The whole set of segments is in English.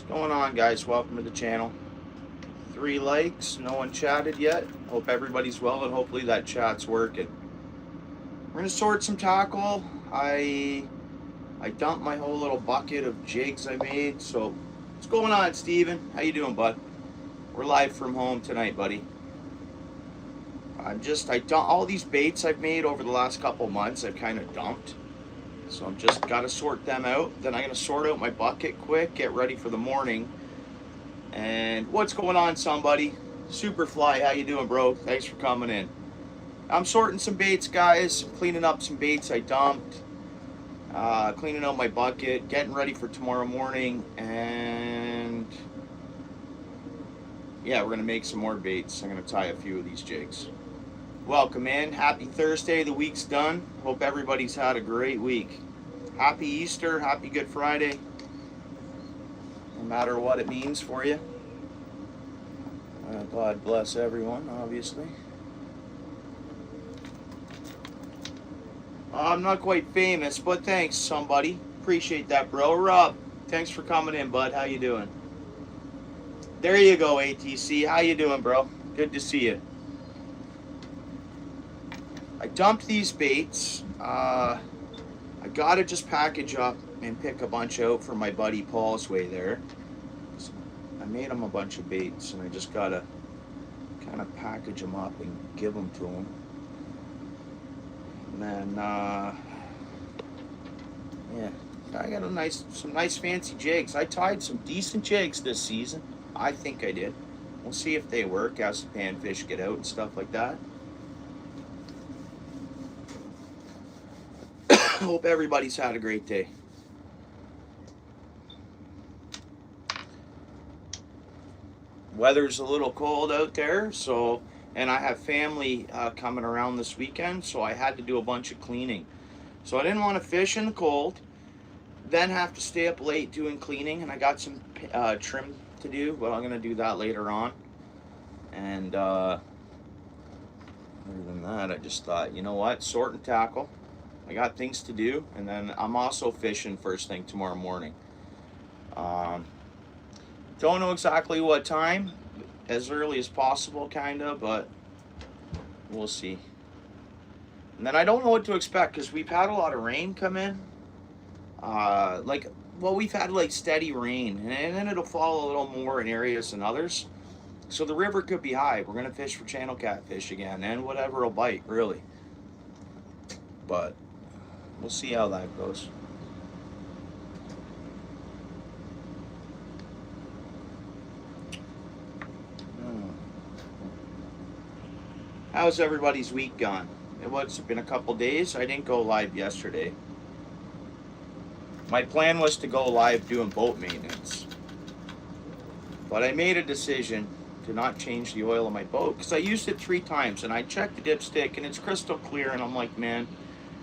What's going on, guys? Welcome to the channel. 3 likes, no one chatted yet. Hope everybody's well and hopefully that chat's working. We're gonna sort some tackle. I dumped my whole little bucket of jigs I made. So what's going on, Steven? How you doing, bud? We're live from home tonight, buddy. I dumped all these baits I've made over the last couple months. I've kind of dumped. So I'm just got to sort them out. Then I'm going to sort out my bucket quick, get ready for the morning. And what's going on, somebody? Superfly, how you doing, bro? Thanks for coming in. I'm sorting some baits, guys. Cleaning up some baits I dumped. Cleaning out my bucket. Getting ready for tomorrow morning. And yeah, we're going to make some more baits. I'm going to tie a few of these jigs. Welcome in. Happy Thursday. The week's done. Hope everybody's had a great week. Happy Easter. Happy Good Friday. No matter what it means for you. God bless everyone, obviously. I'm not quite famous, but thanks, somebody. Appreciate that, bro. Rob, thanks for coming in, bud. How you doing? There you go, ATC. How you doing, bro? Good to see you. I dumped these baits. I gotta just package up and pick a bunch out for my buddy Paul's way there. So I made him a bunch of baits and I just gotta kind of package them up and give them to him. And then, yeah, I got some nice fancy jigs. I tied some decent jigs this season. I think I did. We'll see if they work as the panfish get out and stuff like that. Hope everybody's had a great day. Weather's a little cold out there, so, and I have family coming around this weekend, so I had to do a bunch of cleaning. So I didn't want to fish in the cold, then have to stay up late doing cleaning, and I got some trim to do, but I'm going to do that later on. And other than that, I just thought, you know what, sort and tackle. I got things to do, and then I'm also fishing first thing tomorrow morning. Don't know exactly what time, as early as possible, kind of, but we'll see. And then I don't know what to expect, because we've had a lot of rain come in. We've had like steady rain, and then it'll fall a little more in areas than others. So the river could be high. We're going to fish for channel catfish again, and whatever will bite, really. But we'll see how that goes. How's everybody's week gone? It's been a couple days. I didn't go live yesterday. My plan was to go live doing boat maintenance. But I made a decision to not change the oil of my boat because I used it 3 times and I checked the dipstick and it's crystal clear, and I'm like, man,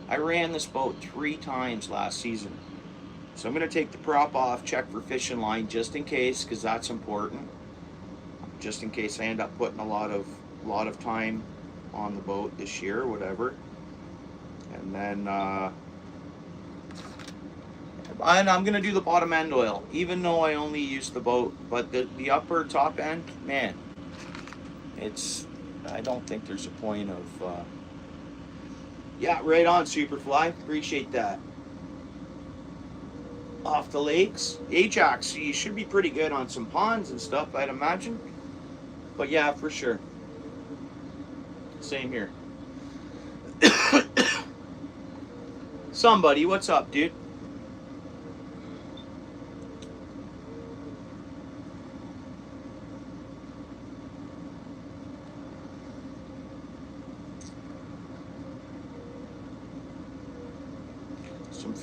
I ran this boat 3 times last season. So I'm going to take the prop off, check for fishing line just in case, because that's important. Just in case I end up putting a lot of time on the boat this year or whatever. And then and I'm going to do the bottom end oil, even though I only use the boat. But the upper top end, man, I don't think there's a point of... Yeah, right on, Superfly. Appreciate that. Off the lakes. Ajax, you should be pretty good on some ponds and stuff, I'd imagine. But yeah, for sure. Same here. Somebody, what's up, dude?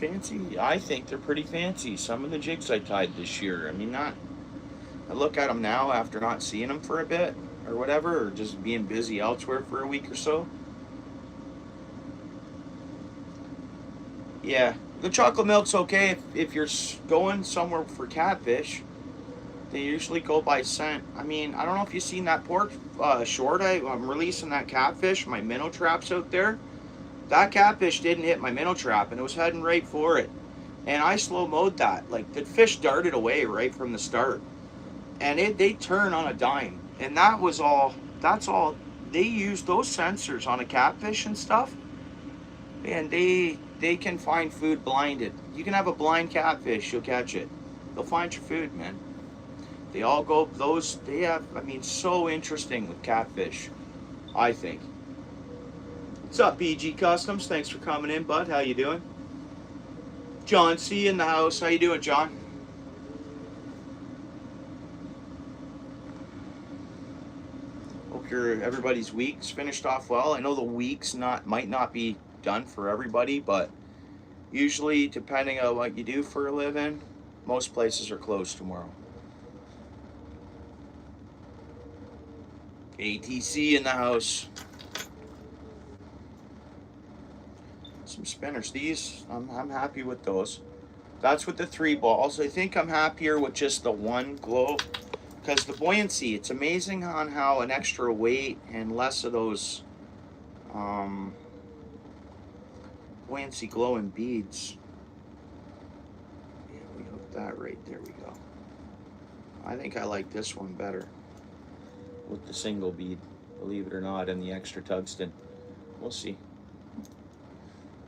Fancy. I think they're pretty fancy. Some of the jigs I tied this year. I mean, I look at them now after not seeing them for a bit or whatever, or just being busy elsewhere for a week or so. Yeah, the chocolate milk's okay if you're going somewhere for catfish. They usually go by scent. I mean, I don't know if you've seen that pork short. I'm releasing that catfish. My minnow trap's out there. That catfish didn't hit my minnow trap, and it was heading right for it. And I slow mode that. Like, the fish darted away right from the start. And they turn on a dime. And that's all. They use those sensors on a catfish and stuff. And they can find food blinded. You can have a blind catfish, you'll catch it. They'll find your food, man. They all go, they have, I mean, so interesting with catfish, I think. What's up, BG Customs? Thanks for coming in, bud. How you doing? John C in the house. How you doing, John? Hope everybody's week's finished off well. I know the week's might not be done for everybody, but usually, depending on what you do for a living, most places are closed tomorrow. ATC in the house. Some spinners. These, I'm happy with those. That's with the 3 balls. I think I'm happier with just the 1 glow, because the buoyancy, it's amazing on how an extra weight and less of those buoyancy glowing beads. Yeah, we hooked that right there. We go. I think I like this one better with the single bead, believe it or not, and the extra tungsten. We'll see.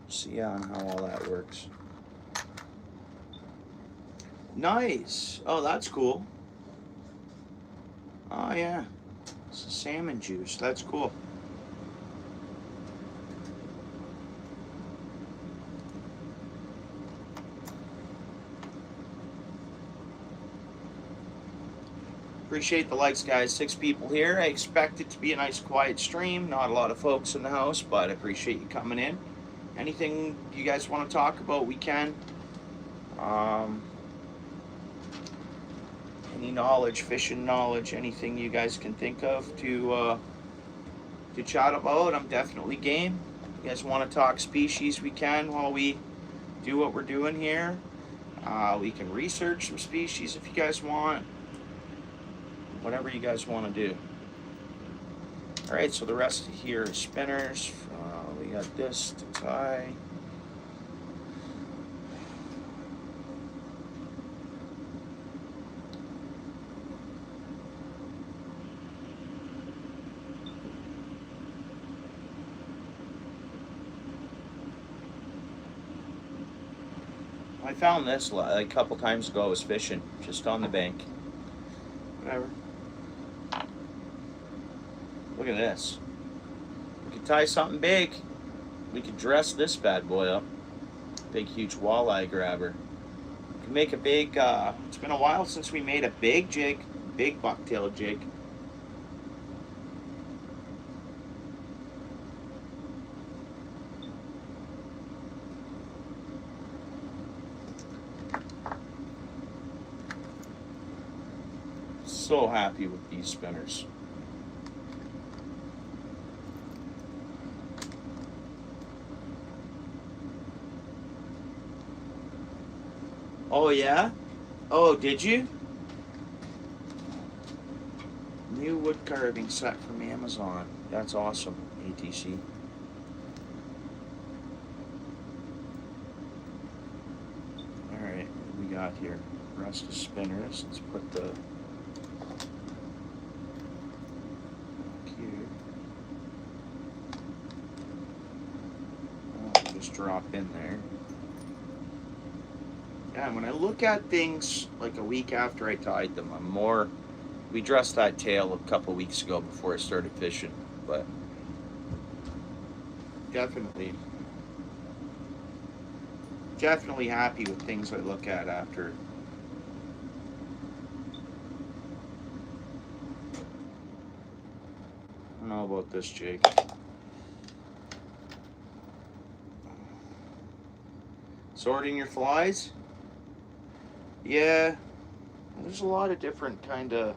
See on how all that works. Nice. Oh, that's cool. Oh yeah, it's a salmon juice. That's cool. Appreciate the likes, guys. 6 people here. I expect it to be a nice quiet stream. Not a lot of folks in the house, but I appreciate you coming in. Anything you guys want to talk about, we can. Any knowledge, fishing knowledge, anything you guys can think of to chat about, I'm definitely game. You guys want to talk species, we can while we do what we're doing here. We can research some species if you guys want. Whatever you guys want to do. Alright, so the rest here is spinners. We got this to tie. I found this like a couple times ago. I was fishing just on the bank. Whatever. Look at this. We could tie something big. We could dress this bad boy up. Big, huge walleye grabber. We can make a big, it's been a while since we made a big jig, big bucktail jig. So happy with these spinners. Oh yeah? Oh, did you? New wood carving set from Amazon. That's awesome, ATC. Alright, what we got here? Rest of spinners. Let's put the just drop in there. Yeah, when I look at things like a week after I tied them, I'm more. We dressed that tail a couple weeks ago before I started fishing, but definitely happy with things I look at after. I don't know about this jig. Sorting your flies? Yeah, there's a lot of different kind of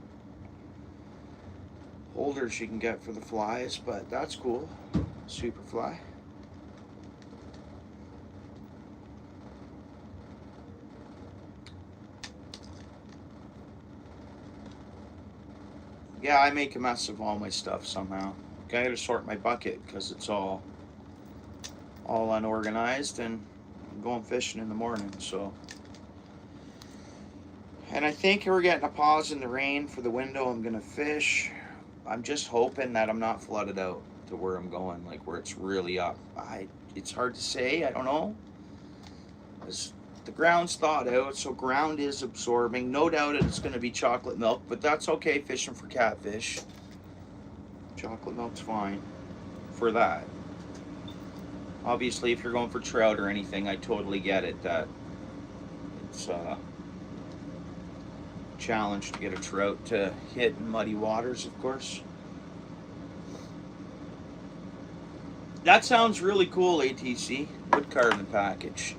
holders you can get for the flies, but that's cool. Superfly. Yeah, I make a mess of all my stuff somehow. I gotta sort my bucket because it's all unorganized, and I'm going fishing in the morning, so. And I think we're getting a pause in the rain for the window. I'm gonna fish. I'm just hoping that I'm not flooded out to where I'm going, like where it's really up. It's hard to say. I don't know. The ground's thawed out, so ground is absorbing. No doubt it's going to be chocolate milk, but that's okay fishing for catfish. Chocolate milk's fine for that. Obviously, if you're going for trout or anything, I totally get it that it's a challenge to get a trout to hit in muddy waters, of course. That sounds really cool, ATC. Wood carving package.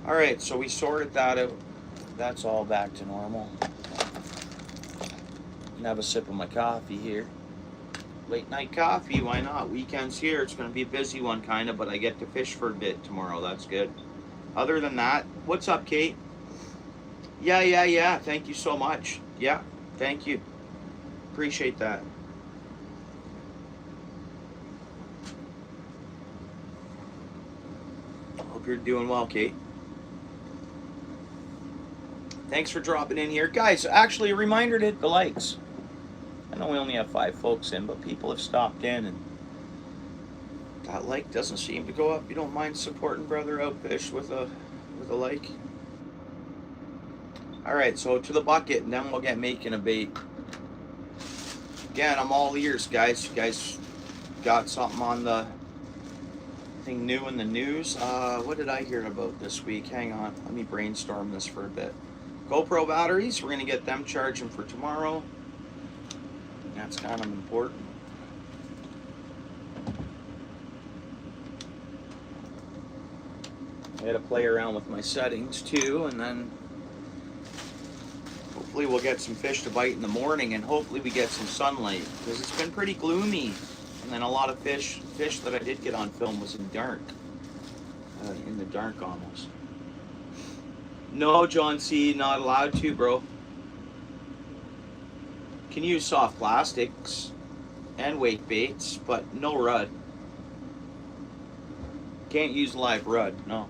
Alright, so we sorted that out. That's all back to normal. And have a sip of my coffee here. Late night coffee, why not? Weekend's here. It's going to be a busy one, kind of, but I get to fish for a bit tomorrow. That's good. Other than that, what's up, Kate? Yeah. Thank you so much. Yeah, thank you. Appreciate that. Hope you're doing well, Kate. Thanks for dropping in here. Guys, actually a reminder to hit the likes. I know we only have 5 folks in, but people have stopped in, and that like doesn't seem to go up. You don't mind supporting Brother Outfish with a like? Alright, so to the bucket, and then we'll get making a bait. Again, I'm all ears, guys. You guys got something on the thing new in the news? What did I hear about this week? Hang on, let me brainstorm this for a bit. GoPro batteries, we're going to get them charging for tomorrow. That's kind of important. I had to play around with my settings too, and then hopefully we'll get some fish to bite in the morning, and hopefully we get some sunlight, because it's been pretty gloomy. And then a lot of fish that I did get on film was in dark. In the dark almost. No, John C, not allowed to, bro. Can use soft plastics and wake baits, but no rud. Can't use live rud, no.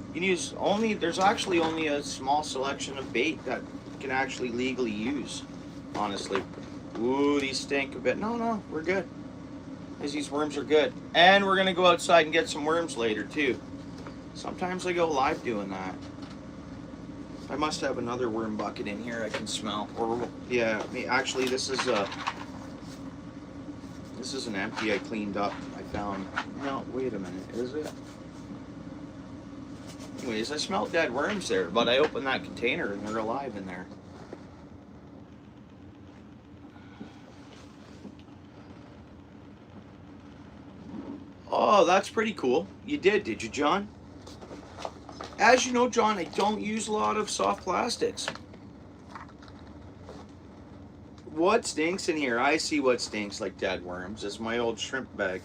You can use there's actually only a small selection of bait that you can actually legally use, honestly. Ooh, these stink a bit. No, we're good. Because these worms are good. And we're going to go outside and get some worms later, too. Sometimes I go live doing that. I must have another worm bucket in here I can smell. Or yeah, actually this is an empty I cleaned up. I found. No, wait a minute. Is it? Anyways, I smelled dead worms there, but I opened that container and they're alive in there. Oh, that's pretty cool. You did you, John? As you know, John, I don't use a lot of soft plastics. What stinks in here? I see what stinks like dead worms. It's my old shrimp bag.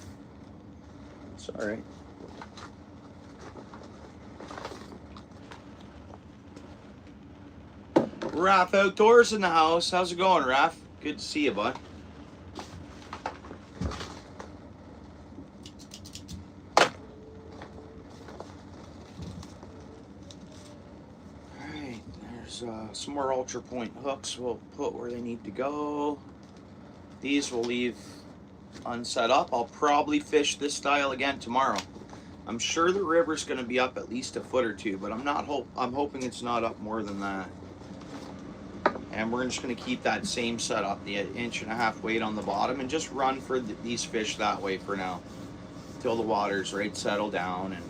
Sorry. Raph Outdoors in the house. How's it going, Raph? Good to see you, bud. Some more Ultra Point hooks we'll put where they need to go. These we'll leave unset up. I'll probably fish this style again tomorrow. I'm sure the river's going to be up at least a foot or two, but I'm hoping it's not up more than that. And we're just going to keep that same setup, the 1.5 inch weight on the bottom, and just run for these fish that way for now, till the water's right settle down. And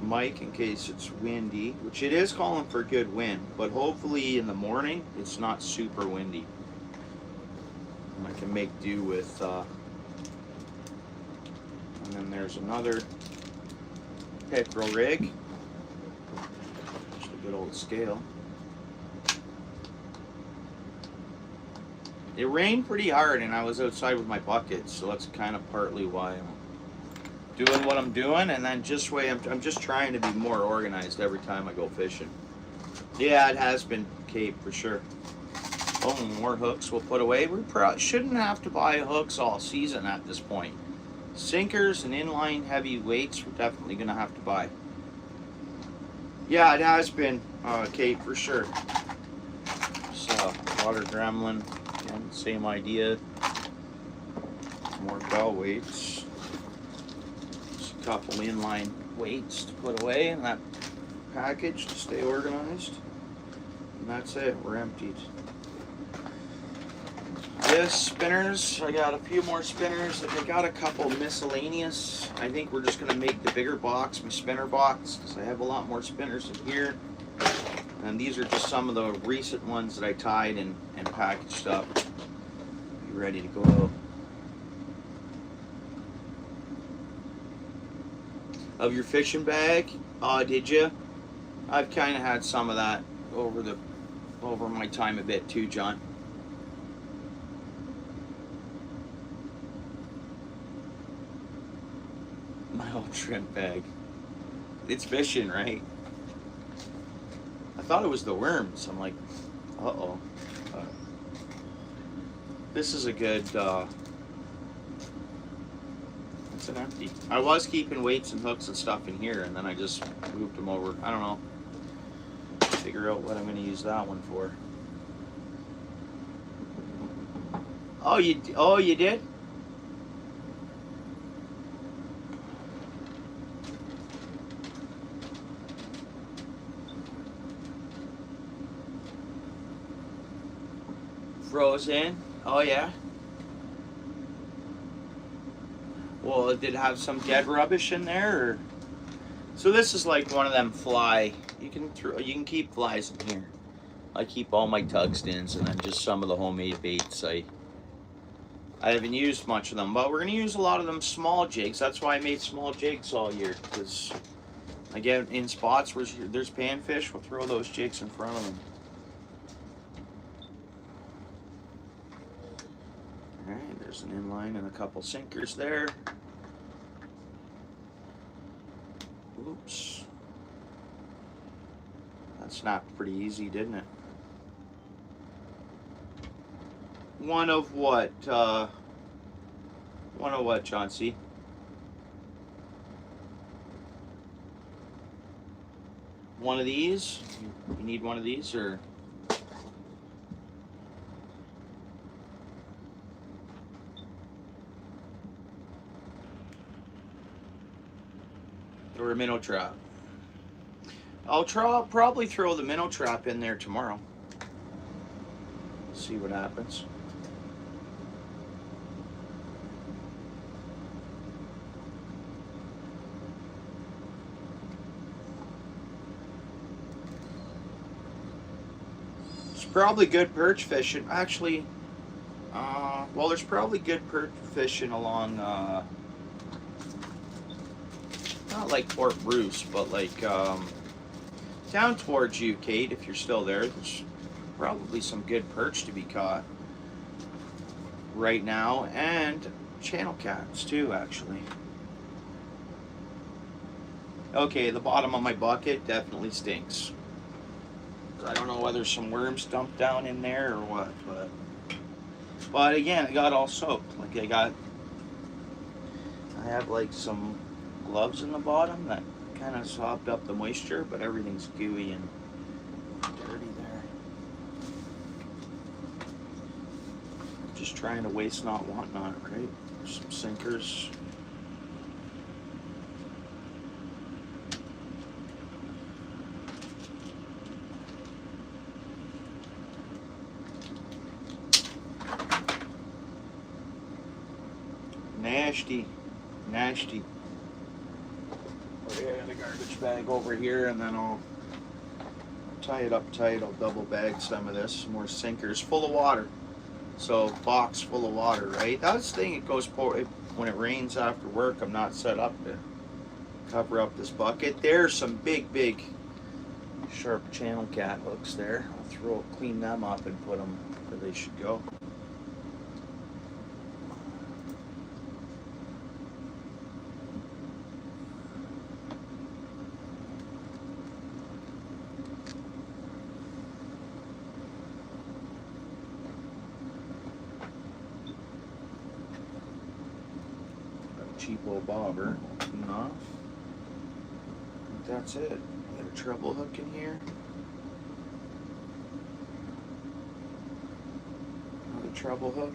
Mike, in case it's windy, which it is calling for good wind, but hopefully in the morning it's not super windy and I can make do with and then there's another pickerel rig, just a good old scale. It rained pretty hard and I was outside with my buckets, so that's kind of partly why I'm doing what I'm doing, and then I'm just trying to be more organized every time I go fishing. Yeah, it has been, Kate, for sure. couple more hooks we'll put away. We shouldn't have to buy hooks all season at this point. Sinkers and inline heavy weights we're definitely going to have to buy. Yeah, it has been, Kate, for sure. So, water gremlin, again, same idea. More bell weights. Just a couple inline weights to put away in that package to stay organized. And that's it, we're emptied. This spinners, I got a few more spinners. I got a couple miscellaneous. I think we're just going to make the bigger box my spinner box because I have a lot more spinners in here. And these are just some of the recent ones that I tied and packaged up. Be ready to go out. Of your fishing bag? Did you? I've kind of had some of that over my time a bit too, John. My old shrimp bag. It's fishing, right? I thought it was the worms. I'm like, uh-oh. This is a good, it's an empty. I was keeping weights and hooks and stuff in here, and then I just moved them over. I don't know. Figure out what I'm going to use that one for. Oh, you did? Frozen? Oh yeah. Well, did it have some dead rubbish in there? Or? So this is like one of them fly. You can keep flies in here. I keep all my tungstens and then just some of the homemade baits. I haven't used much of them, but we're gonna use a lot of them small jigs. That's why I made small jigs all year, because I get in spots where there's panfish. We'll throw those jigs in front of them. Alright, there's an inline and a couple sinkers there. Oops. That snapped pretty easy, didn't it? One of what, John C? One of these? You need one of these, or? Or a minnow trap. I'll probably throw the minnow trap in there tomorrow. See what happens. It's probably good perch fishing. Actually, well, there's probably good perch fishing along, not like Port Bruce, but like down towards you, Kate, if you're still there. There's probably some good perch to be caught right now, and channel cats too, actually. Okay, the bottom of my bucket definitely stinks. I don't know whether some worms dumped down in there or what, but again, it got all soaked. Like I have like some gloves in the bottom that kind of sopped up the moisture, but everything's gooey and dirty there. Just trying to waste not, want not, right? Some sinkers. Nasty. The garbage bag over here, and then I'll tie it up tight. I'll double bag some of this. Some more sinkers full of water. So box full of water, right? That's the thing. It goes when it rains after work. I'm not set up to cover up this bucket. There's some big sharp channel cat hooks there. I'll clean them up and put them where they should go. cheapo bobber. Enough. That's it. Got a treble hook in here. Another treble hook.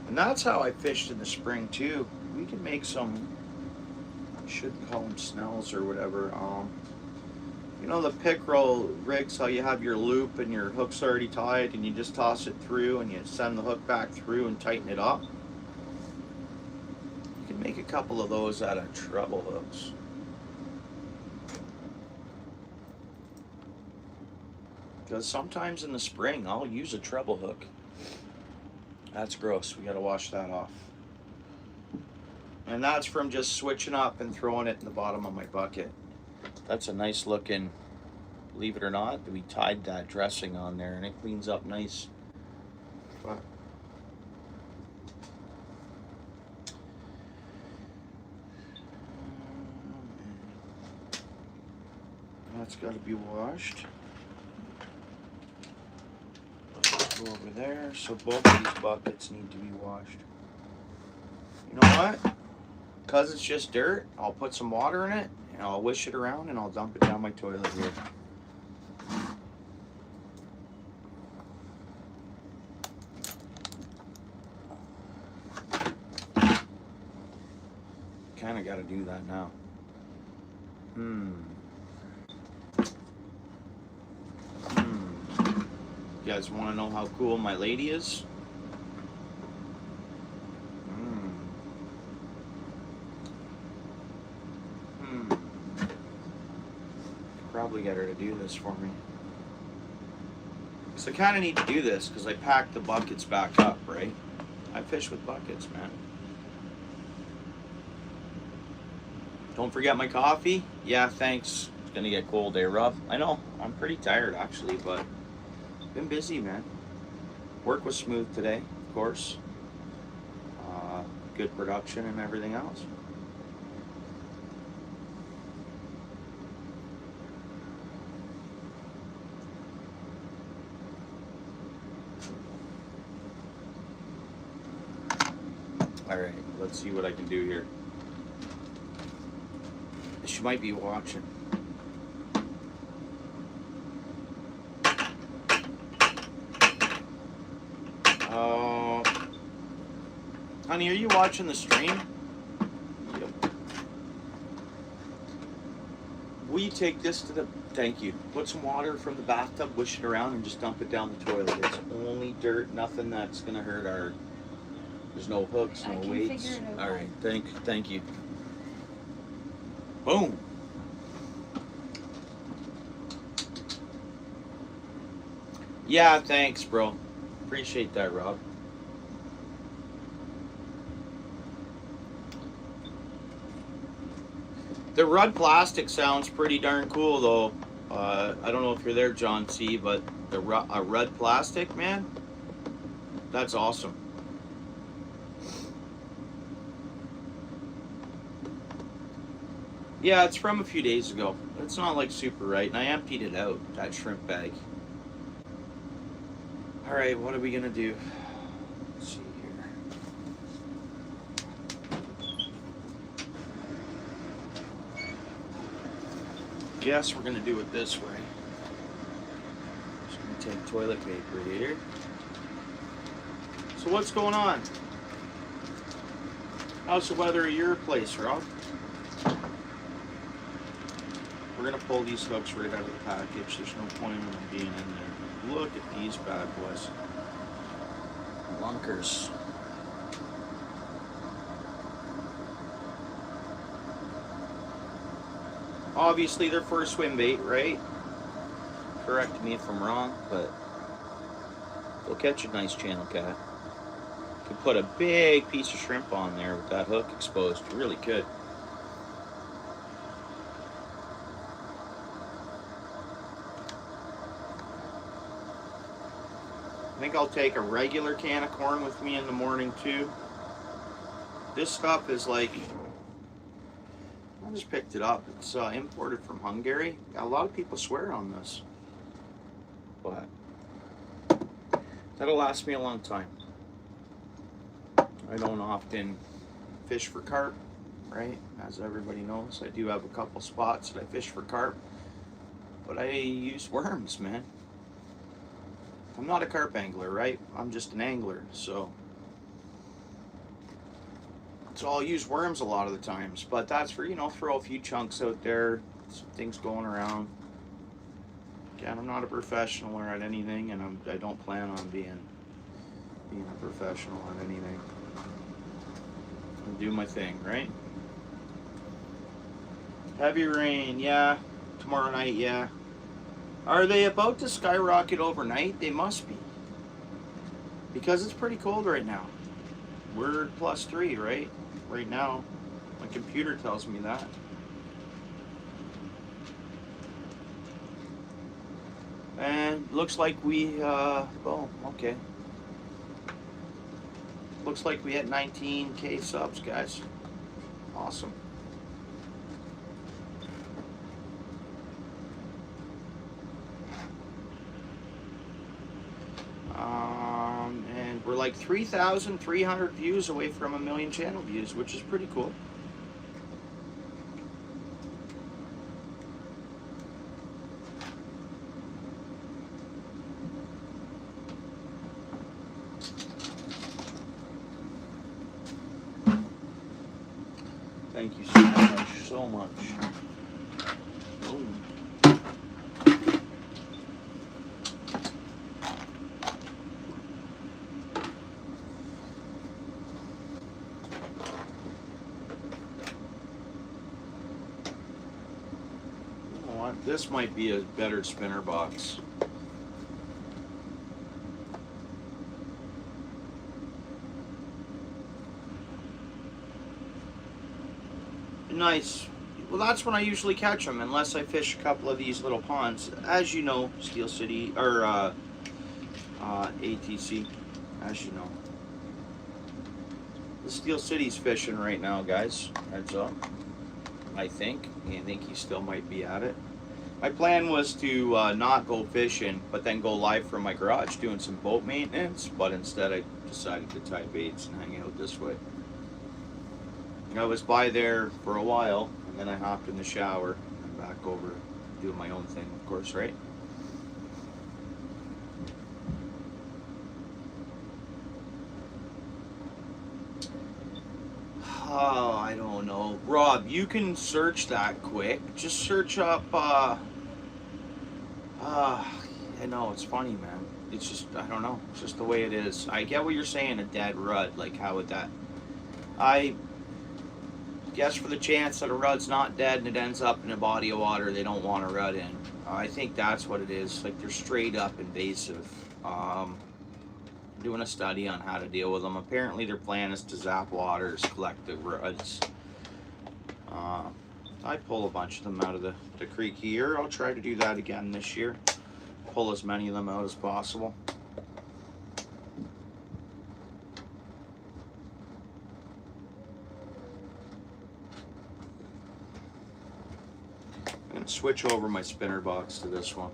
And that's how I fished in the spring too. We can make some, I shouldn't call them snells or whatever. You know the pickerel rigs, how you have your loop and your hook's already tied and you just toss it through and you send the hook back through and tighten it up? You can make a couple of those out of treble hooks. Because sometimes in the spring I'll use a treble hook. That's gross. We gotta wash that off. And that's from just switching up and throwing it in the bottom of my bucket. That's a nice looking, believe it or not, we tied that dressing on there and it cleans up nice. But that's got to be washed. Go over there. So both of these buckets need to be washed. You know what? Because it's just dirt, I'll put some water in it and I'll wish it around and I'll dump it down my toilet here. Kind of got to do that now. You guys want to know how cool my lady is? Probably get her to do this for me. So I kind of need to do this because I packed the buckets back up, right? I fish with buckets, man. Don't forget my coffee. Yeah, thanks. It's gonna get cold there, Rob. I know. I'm pretty tired actually, but been busy, man. Work was smooth today, of course. Good production and everything else. All right, let's see what I can do here. She might be watching. Honey, are you watching the stream? Yep. Will you take this to the... Thank you. Put some water from the bathtub, wish it around, and just dump it down the toilet. It's only dirt, nothing that's going to hurt our... There's no hooks, no weights. All right, thank you. Boom. Yeah, thanks, bro. Appreciate that, Rob. The Rudd plastic sounds pretty darn cool, though. I don't know if you're there, John C., but the Rudd plastic, man, that's awesome. Yeah, it's from a few days ago. It's not like super right, and I emptied it out, that shrimp bag. All right, what are we gonna do? Let's see here. Guess we're gonna do it this way. Just gonna take toilet paper here. So what's going on? How's the weather at your place, Rob? We're gonna pull these hooks right out of the package. There's no point in them being in there. Look at these bad boys. Lunkers. Obviously they're for a swim bait, right? Correct me if I'm wrong, but they'll catch a nice channel cat. Could put a big piece of shrimp on there with that hook exposed. You really could. I think I'll take a regular can of corn with me in the morning too. This stuff is like, I just picked it up. It's imported from Hungary. A lot of people swear on this, but that'll last me a long time. I don't often fish for carp, right? As everybody knows, I do have a couple spots that I fish for carp, but I use worms, man. I'm not a carp angler, right? I'm just an angler, so I'll use worms a lot of the times, but that's for, you know, throw a few chunks out there, some things going around. Again, I'm not a professional or at anything, and I don't plan on being a professional on anything. I'll do my thing, right? Heavy rain, yeah. Tomorrow night, yeah. Are they about to skyrocket overnight? They must be, because it's pretty cold right now. We're +3, right? Right now, my computer tells me that. And looks like we, oh, okay. Looks like we had 19K subs, guys. Awesome. And we're like 3,300 views away from 1 million channel views, which is pretty cool. Thank you so much. Boom. You know what? This might be a better spinner box. Nice. Well, that's when I usually catch them, unless I fish a couple of these little ponds. As you know, Steel City, or ATC, as you know. The Steel City's fishing right now, guys. Heads up. I think he still might be at it. My plan was to not go fishing, but then go live from my garage doing some boat maintenance, but instead I decided to tie baits and hang out this way. I was by there for a while, and then I hopped in the shower and back over doing my own thing, of course, right? Oh, I don't know. Rob, you can search that quick. Just search up, I know, it's funny, man. It's just, I don't know. It's just the way it is. I get what you're saying, a dead rud. Like, how would that... I guess for the chance that a rud's not dead and it ends up in a body of water they don't want a rud in. I think that's what it is. Like, they're straight up invasive. Doing a study on how to deal with them. Apparently their plan is to zap waters, collect the ruds. I pull a bunch of them out of the creek here. I'll try to do that again this year. Pull as many of them out as possible. I'm going to switch over my spinner box to this one.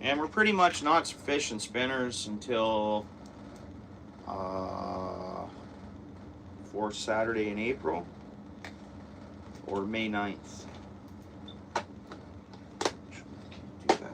And we're pretty much not fishing spinners until fourth Saturday in April or May 9th. Do that.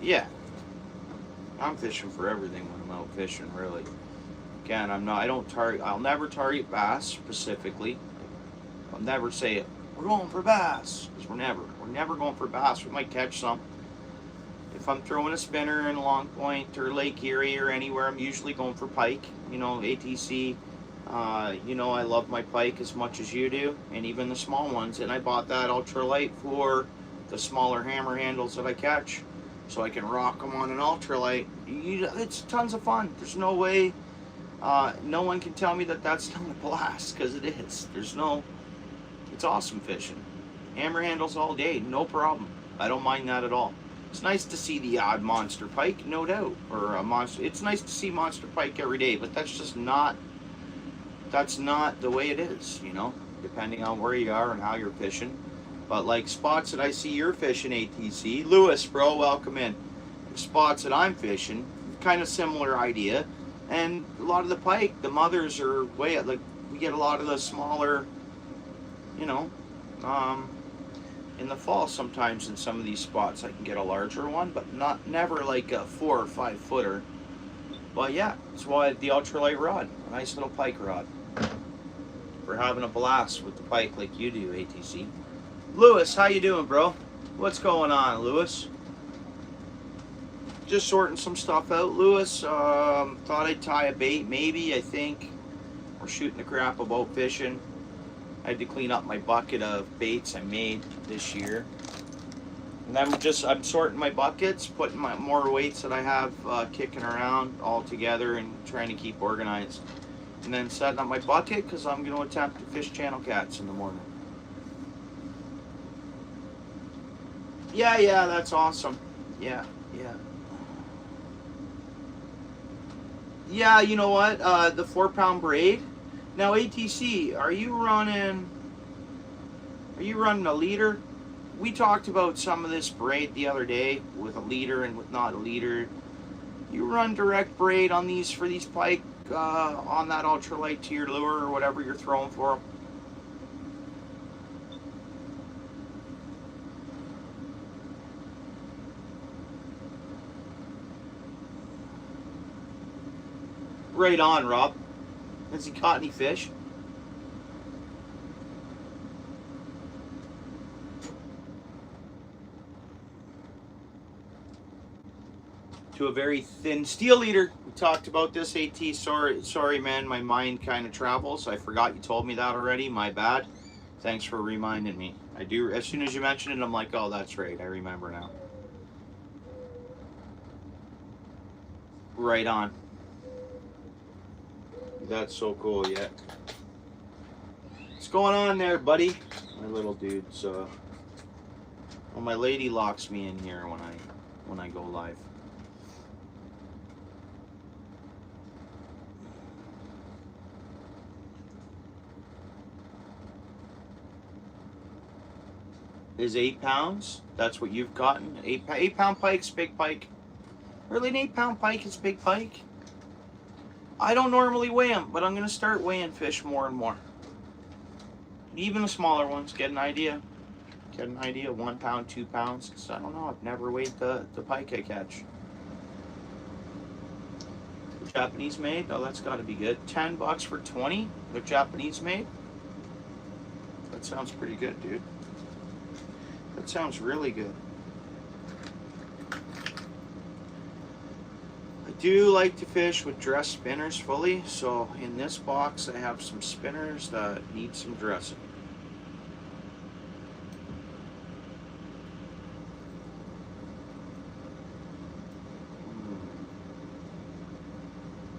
Yeah, I'm fishing for everything when I'm out fishing, really. Again, I'll never target bass specifically. I'll never say, we're going for bass, because we're never going for bass. We might catch some. If I'm throwing a spinner in Long Point or Lake Erie or anywhere, I'm usually going for pike. You know, ATC, you know, I love my pike as much as you do, and even the small ones. And I bought that ultralight for the smaller hammer handles that I catch, so I can rock them on an ultralight. It's tons of fun. There's no way, no one can tell me that that's not a blast, because it is. It's awesome fishing. Hammer handles all day, no problem. I don't mind that at all. It's nice to see the odd monster pike, no doubt, or a monster. It's nice to see monster pike every day, but that's just not. That's not the way it is, you know. Depending on where you are and how you're fishing. But like spots that I see you're fishing, ATC, Lewis, bro, welcome in. Spots that I'm fishing, kind of similar idea, and a lot of the pike, the mothers are way like we get a lot of the smaller, you know. In the fall sometimes in some of these spots I can get a larger one, but never like a 4 or 5 footer. But yeah, that's why the ultralight rod, a nice little pike rod. We're having a blast with the pike like you do, ATC. Lewis, how you doing, bro? What's going on, Lewis? Just sorting some stuff out, Lewis. Thought I'd tie a bait, maybe, I think. We're shooting the crap about fishing. I had to clean up my bucket of baits I made this year. And then I'm sorting my buckets, putting my more weights that I have kicking around all together and trying to keep organized. And then setting up my bucket because I'm going to attempt to fish channel cats in the morning. Yeah, that's awesome. Yeah. Yeah, you know what? The 4-pound braid. Now, ATC, are you running a leader? We talked about some of this braid the other day with a leader and with not a leader. You run direct braid on these for these pike on that ultralight to your lure or whatever you're throwing for them. Right on, Rob. Has he caught any fish? To a very thin steel leader. We talked about this, AT. Sorry, man. My mind kind of travels. I forgot you told me that already. My bad. Thanks for reminding me. I do. As soon as you mentioned it, I'm like, oh, that's right. I remember now. Right on. That's so cool, yeah. What's going on there, buddy? My little dude's well, my lady locks me in here when I go live. Is 8 pounds? That's what you've gotten? 8-pound pike's big pike. Really, an 8-pound pike is big pike? I don't normally weigh them, but I'm going to start weighing fish more and more. Even the smaller ones, get an idea. Get an idea, 1 pound, 2 pounds. Because I don't know, I've never weighed the pike I catch. Japanese made? Oh, that's got to be good. $10 for 20? They're Japanese made? That sounds pretty good, dude. That sounds really good. I do like to fish with dress spinners fully, so in this box I have some spinners that need some dressing.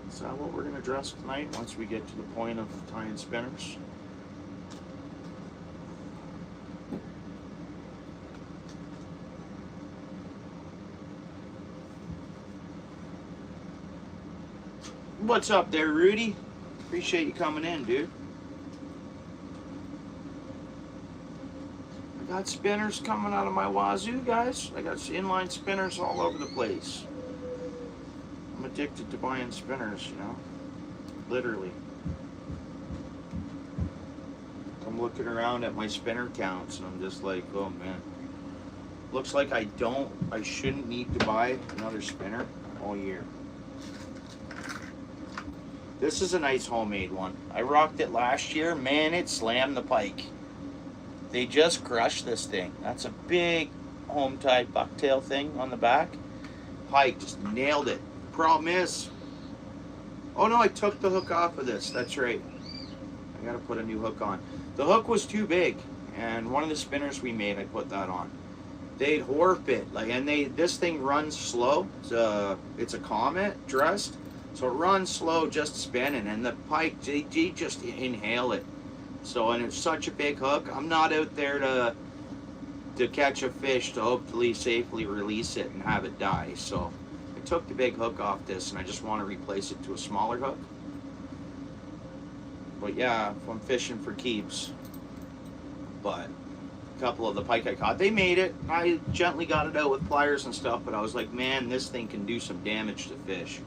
Is that what we're going to dress tonight once we get to the point of tying spinners? What's up there, Rudy? Appreciate you coming in, dude. I got spinners coming out of my wazoo, guys. I got inline spinners all over the place. I'm addicted to buying spinners, you know? Literally. I'm looking around at my spinner counts and I'm just like, oh man. Looks like I shouldn't need to buy another spinner all year. This is a nice homemade one. I rocked it last year. Man, it slammed the pike. They just crushed this thing. That's a big home-tied bucktail thing on the back. Pike just nailed it. Problem is, oh no, I took the hook off of this. That's right. I gotta put a new hook on. The hook was too big, and one of the spinners we made, I put that on. They'd warp it, and this thing runs slow. It's a Comet dressed. So it runs slow, just spinning, and the pike, they just inhale it. So, and it's such a big hook. I'm not out there to to catch a fish to hopefully safely release it and have it die. So I took the big hook off this and I just want to replace it to a smaller hook. But yeah, if I'm fishing for keeps. But a couple of the pike I caught, they made it. I gently got it out with pliers and stuff, but I was like, man, this thing can do some damage to fish.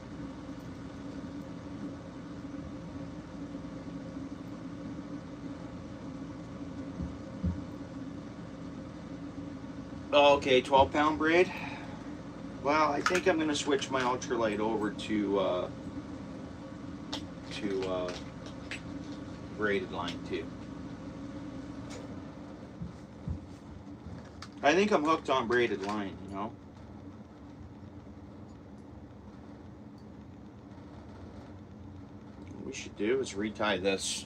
Okay, 12-pound braid. Well, I think I'm going to switch my ultralight over to braided line too. I think I'm hooked on braided line, you know. What we should do is retie this.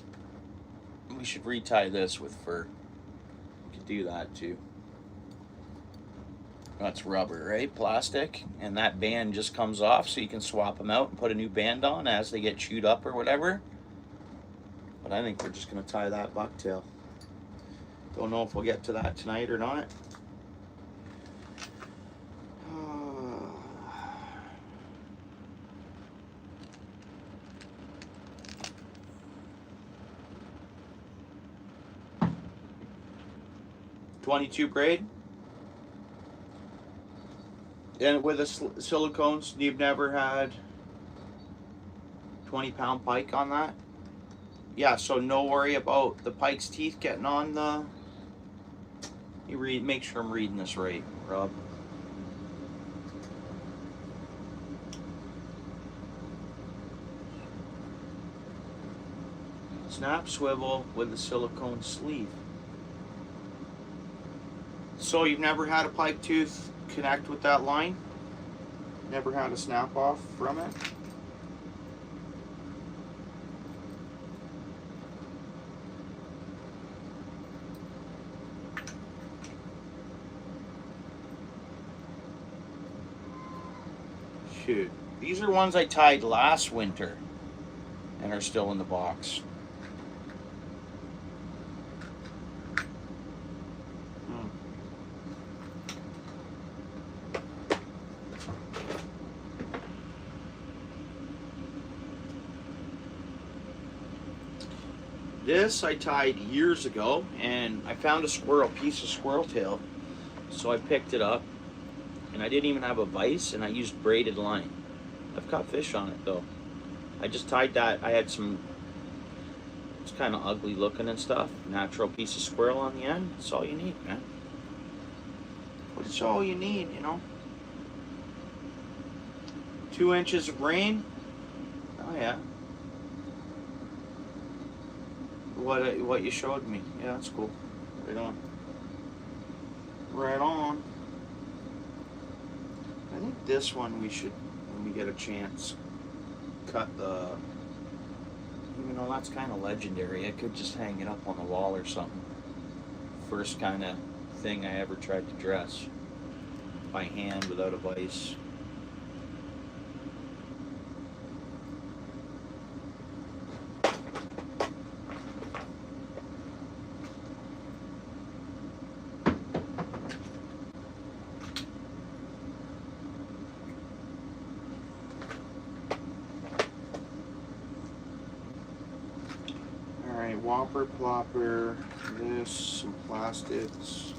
We should retie this with fur. We could do that too. That's rubber, right? Plastic. And that band just comes off so you can swap them out and put a new band on as they get chewed up or whatever. But I think we're just going to tie that bucktail. Don't know if we'll get to that tonight or not. .22 braid. And with the silicones, you've never had 20-pound pike on that? Yeah, so no worry about the pike's teeth getting on the... Make sure I'm reading this right, Rob. Snap swivel with the silicone sleeve. So you've never had a pike tooth connect with that line? Never had a snap off from it? Shoot. These are ones I tied last winter and are still in the box. This I tied years ago, and I found a piece of squirrel tail, so I picked it up, and I didn't even have a vise, and I used braided line. I've caught fish on it though. I just tied that. I had some, it's kind of ugly looking and stuff, natural piece of squirrel on the end. That's all you need, man. But it's all you need, you know. 2 inches of rain. Oh yeah. What you showed me. Yeah, that's cool. Right on. Right on. I think this one we should, when we get a chance, cut the... Even though that's kind of legendary, I could just hang it up on the wall or something. First kind of thing I ever tried to dress by hand without a vise. Whopper plopper, this, some plastics.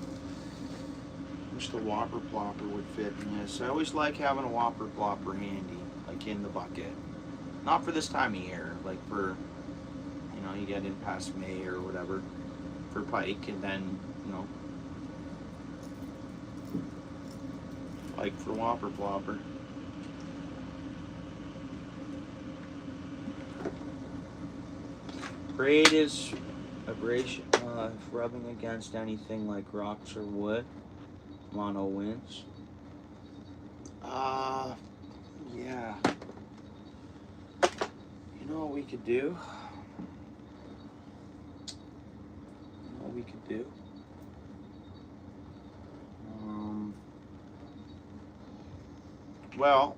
Wish the whopper plopper would fit in this. I always like having a whopper plopper handy, like in the bucket. Not for this time of year, like for, you know, you get in past May or whatever, for pike, and then, you know, like for whopper plopper. Braid is abrasion, rubbing against anything like rocks or wood. Mono wins. Yeah. You know what we could do? Well,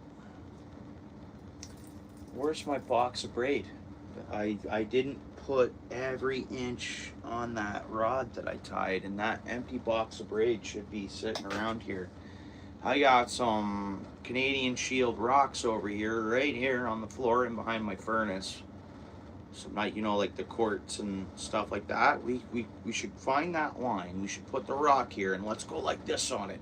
where's my box of braid? I didn't put every inch on that rod that I tied, and that empty box of braid should be sitting around here. I got some Canadian Shield rocks over here, right here on the floor and behind my furnace. Some, you know, like the quartz and stuff like that. We should find that line. We should put the rock here and let's go like this on it.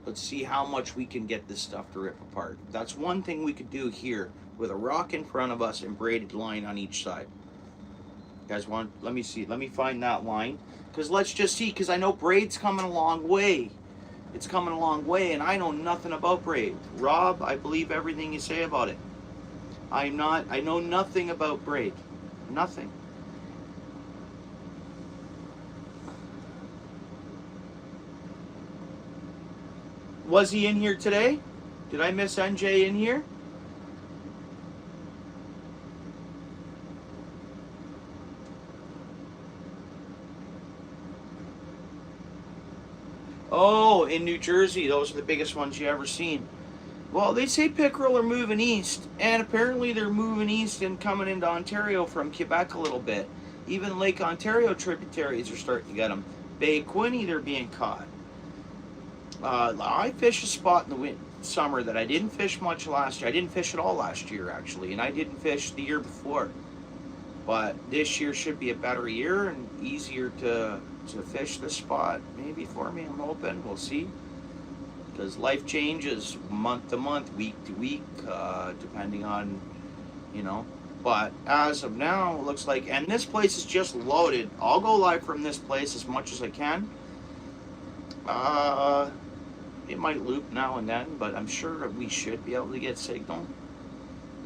Let's see how much we can get this stuff to rip apart. That's one thing we could do here with a rock in front of us and braided line on each side. You guys want, let me see, let me find that line. Because let's just see, because I know braid's coming a long way. It's coming a long way, and I know nothing about braid. Rob, I believe everything you say about it. I know nothing about braid. Nothing. Was he in here today? Did I miss NJ in here? Oh, in New Jersey, those are the biggest ones you ever seen. Well, they say pickerel are moving east, and apparently they're moving east and coming into Ontario from Quebec a little bit. Even Lake Ontario tributaries are starting to get them. Bay Quinte, they're being caught. I fished a spot in the summer that I didn't fish much last year. I didn't fish at all last year, actually, and I didn't fish the year before. But this year should be a better year and easier to fish this spot. Maybe for me, I'm hoping. We'll see. Because life changes month to month, week to week, depending on, you know. But as of now, it looks like, and this place is just loaded. I'll go live from this place as much as I can. It might loop now and then, but I'm sure we should be able to get signal.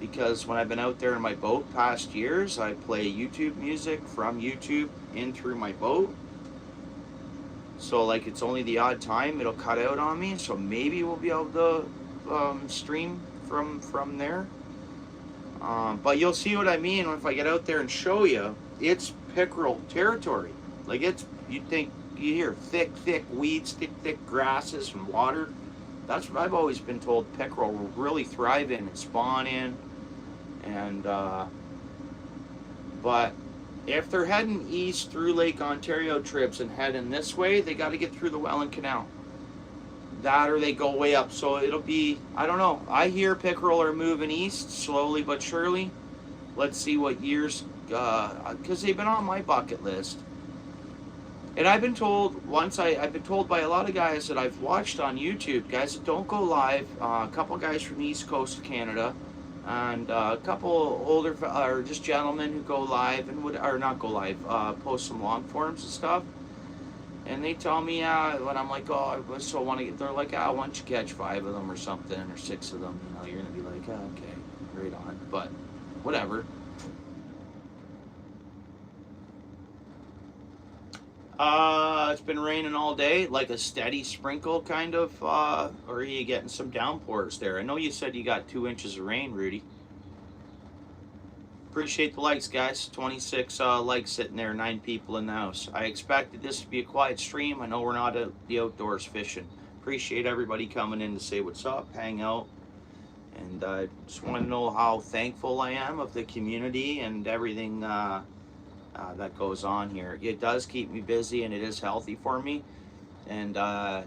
Because when I've been out there in my boat past years, I play YouTube music from YouTube in through my boat. So like it's only the odd time it'll cut out on me. So maybe we'll be able to stream from there. But you'll see what I mean if I get out there and show you. It's pickerel territory. Like it's, you'd think, you hear thick weeds, thick grasses and water. That's what I've always been told pickerel will really thrive in and spawn in. And but if they're heading east through Lake Ontario trips and heading this way, they got to get through the Welland Canal. That or they go way up. So it'll be, I don't know. I hear pickerel are moving east slowly but surely. Let's see what years, because they've been on my bucket list. And I've been told once, I've been told by a lot of guys that I've watched on YouTube, guys that don't go live, a couple guys from the east coast of Canada, and a couple older, or just gentlemen who go live and would, or not go live, post some long forms and stuff. And they tell me, when I'm like, oh, I so want to get, they're like, why don't you catch 5 of them or something, or 6 of them, you know, you're going to be like, oh, okay, right on, but whatever. It's been raining all day, like a steady sprinkle kind of, or are you getting some downpours there? I know you said you got 2 inches of rain, Rudy. Appreciate the likes, guys. 26 likes sitting there, 9 people in the house. I expected this to be a quiet stream. I know we're not at the outdoors fishing. Appreciate everybody coming in to say what's up, hang out. And I just want to know how thankful I am of the community and everything that goes on here. It does keep me busy and it is healthy for me. And I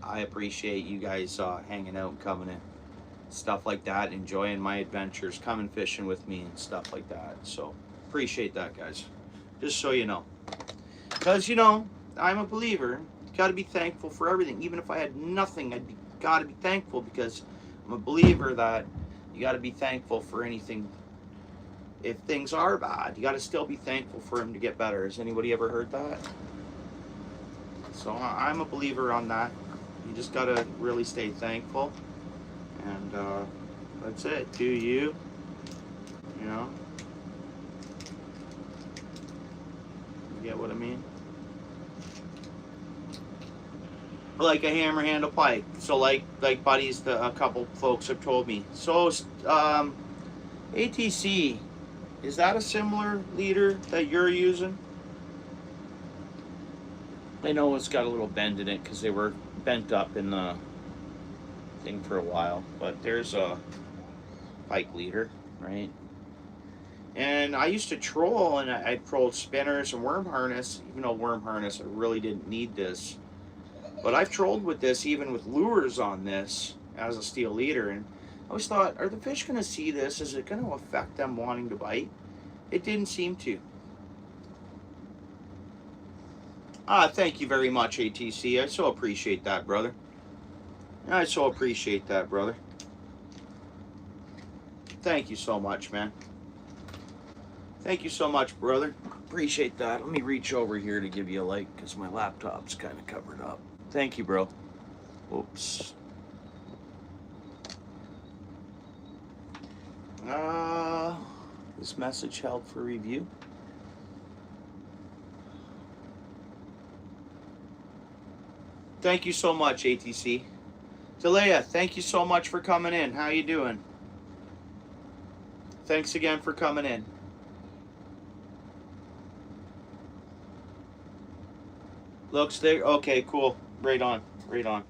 appreciate you guys hanging out and coming in. Stuff like that, enjoying my adventures, coming fishing with me and stuff like that. So appreciate that, guys. Just so you know. Because, you know, I'm a believer. Got to be thankful for everything. Even if I had nothing, I'd got to be thankful, because I'm a believer that you got to be thankful for anything. If things are bad, you got to still be thankful for them to get better. Has anybody ever heard that? So I'm a believer on that. You just got to really stay thankful. And that's it. Do you know? You get what I mean? Like a hammer handle pike. So like buddies, a couple folks have told me. So ATC, is that a similar leader that you're using? I know it's got a little bend in it because they were bent up in the thing for a while, but there's a pike leader, right? And I used to troll, and I trolled spinners and worm harness, even though worm harness, I really didn't need this. But I've trolled with this, even with lures on this, as a steel leader. And I always thought, are the fish going to see this? Is it going to affect them wanting to bite? It didn't seem to. Thank you very much, ATC. I so appreciate that, brother. I so appreciate that, brother. Thank you so much, man. Thank you so much, brother. Appreciate that. Let me reach over here to give you a like because my laptop's kind of covered up. Thank you, bro. Oops. This message held for review. Thank you so much, ATC. Delia, thank you so much for coming in. How you doing? Thanks again for coming in. Looks there. Okay, cool. Right on. Right on.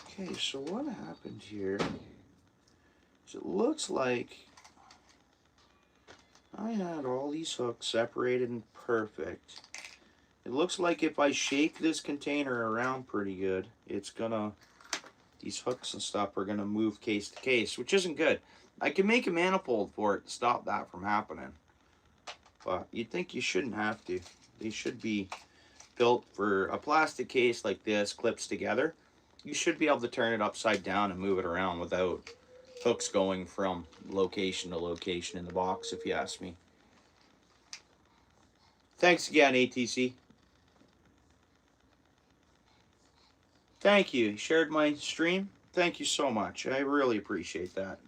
Okay, so what happened here is it looks like I had all these hooks separated and perfect. It looks like if I shake this container around pretty good, it's gonna, these hooks and stuff are gonna move case to case, which isn't good. I can make a manifold for it to stop that from happening. But you'd think you shouldn't have to. They should be built for a plastic case like this, clips together. You should be able to turn it upside down and move it around without hooks going from location to location in the box, if you ask me. Thanks again, ATC. Thank you. Shared my stream. Thank you so much. I really appreciate that.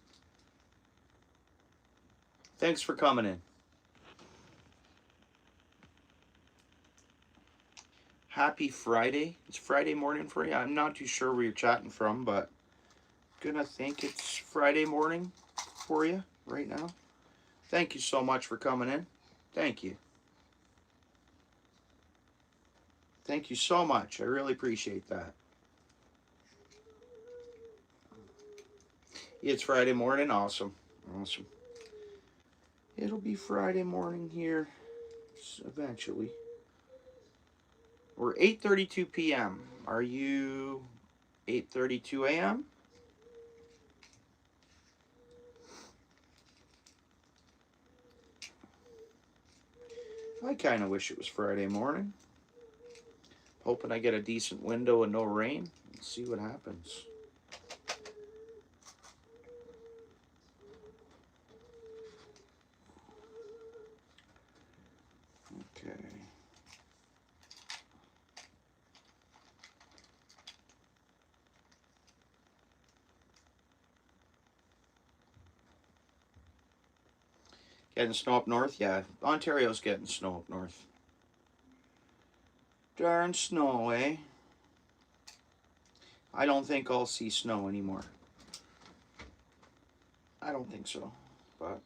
Thanks for coming in. Happy Friday. It's Friday morning for you. I'm not too sure where you're chatting from, but gonna think it's Friday morning for you right now. Thank you so much for coming in. Thank you. Thank you so much. I really appreciate that. It's Friday morning. Awesome. Awesome. It'll be Friday morning here eventually. We're 8:32 p.m. Are you 8:32 a.m.? I kind of wish it was Friday morning. Hoping I get a decent window and no rain. Let's see what happens. Okay. Getting snow up north? Yeah, Ontario's getting snow up north. Darn snow, eh? I don't think I'll see snow anymore. I don't think so. But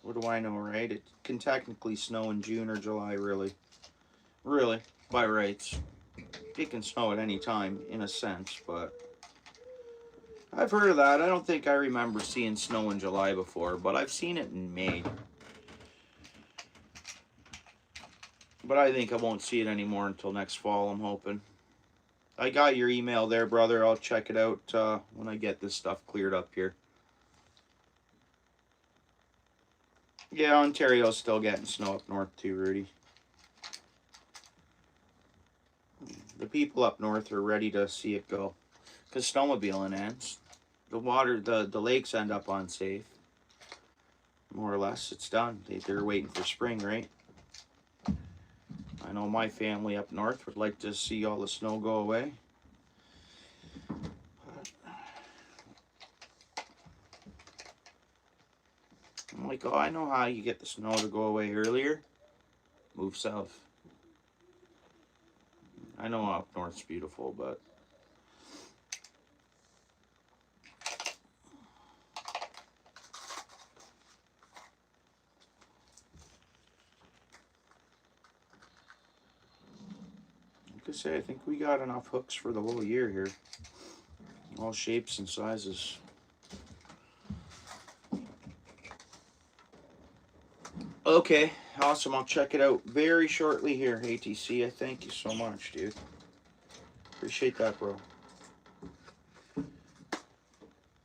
what do I know, right? It can technically snow in June or July, really. Really, by rights. It can snow at any time, in a sense, but I've heard of that. I don't think I remember seeing snow in July before, but I've seen it in May. But I think I won't see it anymore until next fall, I'm hoping. I got your email there, brother. I'll check it out when I get this stuff cleared up here. Yeah, Ontario's still getting snow up north too, Rudy. The people up north are ready to see it go. Because snowmobiling ends. The water, the lakes end up unsafe. More or less, it's done. They're waiting for spring, right? I know my family up north would like to see all the snow go away. I'm like, oh, I know how you get the snow to go away earlier. Move south. I know up north's beautiful, but like I say, I think we got enough hooks for the whole year here. All shapes and sizes. Okay, awesome. I'll check it out very shortly here, ATC. I thank you so much, dude. Appreciate that, bro.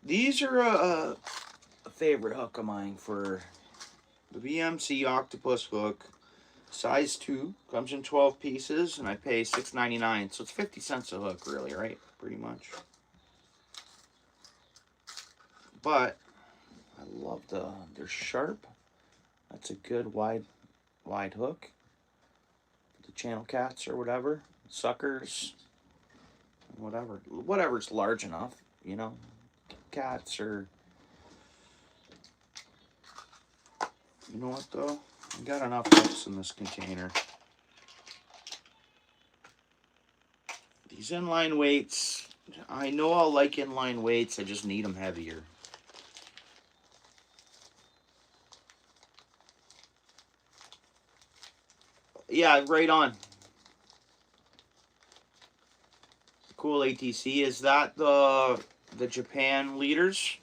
These are a favorite hook of mine for the VMC octopus hook. Size 2. Comes in 12 pieces, and I pay $6.99. So it's 50 cents a hook, really, right? Pretty much. But I love they're sharp. That's a good wide hook. The channel cats or whatever. Suckers. Whatever's large enough, you know. Cats or... You know what, though? I got enough hooks in this container. These inline weights, I know I'll like inline weights, I just need them heavier. Yeah, right on. Cool, ATC. Is that the Japan leaders?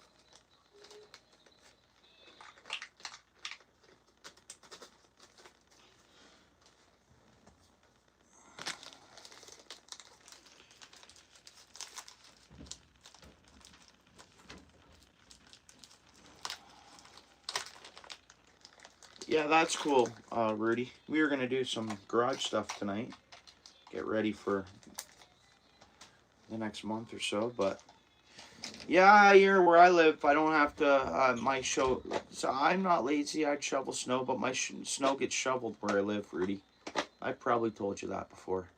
Yeah, that's cool, Rudy. We were going to do some garage stuff tonight. Get ready for the next month or so, but... Yeah, here where I live, I don't have to, my show... So I'm not lazy, I'd shovel snow, but my snow gets shoveled where I live, Rudy. I probably told you that before.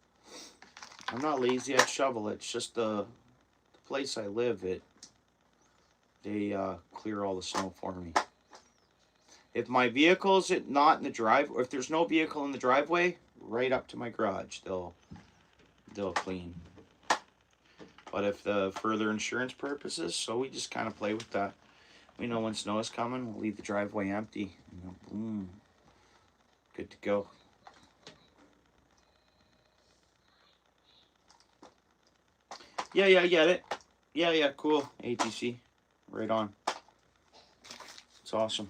I'm not lazy, I'd shovel it. It's just the place I live, they clear all the snow for me. If my vehicle's not in the drive, or if there's no vehicle in the driveway, right up to my garage, they'll clean. But if the further insurance purposes, so we just kind of play with that. We know when snow is coming, we'll leave the driveway empty. You know, boom, good to go. Yeah, I get it. Yeah, cool. ATC, right on. It's awesome.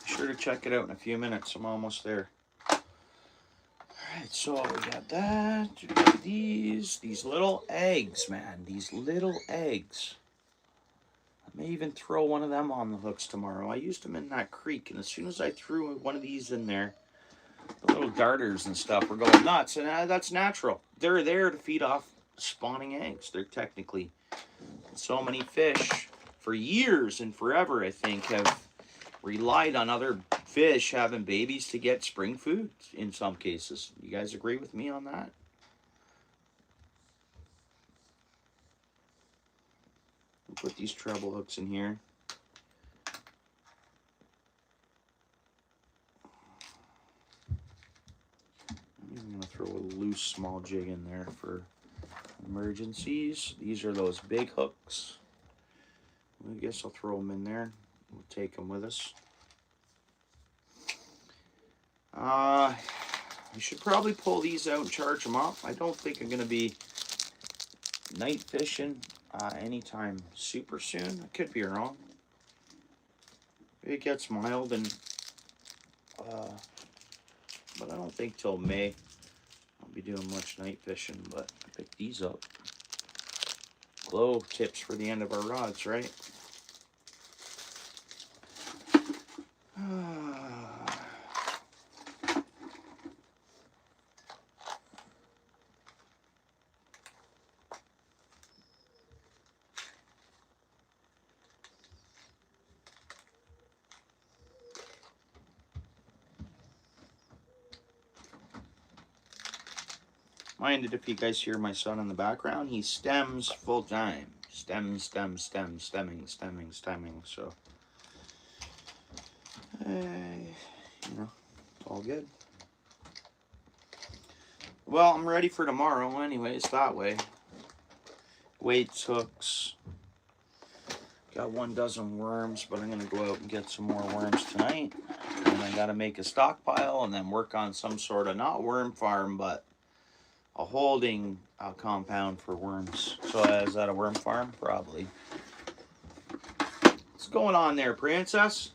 Sure to check it out in a few minutes. I'm almost there. Alright, so we got that. We got these little eggs, man. These little eggs. I may even throw one of them on the hooks tomorrow. I used them in that creek, and as soon as I threw one of these in there, the little darters and stuff were going nuts, and that's natural. They're there to feed off spawning eggs. They're technically... So many fish, for years and forever, I think, have relied on other fish having babies to get spring food in some cases. You guys agree with me on that? I'll put these treble hooks in here. I'm going to throw a loose small jig in there for emergencies. These are those big hooks. I guess I'll throw them in there. We'll take them with us. I should probably pull these out and charge them up. I don't think I'm going to be night fishing anytime super soon. I could be wrong. It gets mild, and but I don't think till May I'll be doing much night fishing. But I picked these up. Glow tips for the end of our rods, right? Mind if you guys hear my son in the background, he stems full time. Stemming. So, you know, it's all good. Well, I'm ready for tomorrow anyways, that way. Weights, hooks. Got 1 dozen worms, but I'm going to go out and get some more worms tonight. And I got to make a stockpile and then work on some sort of, not worm farm, but a holding compound for worms. So is that a worm farm? Probably. What's going on there, princess?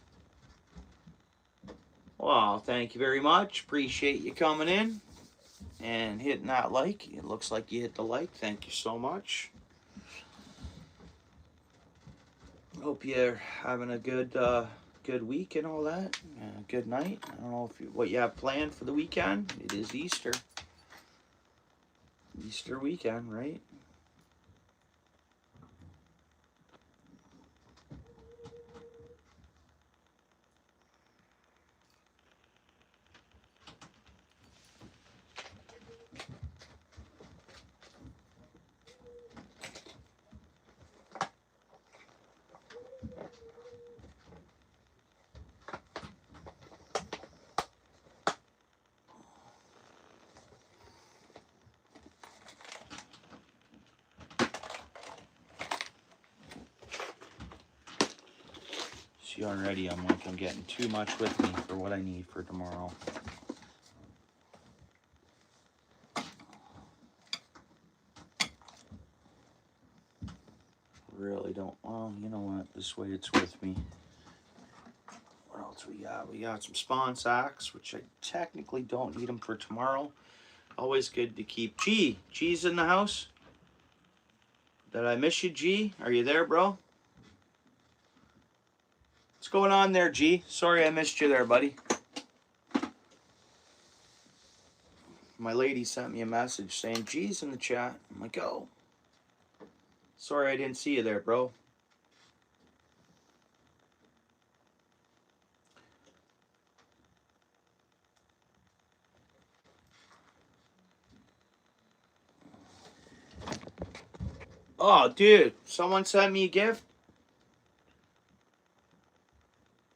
Well, thank you very much. Appreciate you coming in and hitting that like. It looks like you hit the like. Thank you so much. Hope you're having a good week and all that. Good night. I don't know what you have planned for the weekend. It is Easter. Easter weekend, right? See, already I'm getting too much with me for what I need for tomorrow. Really don't. Well, you know what? This way it's with me. What else we got? We got some spawn sacks, which I technically don't need them for tomorrow. Always good to keep. G's in the house. Did I miss you, G? Are you there, bro? What's going on there, G? Sorry I missed you there, buddy. My lady sent me a message saying G's in the chat. I'm like, oh. Sorry I didn't see you there, bro. Oh, dude. Someone sent me a gift?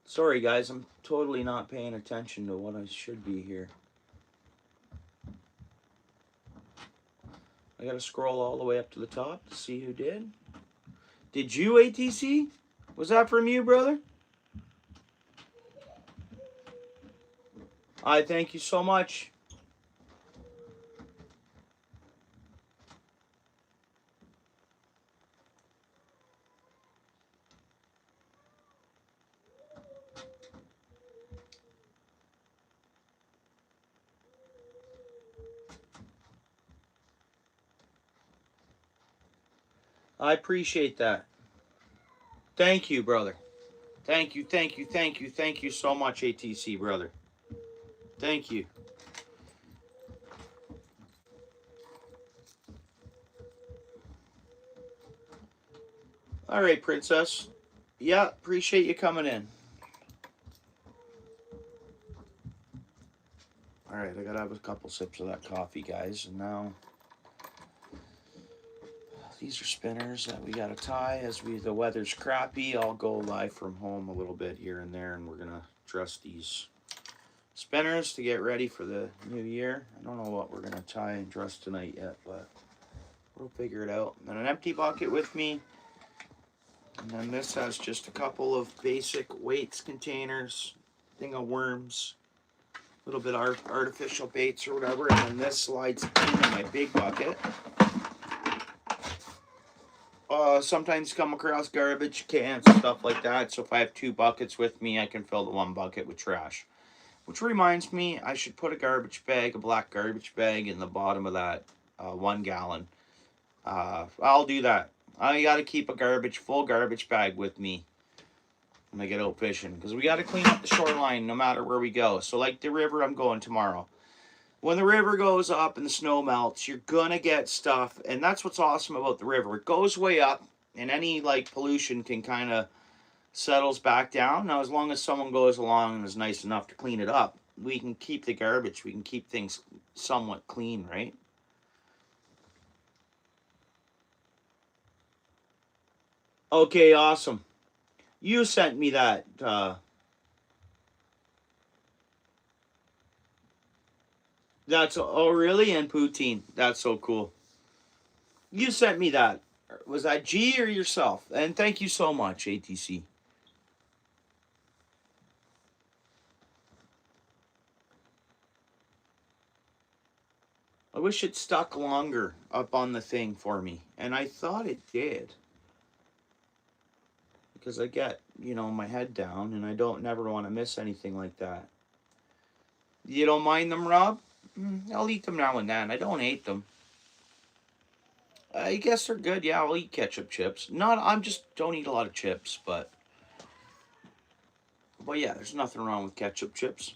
Sorry, guys. I'm totally not paying attention to what I should be here. I gotta scroll all the way up to the top to see who did. Did you, ATC? Was that from you, brother? I thank you so much. I appreciate that. Thank you, brother. Thank you, thank you, thank you, thank you so much, ATC, brother. Thank you. All right, princess. Yeah, appreciate you coming in. All right, I gotta have a couple sips of that coffee, guys. And now these are spinners that we gotta tie as the weather's crappy. I'll go live from home a little bit here and there, and we're gonna dress these spinners to get ready for the new year. I don't know what we're gonna tie and dress tonight yet, but we'll figure it out. And an empty bucket with me. And then this has just a couple of basic weights containers, thing of worms, a little bit of artificial baits or whatever. And then this slides into my big bucket. Sometimes come across garbage cans and stuff like that. So if I have 2 buckets with me, I can fill the 1 bucket with trash. Which reminds me, I should put a garbage bag, a black garbage bag, in the bottom of that 1 gallon. I'll do that. I got to keep a full garbage bag with me when I get out fishing. Because we got to clean up the shoreline no matter where we go. So like the river I'm going tomorrow. When the river goes up and the snow melts, you're going to get stuff. And that's what's awesome about the river. It goes way up and any like pollution can kind of settles back down. Now as long as someone goes along and is nice enough to clean it up, we can keep the garbage. We can keep things somewhat clean, right? Okay, awesome. You sent me that. That's oh really? And poutine. That's so cool. You sent me that. Was that G or yourself? And thank you so much, ATC. I wish it stuck longer up on the thing for me, and I thought it did. Because I get, my head down, and I don't never want to miss anything like that. You don't mind them, Rob? I'll eat them now and then. I don't hate them. I guess they're good. Yeah, I'll eat ketchup chips. Not, I'm just don't eat a lot of chips, but yeah, there's nothing wrong with ketchup chips.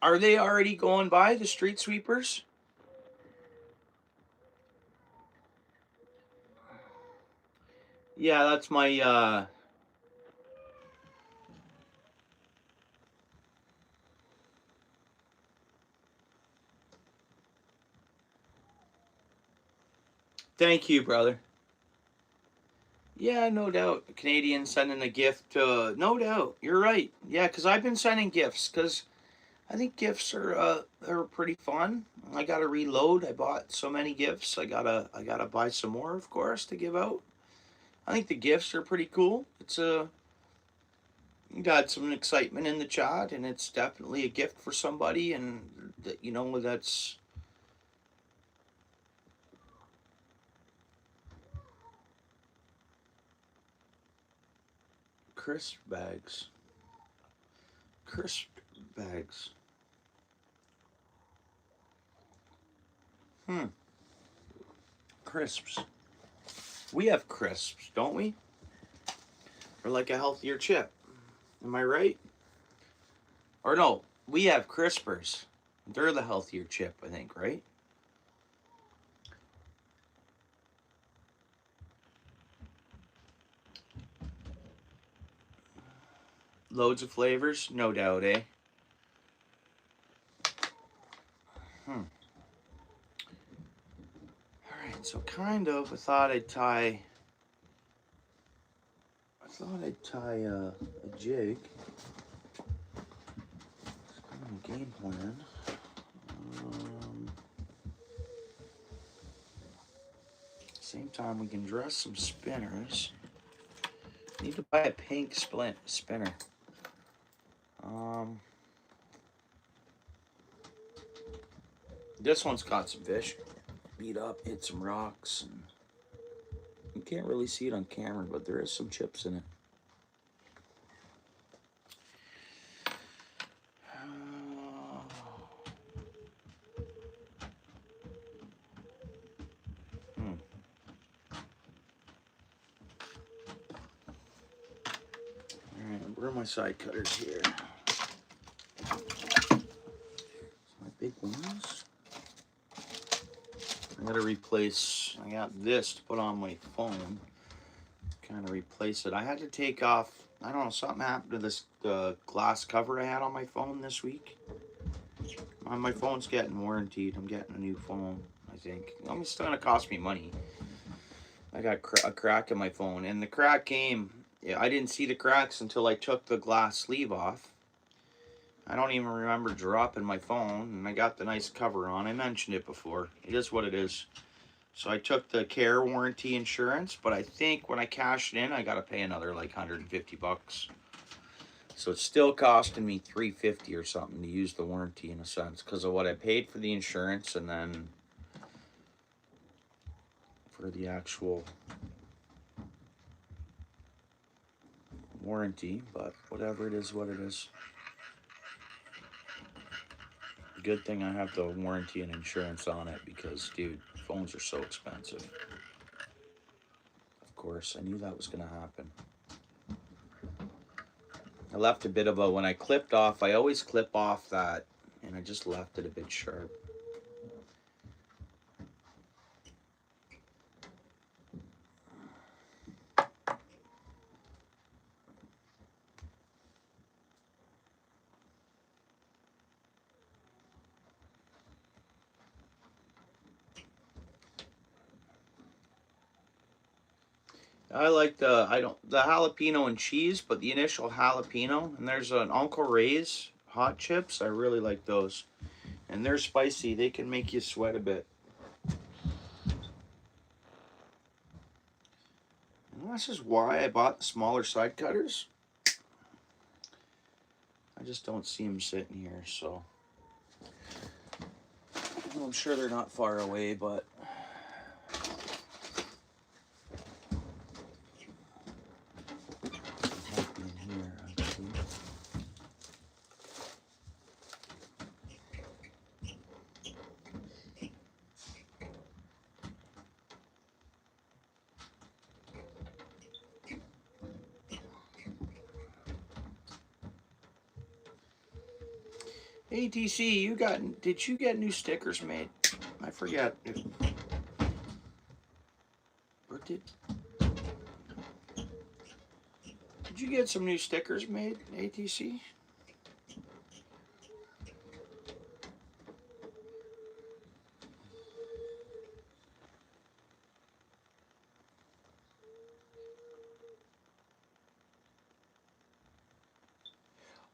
Are they already going by the street sweepers? Yeah, that's my thank you, brother. Yeah, no doubt. A Canadian sending a gift to, no doubt. You're right. Yeah, because I've been sending gifts because I think gifts are pretty fun. I gotta reload. I bought so many gifts. I gotta buy some more, of course, to give out. I think the gifts are pretty cool. It's a got some excitement in the chat, and it's definitely a gift for somebody, and that's crisp bags. Crisp bags. Hmm. Crisps. We have crisps, don't we? Or like a healthier chip. Am I right? Or no, we have crispers. They're the healthier chip, I think, right? Loads of flavors, no doubt, eh? Hmm. Alright, so kind of, I thought I'd tie a jig. It's kind of a game plan. Same time, we can dress some spinners. Need to buy a pink spinner. This one's got some fish. Beat up, hit some rocks. And you can't really see it on camera, but there is some chips in it. Alright, where are my side cutters here? My big ones. I gotta replace, I got this to put on my phone. Kind of replace it. I had to take off, I don't know, something happened to this glass cover I had on my phone this week. My phone's getting warranted. I'm getting a new phone, I think. It's still gonna cost me money. I got a crack in my phone, and the crack came. Yeah, I didn't see the cracks until I took the glass sleeve off. I don't even remember dropping my phone, and I got the nice cover on. I mentioned it before. It is what it is. So I took the care warranty insurance, but I think when I cash it in, I got to pay another like 150 bucks. So it's still costing me 350 or something to use the warranty in a sense because of what I paid for the insurance and then for the actual warranty, but whatever it is, what it is. Good thing I have the warranty and insurance on it because, dude, phones are so expensive. Of course, I knew that was going to happen. I left a bit of a, when I clipped off, I always clip off that, and I just left it a bit sharp. I like the jalapeno and cheese, but the initial jalapeno. And there's an Uncle Ray's hot chips. I really like those, and they're spicy. They can make you sweat a bit. And this is why I bought the smaller side cutters. I just don't see them sitting here, so I'm sure they're not far away, but ATC, did you get new stickers made? I forget. Or did you get some new stickers made, ATC?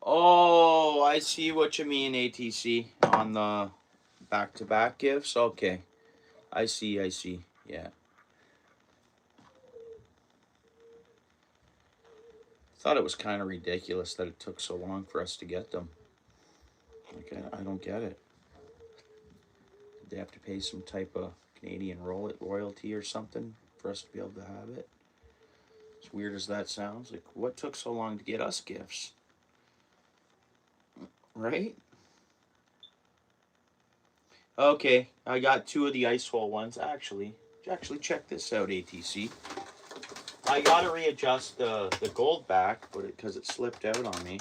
Oh, I see what you mean, ATC, on the back-to-back gifts. Okay. I see. Yeah. Thought it was kind of ridiculous that it took so long for us to get them. Like, I don't get it. Did they have to pay some type of Canadian royalty or something for us to be able to have it? As weird as that sounds, like, what took so long to get us gifts? Right? Okay, I got 2 of the ice hole ones. Actually, check this out, ATC. I gotta readjust the gold back, but because it slipped out on me.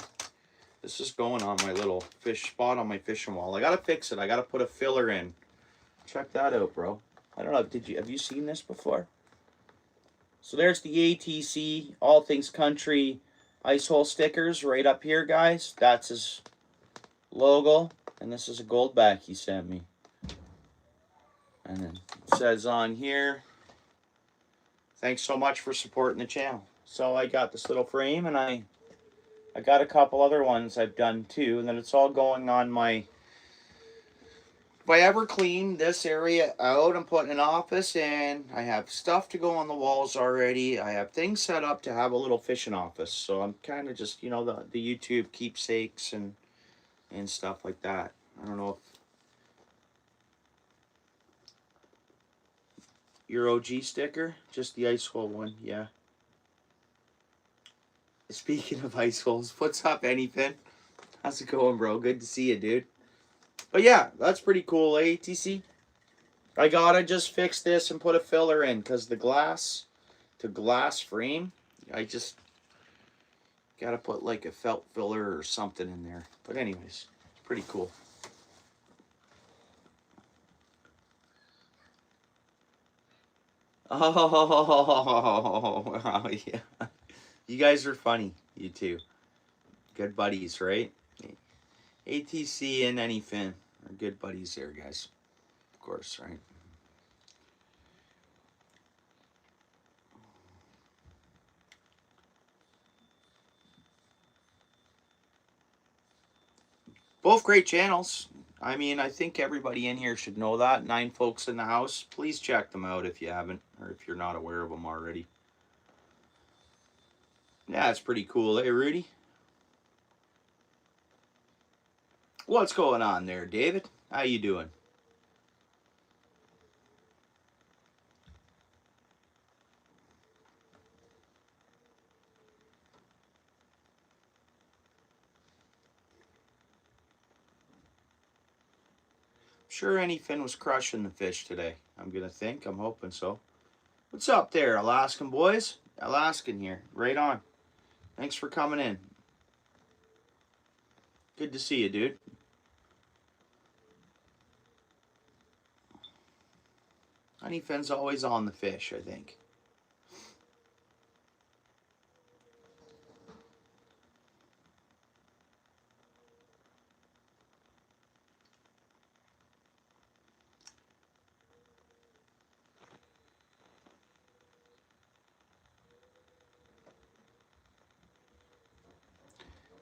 This is going on my little fish spot on my fishing wall. I gotta fix it. I gotta put a filler in. Check that out, bro. I don't know. Have you seen this before? So there's the ATC All Things Country ice hole stickers right up here, guys. That's his logo, and this is a gold back he sent me. And then it says on here, thanks so much for supporting the channel. So I got this little frame, and I got a couple other ones I've done too, and then it's all going on my... If I ever clean this area out, I'm putting an office in. I have stuff to go on the walls already. I have things set up to have a little fishing office. So I'm kind of just, you know, the YouTube keepsakes and stuff like that. I don't know if your OG sticker, just the ice hole one, yeah. Speaking of ice holes, what's up, Anyfin? How's it going, bro? Good to see you, dude. But yeah, that's pretty cool, ATC. I gotta just fix this and put a filler in, because the glass frame, I just gotta put like a felt filler or something in there. But anyways, it's pretty cool. Oh, yeah. You guys are funny, you two. Good buddies, right? ATC and Anyfin are good buddies there, guys. Of course, right? Both great channels. I mean, I think everybody in here should know that. 9 folks in the house. Please check them out if you haven't, or if you're not aware of them already. Yeah, it's pretty cool, eh, Rudy? What's going on there, David? How you doing? Sure, Anyfin was crushing the fish today. I'm hoping so. What's up there, Alaskan boys? Alaskan here, right on. Thanks for coming in. Good to see you, dude. Anyfin's always on the fish, I think.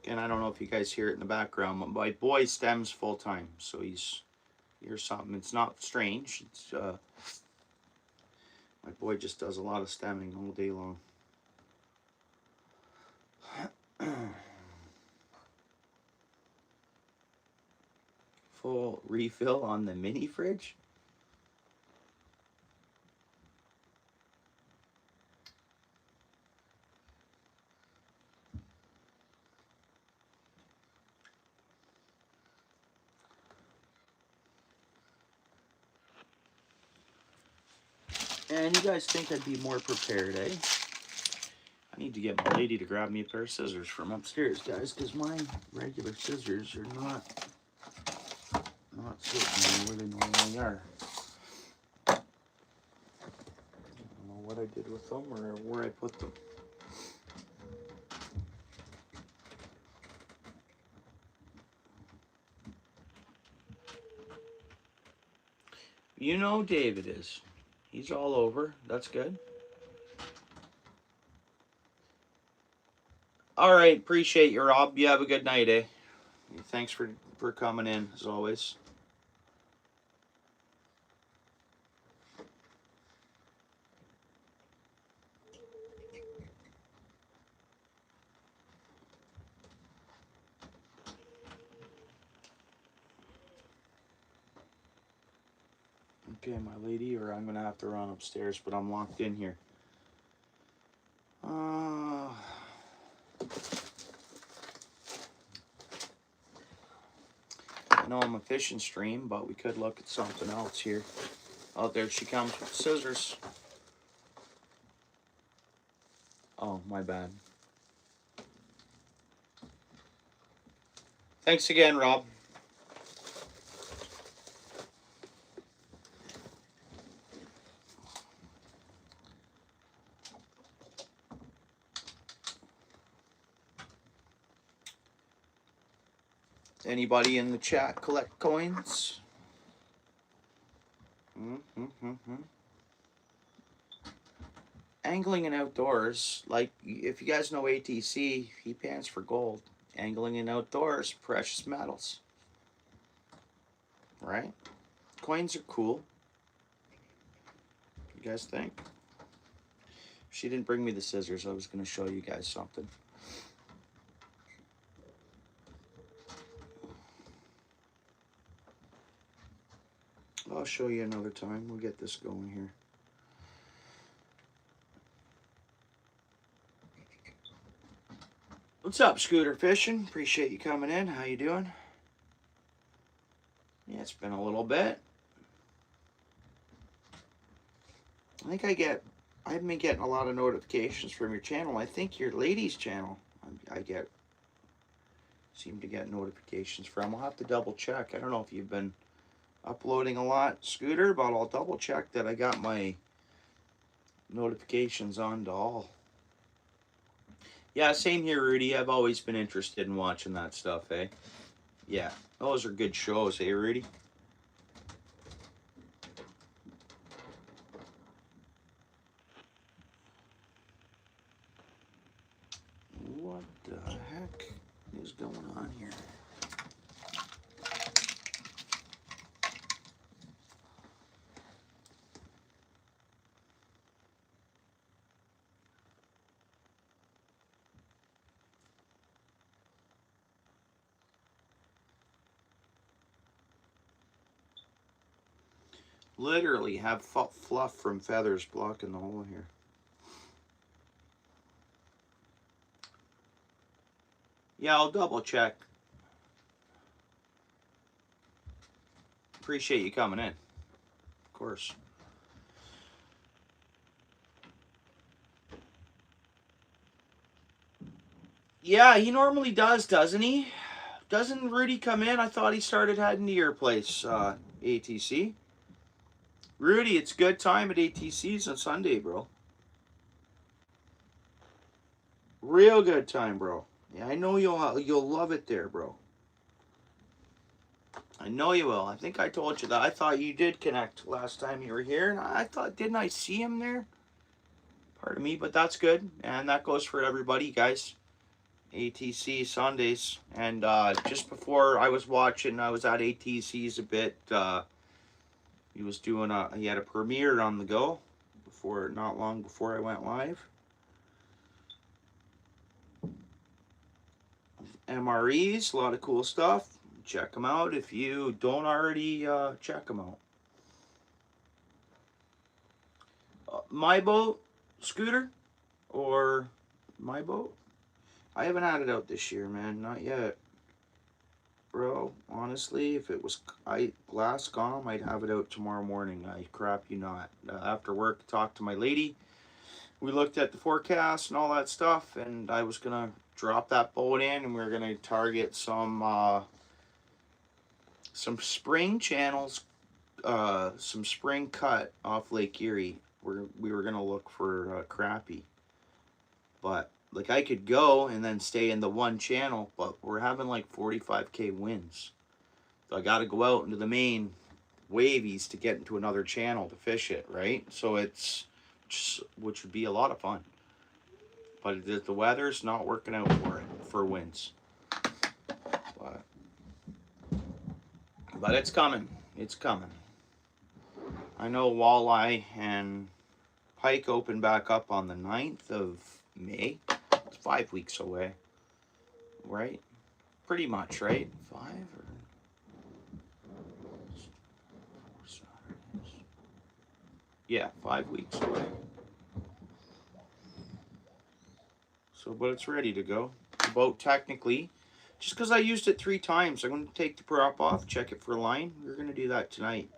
Again, I don't know if you guys hear it in the background, but my boy stems full time, so here's something. It's not strange. It's my boy just does a lot of stemming all day long. Full refill on the mini fridge. And you guys think I'd be more prepared, eh? I need to get my lady to grab me a pair of scissors from upstairs, guys, because my regular scissors are not not sitting where they normally are. I don't know what I did with them or where I put them. You know David is. He's all over. That's good. All right. Appreciate you, Rob. You have a good night, eh? Thanks for coming in, as always. Okay, my lady, or I'm going to have to run upstairs, but I'm locked in here. I know I'm a fishing stream, but we could look at something else here. Oh, there she comes with scissors. Oh, my bad. Thanks again, Rob. Anybody in the chat collect coins? Angling and outdoors, like if you guys know ATC, he pans for gold. Angling and outdoors, precious metals. Right? Coins are cool. You guys think? She didn't bring me the scissors. I was going to show you guys something. I'll show you another time. We'll get this going here. What's up, Scooter Fishing? Appreciate you coming in. How you doing? Yeah, it's been a little bit. I think I've been getting a lot of notifications from your channel. I think your ladies' channel, seem to get notifications from. I'll have to double check. I don't know if you've been uploading a lot, Scooter, but I'll double check that I got my notifications on to all. Yeah, same here, Rudy. I've always been interested in watching that stuff, eh? Yeah, those are good shows, eh, Rudy? What the heck is going on here? Literally have fluff from feathers blocking the hole here. Yeah, I'll double check. Appreciate you coming in. Of course. Yeah, he normally does, doesn't he? Doesn't Rudy come in? I thought he started heading to your place, ATC. Rudy, it's good time at ATC's on Sunday, bro. Real good time, bro. Yeah, I know you'll love it there, bro. I know you will. I think I told you that. I thought you did connect last time you were here, and I thought, didn't I see him there? Pardon me, but that's good, and that goes for everybody, guys. ATC Sundays, and just before I was watching, I was at ATC's a bit. He was doing he had a premiere on the go not long before I went live. MREs, a lot of cool stuff. Check them out if you don't already check them out. My boat, Scooter, or my boat? I haven't had it out this year, man. Not yet. Bro, honestly, if it was glass calm, I'd have it out tomorrow morning. I crap you not. After work, talked to my lady. We looked at the forecast and all that stuff, and I was going to drop that boat in, and we were going to target some some spring channels, some spring cut off Lake Erie. We were gonna look for crappie, but like I could go and then stay in the one channel, but we're having like 45K winds, so I got to go out into the main wavies to get into another channel to fish it, right? So it's just, which would be a lot of fun, but the weather's not working out for it, for winds. But it's coming. It's coming. I know walleye and pike open back up on the 9th of May. It's 5 weeks away, right? Pretty much, right? 5 or 4 Saturdays. Yeah, 5 weeks away. So, but it's ready to go. The boat technically, just because I used it 3 times, I'm going to take the prop off, check it for line. We're going to do that tonight.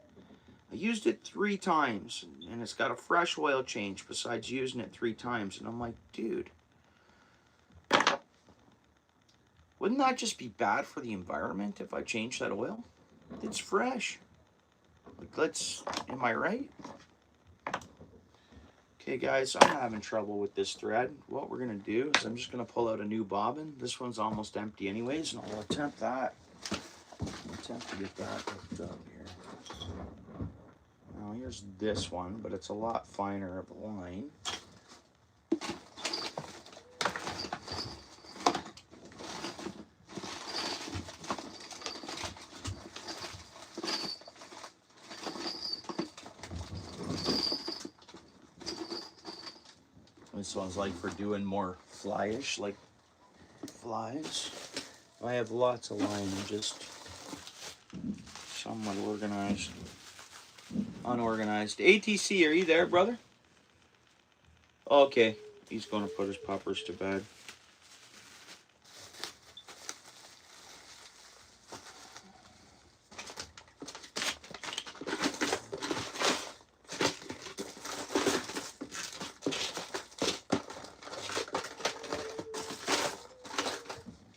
I used it 3 times, and it's got a fresh oil change besides using it 3 times. And I'm like, dude, wouldn't that just be bad for the environment if I change that oil? It's fresh. Like, am I right? Okay, guys, I'm having trouble with this thread. What we're going to do is I'm just going to pull out a new bobbin. This one's almost empty anyways, and I'll attempt that. To get that hooked up here. Now, here's this one, but it's a lot finer of a line. This one's like for doing more flyish, like flies. I have lots of line, just somewhat organized. Unorganized. ATC, are you there, brother? Okay, he's going to put his puppers to bed.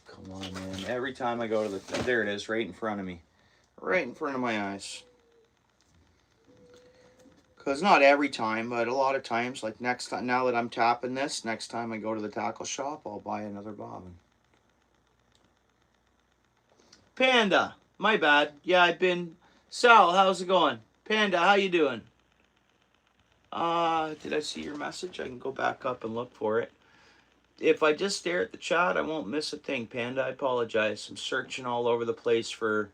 Come on, man. Every time I go to the... There it is, right in front of me. Right in front of my eyes. Because not every time, but a lot of times, like next time, now that I'm tapping this, next time I go to the tackle shop, I'll buy another bobbin. Panda, my bad. Yeah, I've been... Sal, how's it going? Panda, how you doing? Did I see your message? I can go back up and look for it. If I just stare at the chat, I won't miss a thing, Panda. I apologize. I'm searching all over the place for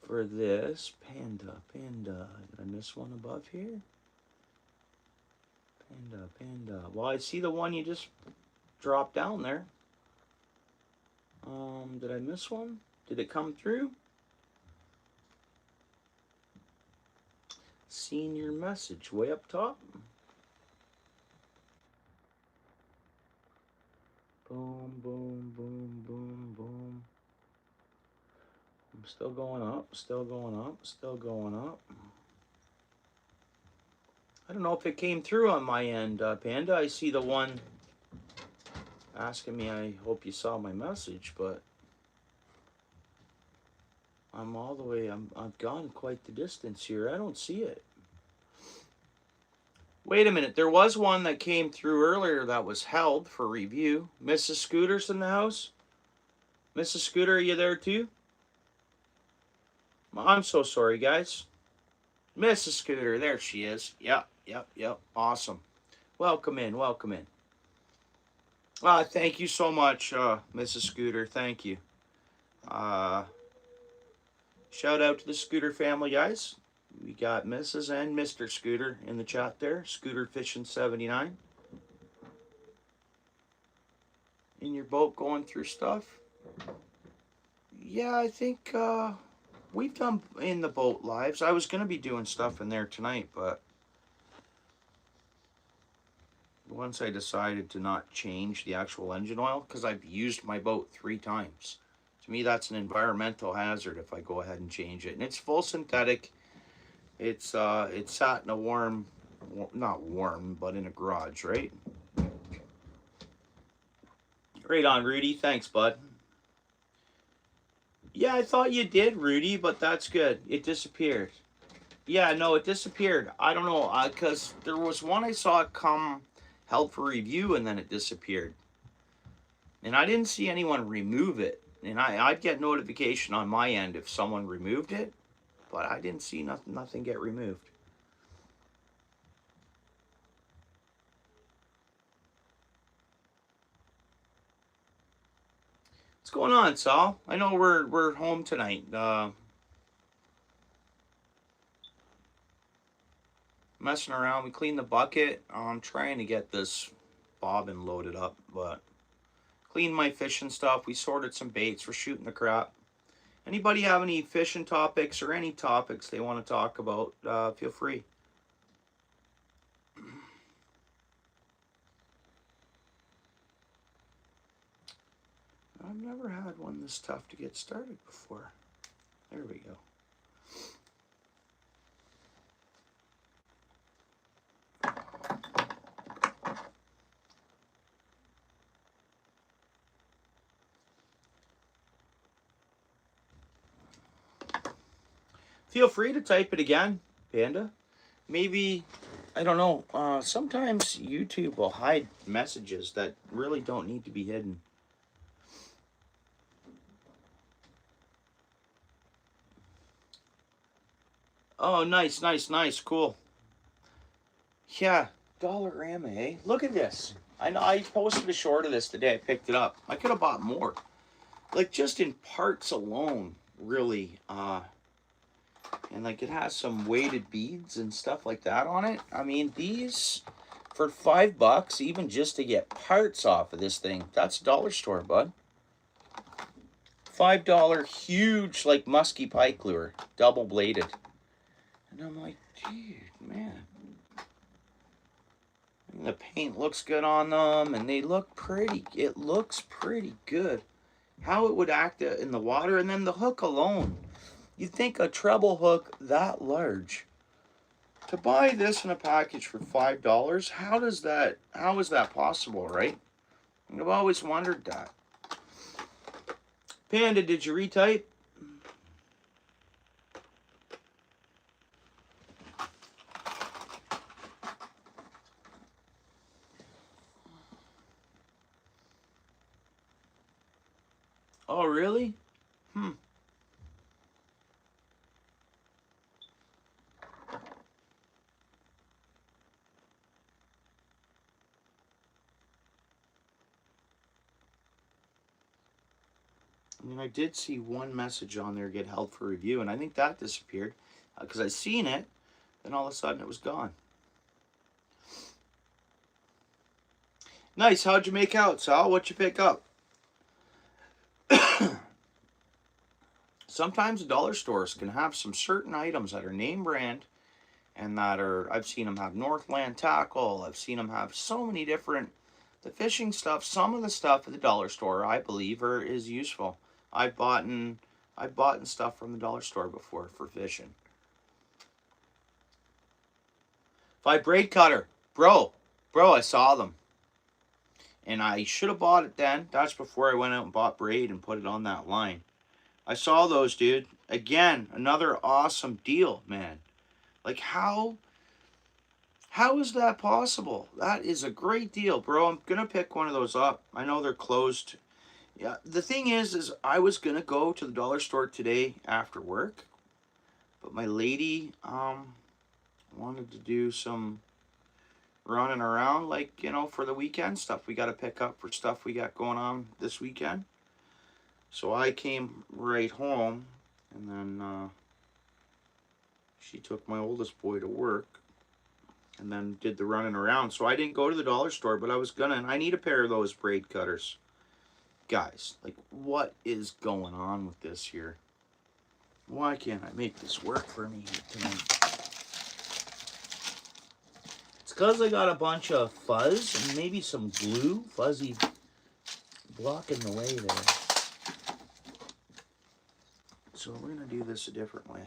this. Panda. Did I miss one above here? Panda. Well, I see the one you just dropped down there. Did I miss one? Did it come through? Seen your message way up top. Boom, boom, boom, boom, boom. I'm still going up, still going up, still going up. I don't know if it came through on my end, Panda. I see the one asking me, I hope you saw my message, but I'm all the way, I've gone quite the distance here. I don't see it. Wait a minute, there was one that came through earlier that was held for review. Mrs. Scooter's in the house? Mrs. Scooter, are you there too? I'm so sorry, guys. Mrs. Scooter, there she is. Yep. Awesome. Welcome in. Thank you so much, Mrs. Scooter. Thank you. Shout out to the Scooter family, guys. We got Mrs. and Mr. Scooter in the chat there. Scooter Fishing 79. In your boat going through stuff? Yeah, I think we've done in the boat lives. I was going to be doing stuff in there tonight, but once I decided to not change the actual engine oil, because I've used my boat 3 times. To me, that's an environmental hazard if I go ahead and change it. And it's full synthetic. It's sat in a warm, not warm, but in a garage, right? Right on, Rudy. Thanks, bud. Yeah, I thought you did, Rudy, but that's good. It disappeared. Yeah, no, it disappeared. I don't know, because there was one I saw it come held for review and then it disappeared. And I didn't see anyone remove it. And I'd get notification on my end if someone removed it, but I didn't see nothing get removed. What's going on, Sal? I know we're home tonight. Messing around. We cleaned the bucket. I'm trying to get this bobbin loaded up, but cleaned my fishing stuff. We sorted some baits. We're shooting the crap. Anybody have any fishing topics or any topics they want to talk about? Feel free. I've never had one this tough to get started before. There we go. Feel free to type it again, Panda. Maybe, I don't know, sometimes YouTube will hide messages that really don't need to be hidden. Oh, nice, nice, nice, cool. Yeah, Dollarama, eh? Look at this. I know I posted a short of this the day I picked it up. I could have bought more. Like just in parts alone, really. And like it has some weighted beads and stuff like that on it. I mean, these for $5, even just to get parts off of this thing, that's a dollar store, bud. $5 huge like musky pike lure, double bladed. And I'm like, dude, man. And the paint looks good on them, and they look pretty. It looks pretty good. How it would act in the water, and then the hook alone. You'd think a treble hook that large. To buy this in a package for $5, how is that possible, right? I've always wondered that. Panda, did you retype? Oh, really? Hmm. I mean, I did see one message on there get held for review, and I think that disappeared because I seen it, then all of a sudden it was gone. Nice. How'd you make out, Sal? What'd you pick up? Sometimes dollar stores can have some certain items that are name brand and that are, I've seen them have Northland tackle. I've seen them have so many different, the fishing stuff. Some of the stuff at the dollar store, I believe, is useful. I've bought stuff from the dollar store before for fishing. Braid cutter, bro, I saw them, and I should have bought it then. That's before I went out and bought braid and put it on that line. I saw those, dude. Again, another awesome deal, man. Like how is that possible? That is a great deal, bro. I'm gonna pick one of those up. I know they're closed. Yeah, the thing is I was gonna go to the dollar store today after work, but my lady wanted to do some running around, like, you know, for the weekend stuff we got to pick up for stuff we got going on this weekend. So I came right home, and then she took my oldest boy to work and then did the running around. So I didn't go to the dollar store, but I was gonna, and I need a pair of those braid cutters. Guys, like, what is going on with this here? Why can't I make this work for me tonight? It's because I got a bunch of fuzz and maybe some glue, fuzzy, blocking the way there. So we're going to do this a different way.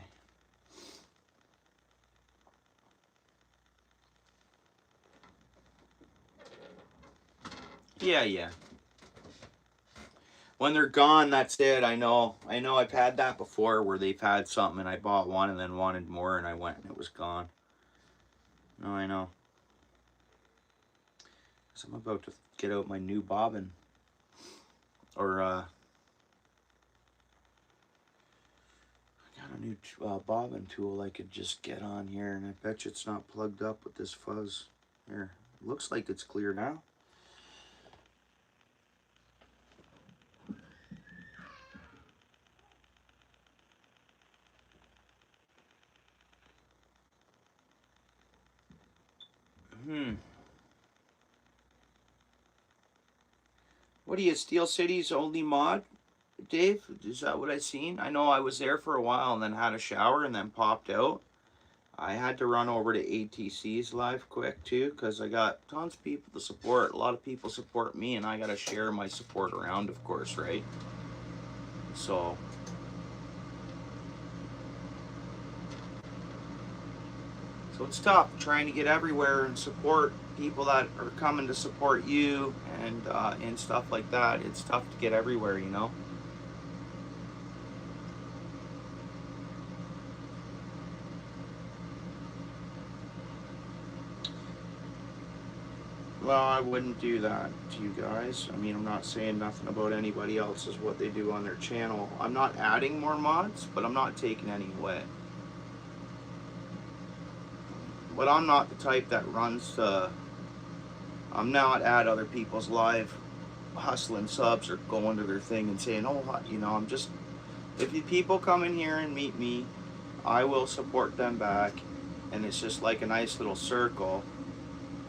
Yeah. When they're gone, that's it. I know I've had that before where they've had something and I bought one and then wanted more and I went and it was gone. No, I know. So I'm about to get out my new bobbin. Or, I got a new bobbin tool I could just get on here, and I bet you it's not plugged up with this fuzz. Here, looks like it's clear now. What are you, Steel City's only mod, Dave? Is that what I seen? I know I was there for a while and then had a shower and then popped out. I had to run over to ATC's live quick too because I got tons of people to support. A lot of people support me and I got to share my support around, of course, right? So it's tough trying to get everywhere and support people that are coming to support you and stuff like that. It's tough to get everywhere, you know. Well, I wouldn't do that to you guys. I mean, I'm not saying nothing about anybody else's what they do on their channel. I'm not adding more mods, but I'm not taking any away. But I'm not the type that runs I'm not at other people's live hustling subs or going to their thing and saying, oh, you know, I'm just, if people come in here and meet me, I will support them back, and it's just like a nice little circle.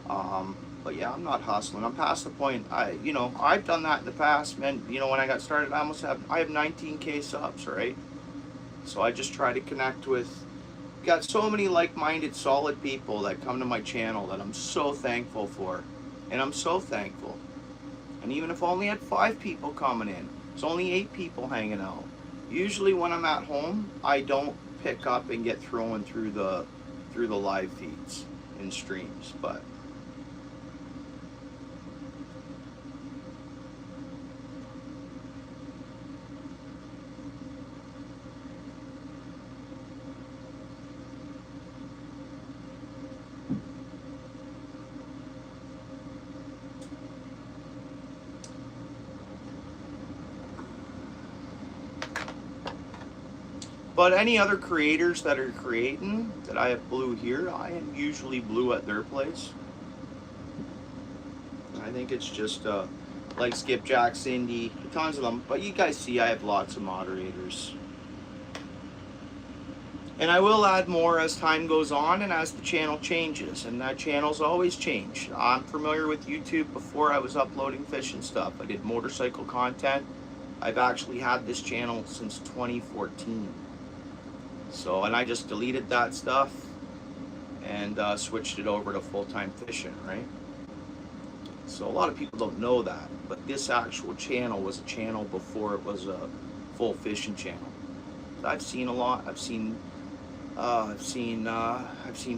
But yeah, I'm not hustling. I'm past the point. You know, I've done that in the past, man. You know, when I got started, I have 19K subs, right? So I just try to connect with, got so many like-minded, solid people that come to my channel that I'm so thankful for. And I'm so thankful. And even if I only had 5 people coming in, it's only 8 people hanging out. Usually when I'm at home, I don't pick up and get thrown through the live feeds and streams, but any other creators that are creating that I have blue here, I am usually blue at their place. I think it's just like Skipjack, Cindy, tons of them. But you guys see I have lots of moderators. And I will add more as time goes on and as the channel changes. And that channel's always changed. I'm familiar with YouTube before I was uploading fishing stuff. I did motorcycle content. I've actually had this channel since 2014. So, and I just deleted that stuff and switched it over to full-time fishing, right? So a lot of people don't know that, but this actual channel was a channel before it was a full fishing channel. I've seen a lot. I've seen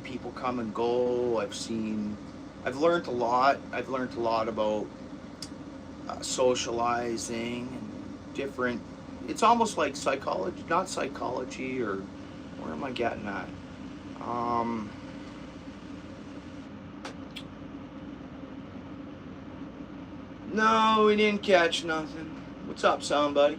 people come and go. I've learned a lot. I've learned a lot about socializing and different. It's almost like psychology, not psychology, or where am I getting at? No, we didn't catch nothing. What's up, somebody?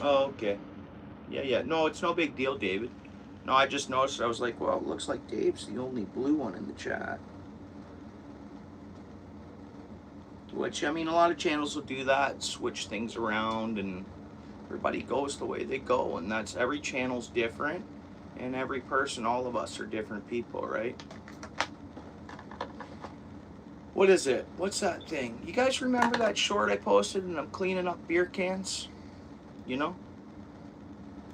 Oh, okay. Yeah. No, it's no big deal, David. No, I just noticed. I was like, well, it looks like Dave's the only blue one in the chat. Which, I mean, a lot of channels will do that, switch things around, and everybody goes the way they go. And that's, every channel's different. And every person, all of us are different people, right? What is it? What's that thing? You guys remember that short I posted and I'm cleaning up beer cans? You know?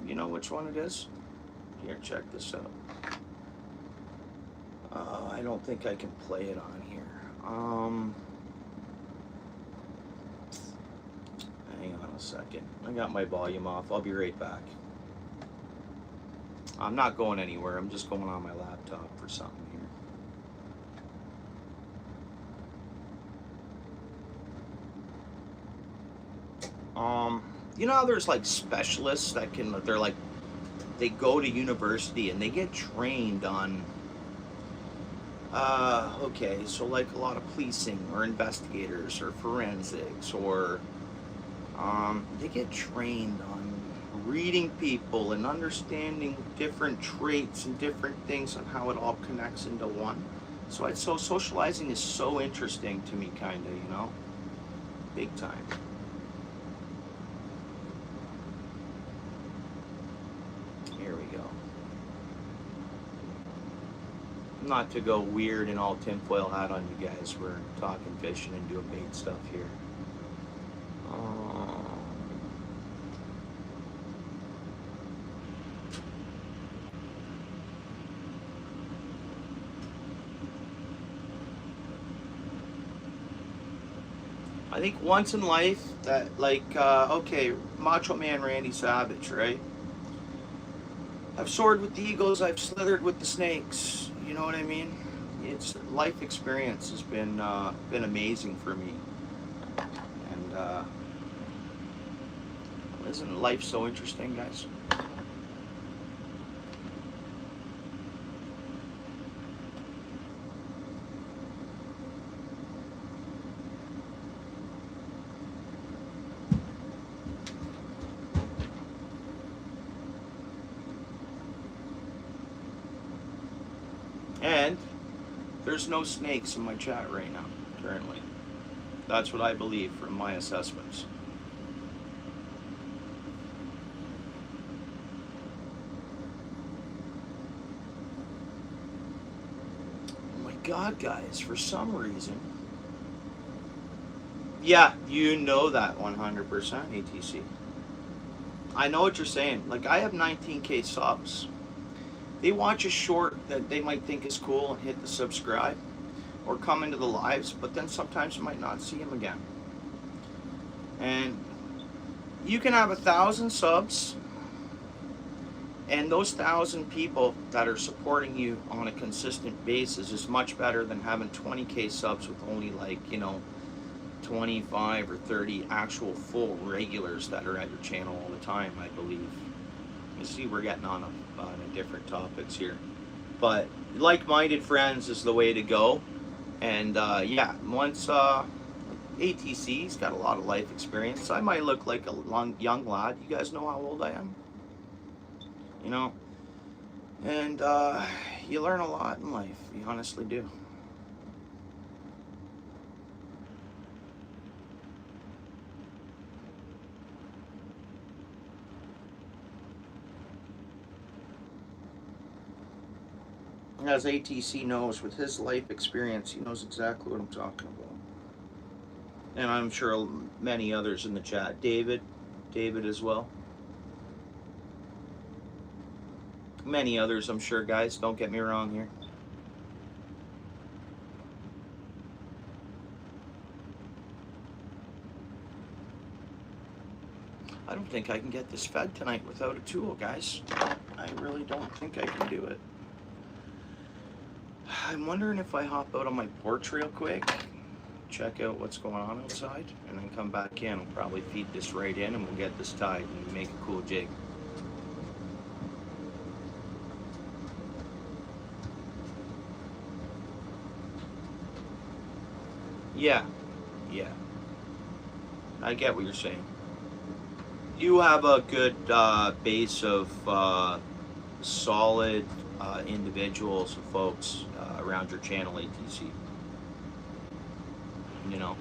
You know which one it is? Here, check this out. I don't think I can play it on here. Hang on a second. I got my volume off. I'll be right back. I'm not going anywhere. I'm just going on my laptop for something. You know how there's like specialists that they're like, they go to university and they get trained on, okay, so like a lot of policing or investigators or forensics, or they get trained on reading people and understanding different traits and different things and how it all connects into one. So socializing is so interesting to me, kind of, you know, big time. Here we go. Not to go weird and all tinfoil hat on you guys, we're talking fishing and doing bait stuff here. I think once in life that, like, okay, Macho Man Randy Savage, right? I've soared with the eagles, I've slithered with the snakes. You know what I mean? It's life experience has been amazing for me, and isn't life so interesting, guys? And there's no snakes in my chat right now, currently. That's what I believe from my assessments. Oh my God, guys, for some reason. Yeah, you know that 100%, ATC. I know what you're saying. Like, I have 19K subs. They watch a short that they might think is cool and hit the subscribe or come into the lives, but then sometimes you might not see them again. And you can have 1,000 subs, and those 1,000 people that are supporting you on a consistent basis is much better than having 20K subs with only, like, you know, 25 or 30 actual full regulars that are at your channel all the time, I believe. You see, we're getting on a different topics here, but like-minded friends is the way to go. And yeah, once ATC's got a lot of life experience, I might look like a young lad. You guys know how old I am, you know, and you learn a lot in life. You honestly do. As ATC knows, with his life experience, he knows exactly what I'm talking about. And I'm sure many others in the chat. David as well. Many others, I'm sure, guys. Don't get me wrong here. I don't think I can get this fed tonight without a tool, guys. I really don't think I can do it. I'm wondering if I hop out on my porch real quick, check out what's going on outside, and then come back in. I'll probably feed this right in and we'll get this tied and make a cool jig. Yeah, I get what you're saying. You have a good base of solid individuals and folks around your channel, ATC. You know.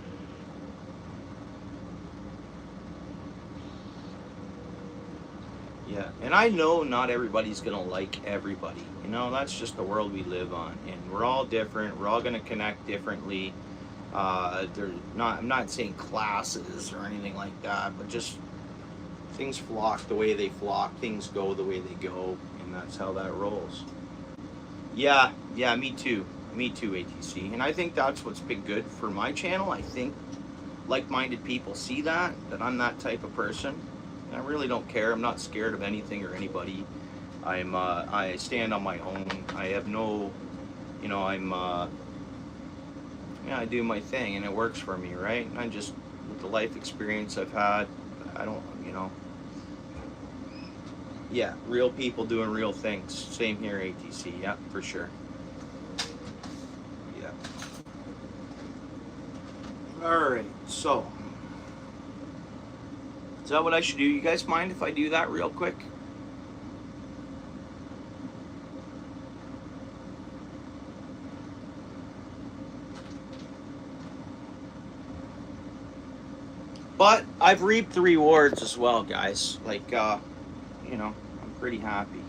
Yeah, and I know not everybody's gonna like everybody. You know, that's just the world we live on, and we're all different. We're all gonna connect differently. I'm not saying classes or anything like that, but just things flock the way they flock. Things go the way they go, and that's how that rolls. Yeah, me too, ATC. And I think that's what's been good for my channel. I think like-minded people see that I'm that type of person. I really don't care. I'm not scared of anything or anybody. I stand on my own. I have no, you know, I do my thing and it works for me, right? And I just, with the life experience I've had, I don't, you know. Yeah, real people doing real things. Same here, ATC. Yeah, for sure. Yeah. Alright, so. Is that what I should do? You guys mind if I do that real quick? But I've reaped the rewards as well, guys. Like, you know, I'm pretty happy.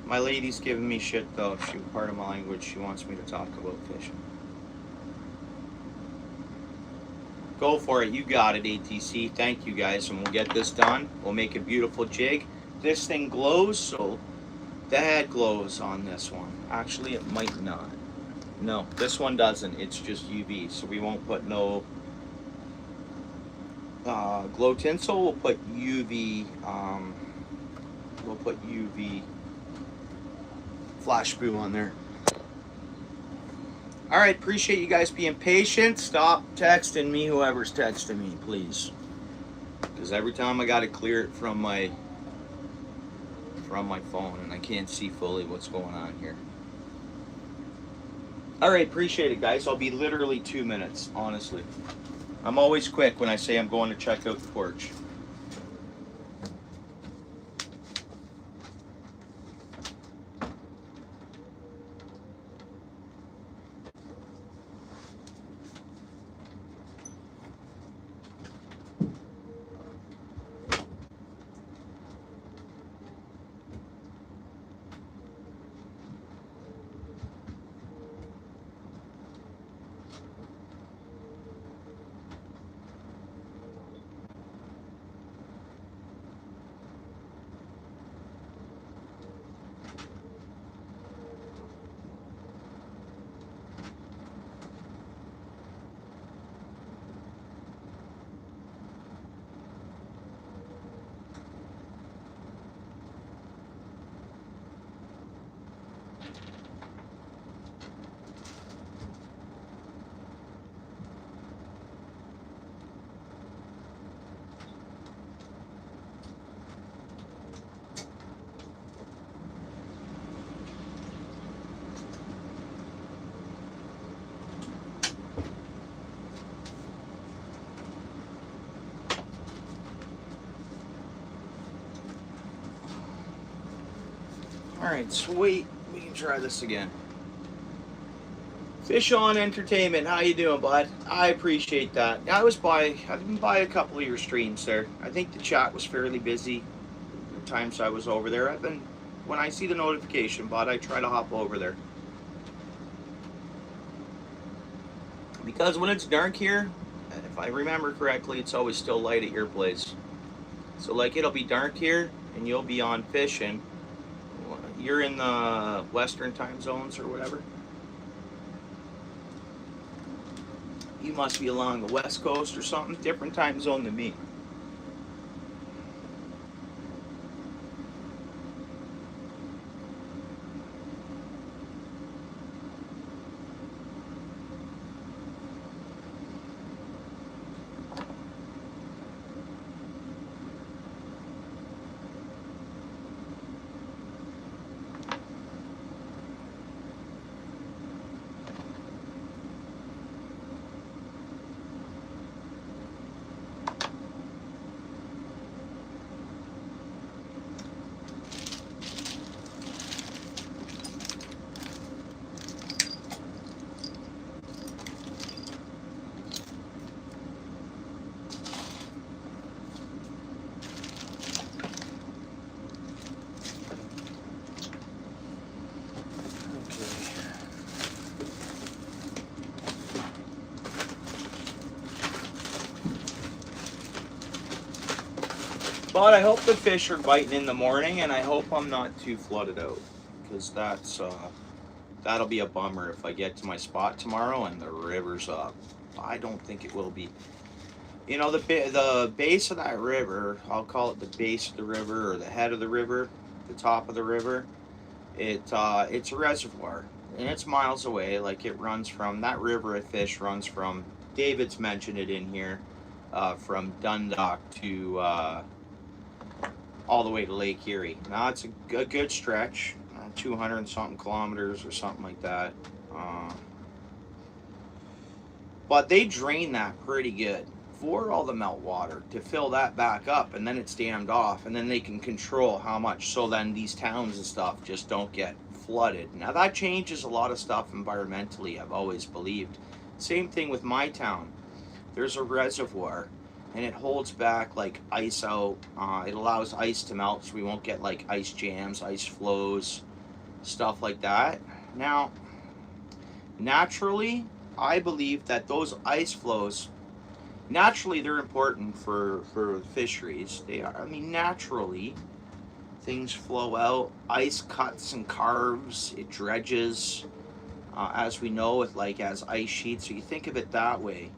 My lady's giving me shit, though. If she part of my language, she wants me to talk about fishing. Go for it. You got it, ATC. Thank you, guys. And we'll get this done. We'll make a beautiful jig. This thing glows, so the head glows on this one. Actually, it might not. No, this one doesn't. It's just UV, so we won't put no glow tinsel. We'll put UV. We'll put UV flash boo on there. All right, appreciate you guys being patient. Stop texting me, whoever's texting me, please, because every time I got to clear it from my phone, and I can't see fully what's going on here. All right, appreciate it, guys. I'll be literally 2 minutes, honestly. I'm always quick when I say I'm going to check out the porch. All right, sweet. We can try this again. Fish On Entertainment, how you doing, bud? I appreciate that. I've been by a couple of your streams there. I think the chat was fairly busy the times I was over there. When I see the notification, bud, I try to hop over there. Because when it's dark here, if I remember correctly, it's always still light at your place. So like it'll be dark here and you'll be on fishing. You're in the Western time zones or whatever. You must be along the West Coast or something, different time zone than me. But I hope the fish are biting in the morning, and I hope I'm not too flooded out, because that'll be a bummer if I get to my spot tomorrow and the river's up. I don't think it will be. You know, the base of that river, I'll call it the base of the river or the head of the river, the top of the river. It's a reservoir, and it's miles away. Like it runs from that river. I fish runs from. David's mentioned it in here. from Dundalk to all the way to Lake Erie. Now it's a good stretch, 200 and something kilometers or something like that. Uh, but they drain that pretty good for all the meltwater to fill that back up, and then it's dammed off, and then they can control how much. So then these towns and stuff just don't get flooded. Now that changes a lot of stuff environmentally, I've always believed. Same thing with my town. There's a reservoir, and it holds back like ice out. It allows ice to melt, so we won't get like ice jams, ice flows, stuff like that. Now, naturally, I believe that those ice flows, naturally, they're important for fisheries. They are. I mean, naturally, things flow out. Ice cuts and carves. It dredges, as we know, with like as ice sheets. So you think of it that way.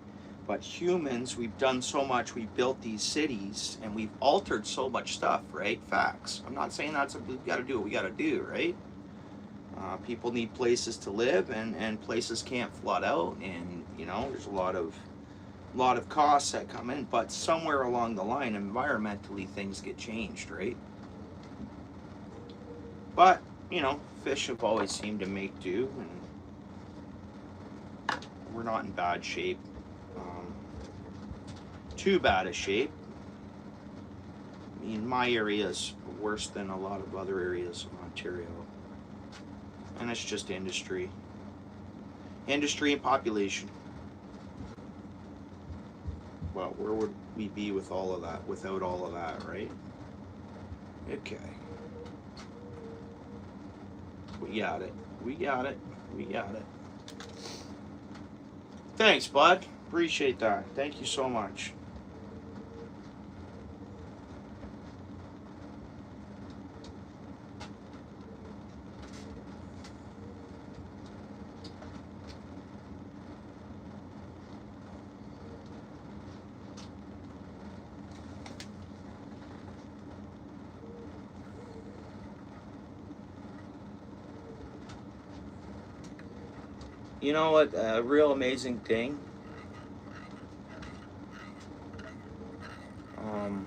But humans, we've done so much. We've built these cities, and we've altered so much stuff. Right? Facts. I'm not saying that's what we've got to do. What we got to do, right? People need places to live, and places can't flood out, and there's a lot of costs that come in, but somewhere along the line, environmentally, things get changed, right? But fish have always seemed to make do, and we're not in bad shape, too bad a shape. I mean, my area is worse than a lot of other areas of Ontario, and it's just industry and population. Well, where would we be with all of that, without all of that, right? Okay. We got it. We got it. We got it. Thanks, bud. Appreciate that. Thank you so much. You know what? A real amazing thing. Um,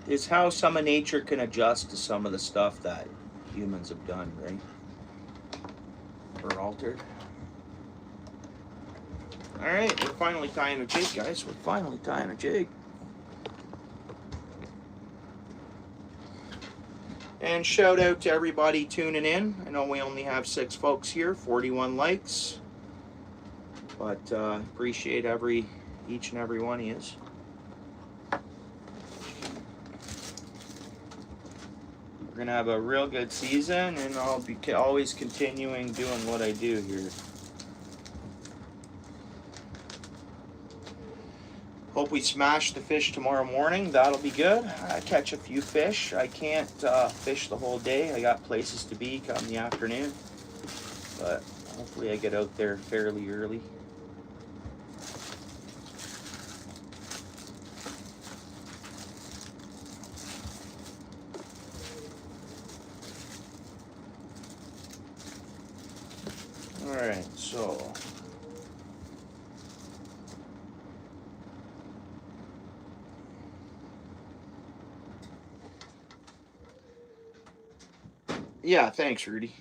is how some of nature can adjust to some of the stuff that humans have done, right? Or altered. Alright, we're finally tying a jig, guys. We're finally tying a jig. And shout out to everybody tuning in. I know we only have 6 folks here, 41 likes. But appreciate each and every one of you. We're going to have a real good season, and I'll be always continuing doing what I do here. Hope we smash the fish tomorrow morning. That'll be good. I catch a few fish. I can't fish the whole day. I got places to be come the afternoon. But hopefully I get out there fairly early. Alright, so yeah, thanks, Rudy.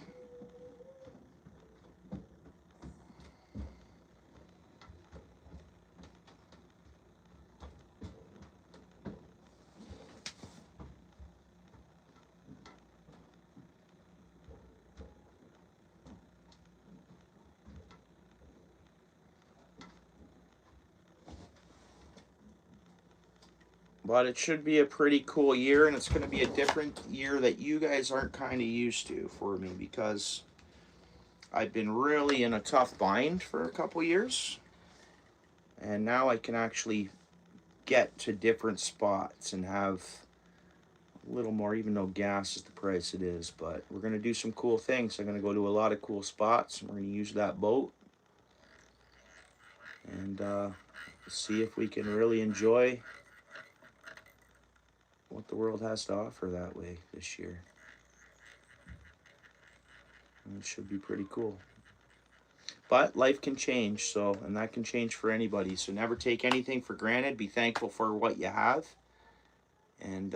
But it should be a pretty cool year, and it's going to be a different year that you guys aren't kind of used to for me, because I've been really in a tough bind for a couple years, and now I can actually get to different spots and have a little more, even though gas is the price it is. But we're going to do some cool things. I'm going to go to a lot of cool spots, and we're going to use that boat and see if we can really enjoy what the world has to offer that way this year. And it should be pretty cool. But life can change, so, and that can change for anybody. So never take anything for granted. Be thankful for what you have. And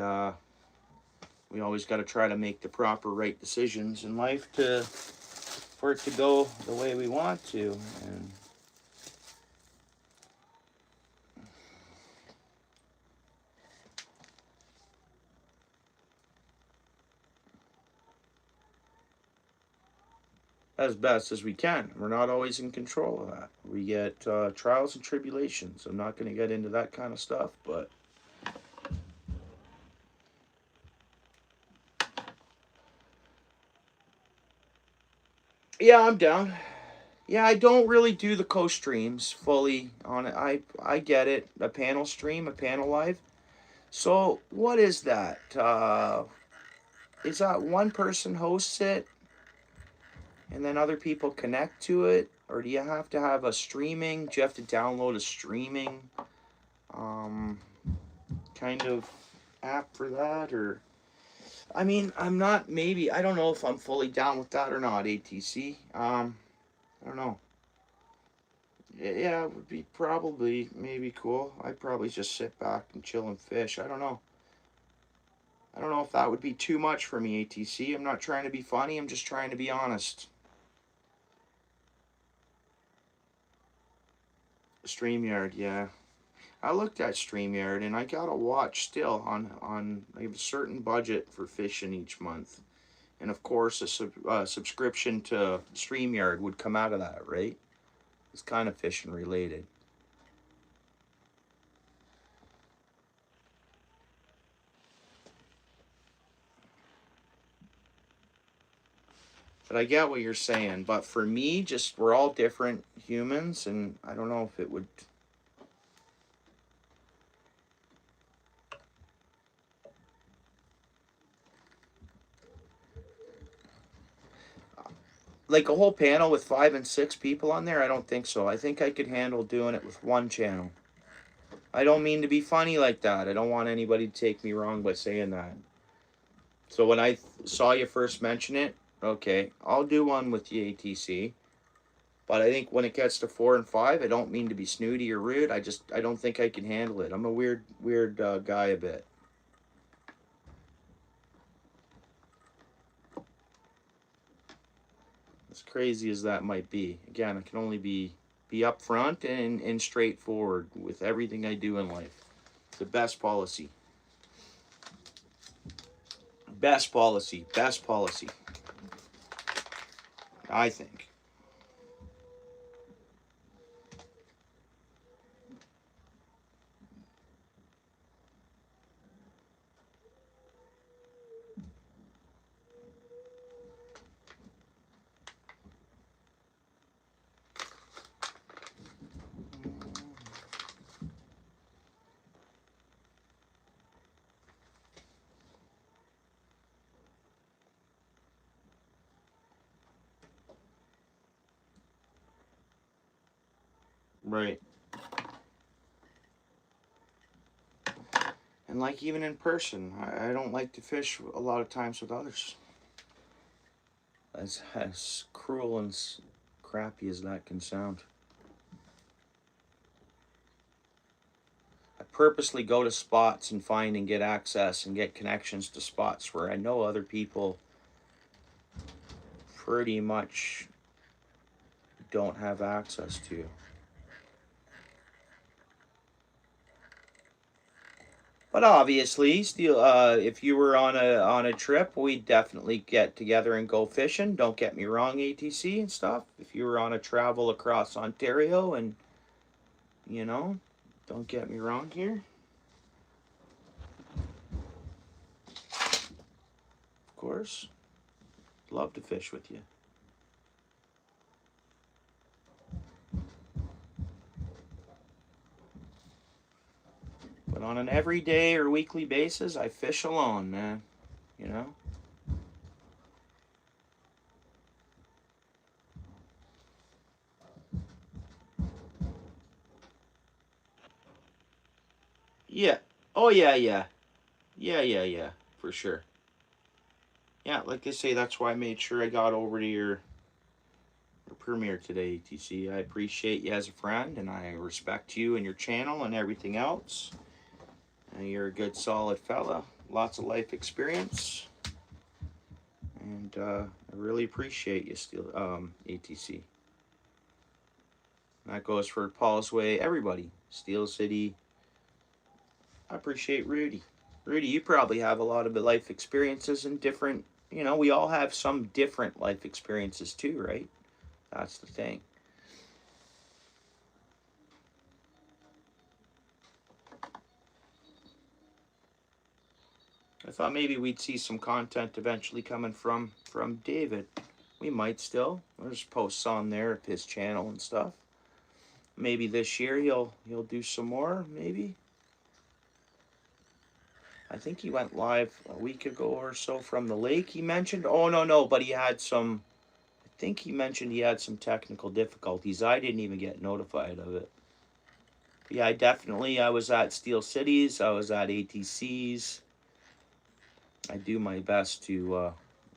we always got to try to make the proper right decisions in life for it to go the way we want to. And as best as we can. We're not always in control of that. We get trials and tribulations. I'm not going to get into that kind of stuff, but yeah, I'm down. Yeah, I don't really do the co-streams fully on it. I get it. A panel stream, a panel live. So what is that? Is that one person hosts it and then other people connect to it? Or do you have to have a streaming? Do you have to download a streaming um, kind of app for that? Or I mean, I'm not, maybe, I don't know if I'm fully down with that or not, ATC. I don't know. Yeah, it would be probably maybe cool. I'd probably just sit back and chill and fish. I don't know. I don't know if that would be too much for me, ATC. I'm not trying to be funny. I'm just trying to be honest. StreamYard, yeah. I looked at StreamYard and I got to watch still on I have a certain budget for fishing each month. And of course, a subscription to StreamYard would come out of that, right? It's kind of fishing related. But I get what you're saying. But for me, just we're all different humans, and I don't know if it would. Like a whole panel with 5 and 6 people on there, I don't think so. I think I could handle doing it with one channel. I don't mean to be funny like that. I don't want anybody to take me wrong by saying that. So when I saw you first mention it, okay, I'll do one with the ATC. But I think when it gets to 4 and 5, I don't mean to be snooty or rude. I don't think I can handle it. I'm a weird guy a bit. As crazy as that might be, again, I can only be upfront and straightforward with everything I do in life. The best policy. Best policy. Best policy. I think. Right. And like even in person, I don't like to fish a lot of times with others. As cruel and crappy as that can sound. I purposely go to spots and find and get access and get connections to spots where I know other people pretty much don't have access to. But obviously, still, if you were on a trip, we'd definitely get together and go fishing. Don't get me wrong, ATC and stuff. If you were on a travel across Ontario, and you know, don't get me wrong here. Of course, love to fish with you. But on an everyday or weekly basis, I fish alone, man. You know? Yeah. Oh, yeah, yeah. Yeah. For sure. Yeah, like I say, that's why I made sure I got over to your premiere today, ATC. I appreciate you as a friend, and I respect you and your channel and everything else. And you're a good, solid fella. Lots of life experience. And I really appreciate you, ATC. And that goes for Paul's Way, everybody. Steel City. I appreciate Rudy. Rudy, you probably have a lot of life experiences and different, we all have some different life experiences too, right? That's the thing. I thought maybe we'd see some content eventually coming from David. We might still. There's posts on there of his channel and stuff. Maybe this year he'll do some more, maybe. I think he went live a week ago or so from the lake, he mentioned. Oh, no, but he had some, I think he mentioned he had some technical difficulties. I didn't even get notified of it. But yeah, I was at Steel Cities, I was at ATCs. I do my best to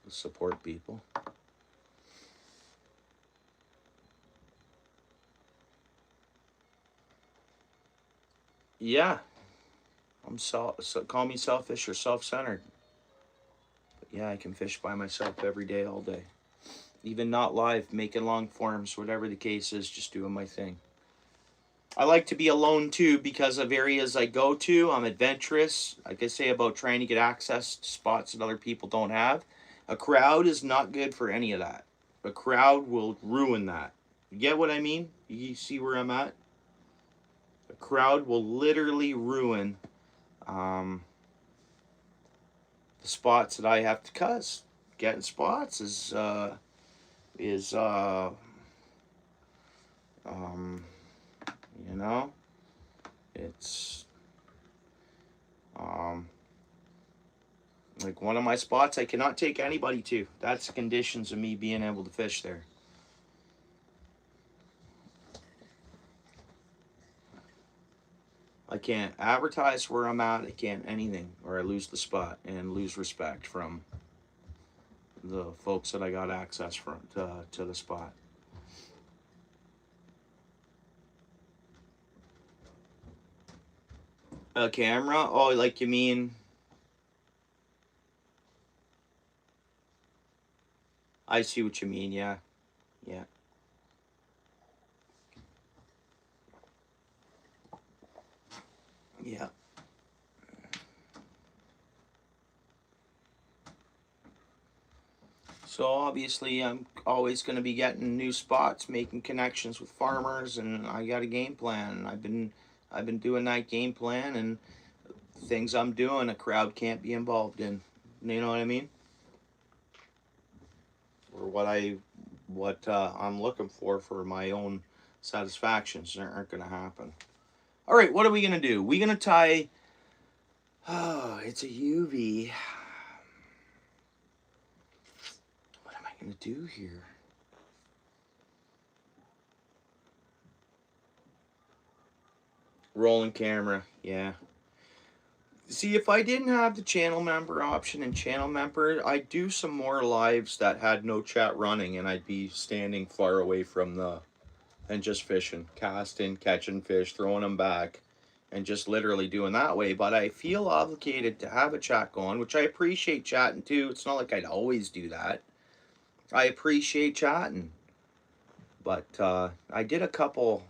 support people. Yeah, call me selfish or self-centered. But yeah, I can fish by myself every day, all day. Even not live, making long forms, whatever the case is, just doing my thing. I like to be alone too because of areas I go to. I'm adventurous. Like I say about trying to get access to spots that other people don't have. A crowd is not good for any of that. A crowd will ruin that. You get what I mean? You see where I'm at? A crowd will literally ruin the spots that I have to cuss. Getting spots is um, you know, it's like one of my spots I cannot take anybody to. That's the conditions of me being able to fish there. I can't advertise where I'm at. I can't anything, or I lose the spot and lose respect from the folks that I got access from to the spot. A camera? Oh, like you mean? I see what you mean. Yeah, yeah. Yeah. So obviously I'm always going to be getting new spots, making connections with farmers, and I got a game plan. I've been doing that game plan, and things I'm doing a crowd can't be involved in. You know what I mean? Or what I'm looking for my own satisfactions aren't going to happen. All right, what are we going to do? We're going to tie. Oh, it's a UV. What am I going to do here? Rolling camera, yeah. See, if I didn't have the channel member option and channel member, I'd do some more lives that had no chat running, and I'd be standing far away from and just fishing, casting, catching fish, throwing them back, and just literally doing that way. But I feel obligated to have a chat going, which I appreciate chatting too. It's not like I'd always do that. I appreciate chatting. But I did a couple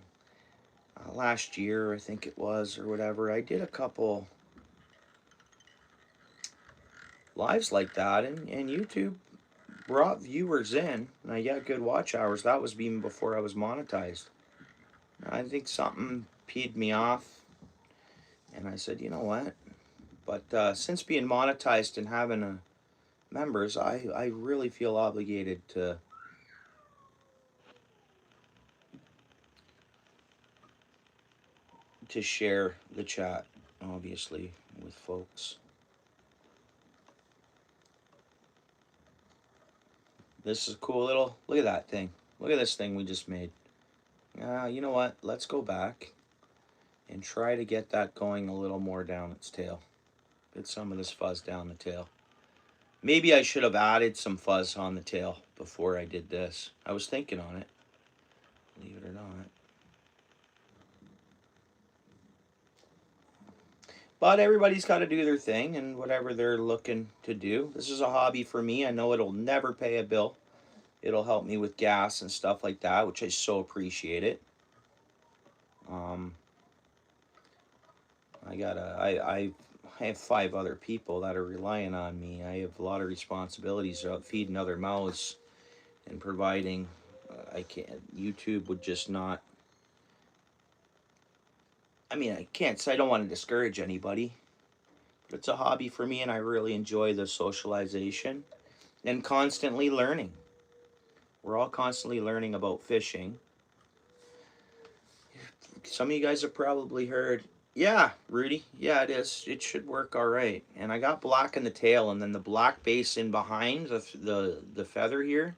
last year, I think it was, or whatever. I did a couple lives like that, and YouTube brought viewers in, and I got good watch hours. That was even before I was monetized. I think something peed me off, and I said, you know what? But since being monetized and having members, I really feel obligated to share the chat, obviously, with folks. This is a cool little, look at that thing. Look at this thing we just made. You know what? Let's go back and try to get that going a little more down its tail. Get some of this fuzz down the tail. Maybe I should have added some fuzz on the tail before I did this. I was thinking on it, believe it or not. But everybody's got to do their thing and whatever they're looking to do. This is a hobby for me. I know it'll never pay a bill. It'll help me with gas and stuff like that, which I so appreciate it. Um, I have 5 other people that are relying on me. I have a lot of responsibilities about feeding other mouths and providing. I can't. YouTube would just not. I mean, I can't say I don't want to discourage anybody, but it's a hobby for me, and I really enjoy the socialization and constantly learning. We're all constantly learning about fishing. Some of you guys have probably heard, yeah, Rudy, yeah, it is. It should work all right. And I got black in the tail, and then the black base in behind the feather here.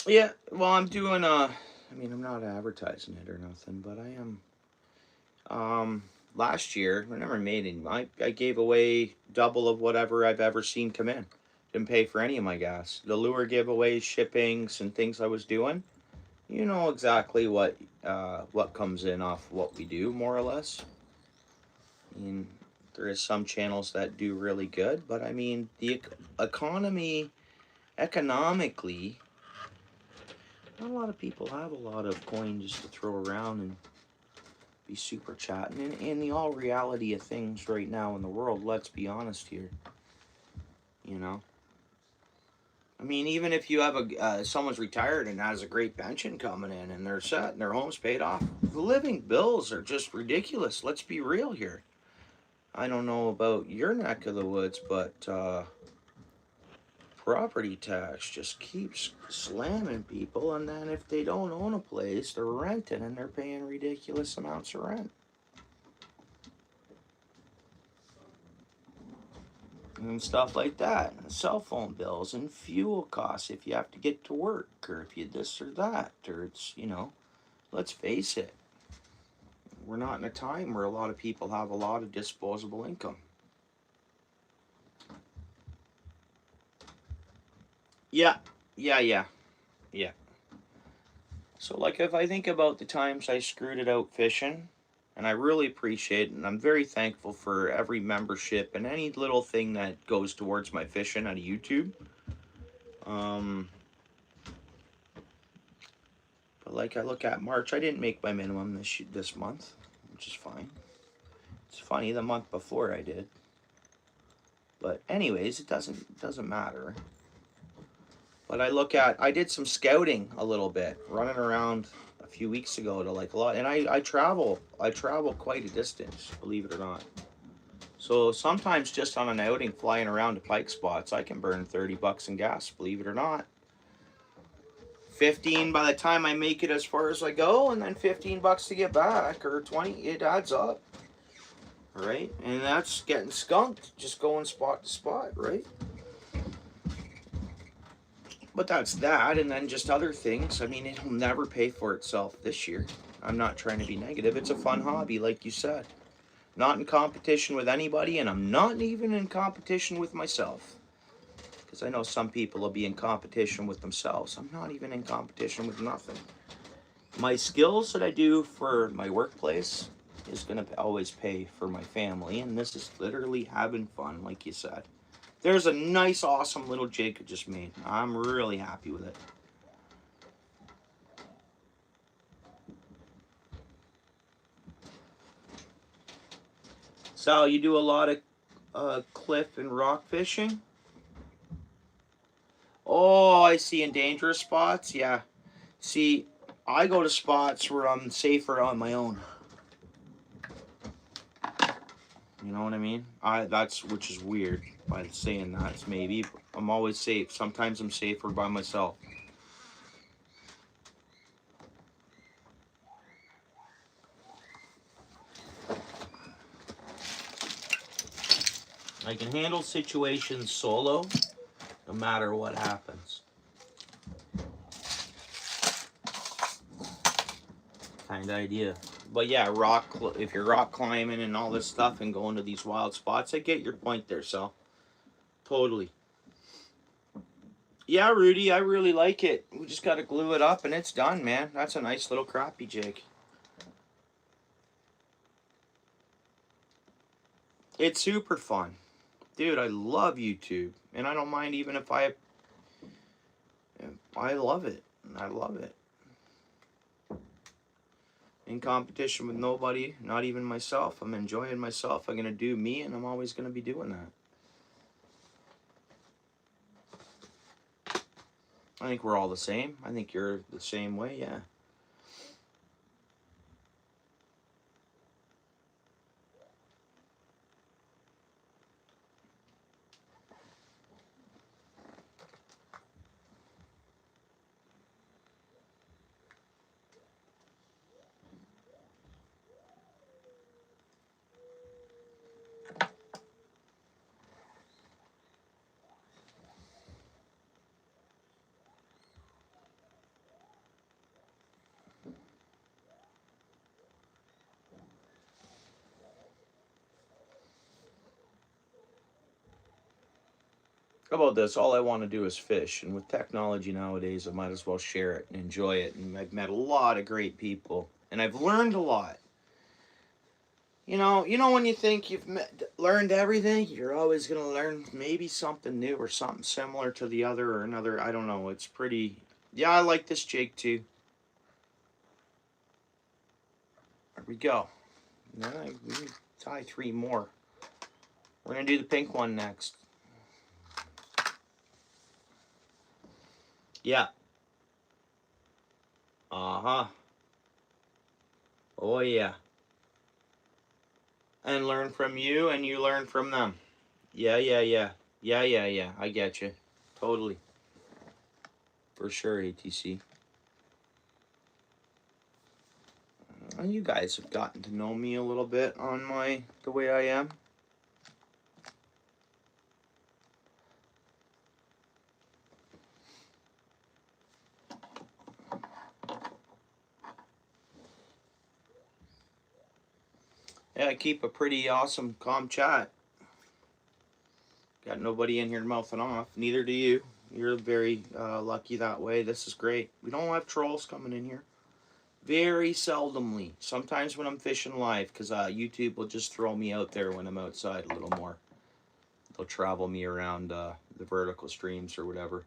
Yeah, well, I'm doing I mean, I'm not advertising it or nothing, but I am. Last year, I never made any. I gave away double of whatever I've ever seen come in. Didn't pay for any of my gas. The lure giveaways, shippings, and things I was doing. You know exactly what comes in off what we do, more or less. I mean, there is some channels that do really good, but I mean, the economy, economically, not a lot of people have a lot of coin just to throw around and be super chatting. And in the all reality of things right now in the world, let's be honest here. You know, I mean, even if you have someone's retired and has a great pension coming in and they're set and their home's paid off, the living bills are just ridiculous. Let's be real here. I don't know about your neck of the woods, but property tax just keeps slamming people. And then if they don't own a place, they're renting and they're paying ridiculous amounts of rent. And stuff like that. Cell phone bills and fuel costs if you have to get to work or if you this or that. Or it's, you know, let's face it. We're not in a time where a lot of people have a lot of disposable income. Yeah, yeah. So, like, if I think about the times I screwed it out fishing, and I really appreciate it, and I'm very thankful for every membership and any little thing that goes towards my fishing out of YouTube. Um, but like I look at March, I didn't make my minimum this month, which is fine. It's funny, the month before I did. But anyways, it doesn't matter. But I did some scouting a little bit, running around a few weeks ago to like a lot, and I travel quite a distance, believe it or not. So sometimes just on an outing flying around to pike spots, I can burn $30 in gas, believe it or not. 15 by the time I make it as far as I go, and then $15 to get back, or 20, it adds up. Right? And that's getting skunked, just going spot to spot, right? But that's that, and then just other things. I mean, it'll never pay for itself this year. I'm not trying to be negative. It's a fun hobby, like you said. Not in competition with anybody, and I'm not even in competition with myself. Because I know some people will be in competition with themselves. I'm not even in competition with nothing. My skills that I do for my workplace is going to always pay for my family, and this is literally having fun, like you said. There's a nice, awesome little jig I just made. I'm really happy with it. Sal, you do a lot of cliff and rock fishing? Oh, I see. In dangerous spots? Yeah. See, I go to spots where I'm safer on my own. You know what I mean? That's which is weird by saying that. It's maybe I'm always safe. Sometimes I'm safer by myself. I can handle situations solo, no matter what happens. Kind of idea. But yeah, if you're rock climbing and all this stuff and going to these wild spots, I get your point there, so totally. Yeah, Rudy, I really like it. We just got to glue it up and it's done, man. That's a nice little crappie jig. It's super fun. Dude, I love YouTube. And I don't mind even if I love it. I love it. In competition with nobody, not even myself. I'm enjoying myself. I'm going to do me, and I'm always going to be doing that. I think we're all the same. I think you're the same way, yeah. How about this? All I want to do is fish, and with technology nowadays, I might as well share it and enjoy it. And I've met a lot of great people, and I've learned a lot. You know when you think learned everything, you're always gonna learn maybe something new or something similar to the other or another. I don't know. It's pretty. Yeah, I like this jig too. There we go. Now we tie 3 more. We're gonna do the pink one next. Yeah. Uh-huh. Oh yeah. And learn from you and you learn from them. Yeah, yeah, yeah. Yeah, yeah, yeah. I get you. Totally. For sure, ATC. You guys have gotten to know me a little bit on the way I am. Yeah, I keep a pretty awesome calm chat. Got nobody in here mouthing off. Neither do you. You're very lucky that way. This is great. We don't have trolls coming in here. Very seldomly. Sometimes when I'm fishing live, because YouTube will just throw me out there when I'm outside a little more. They'll travel me around the vertical streams or whatever.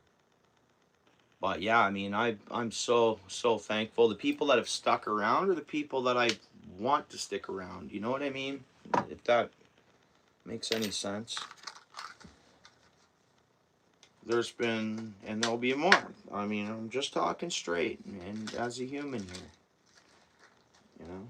But yeah, I mean, I'm so thankful. The people that have stuck around are the people that I want to stick around. You know what I mean? If that makes any sense. There's been, and there'll be more. I mean, I'm just talking straight, and as a human here, you know.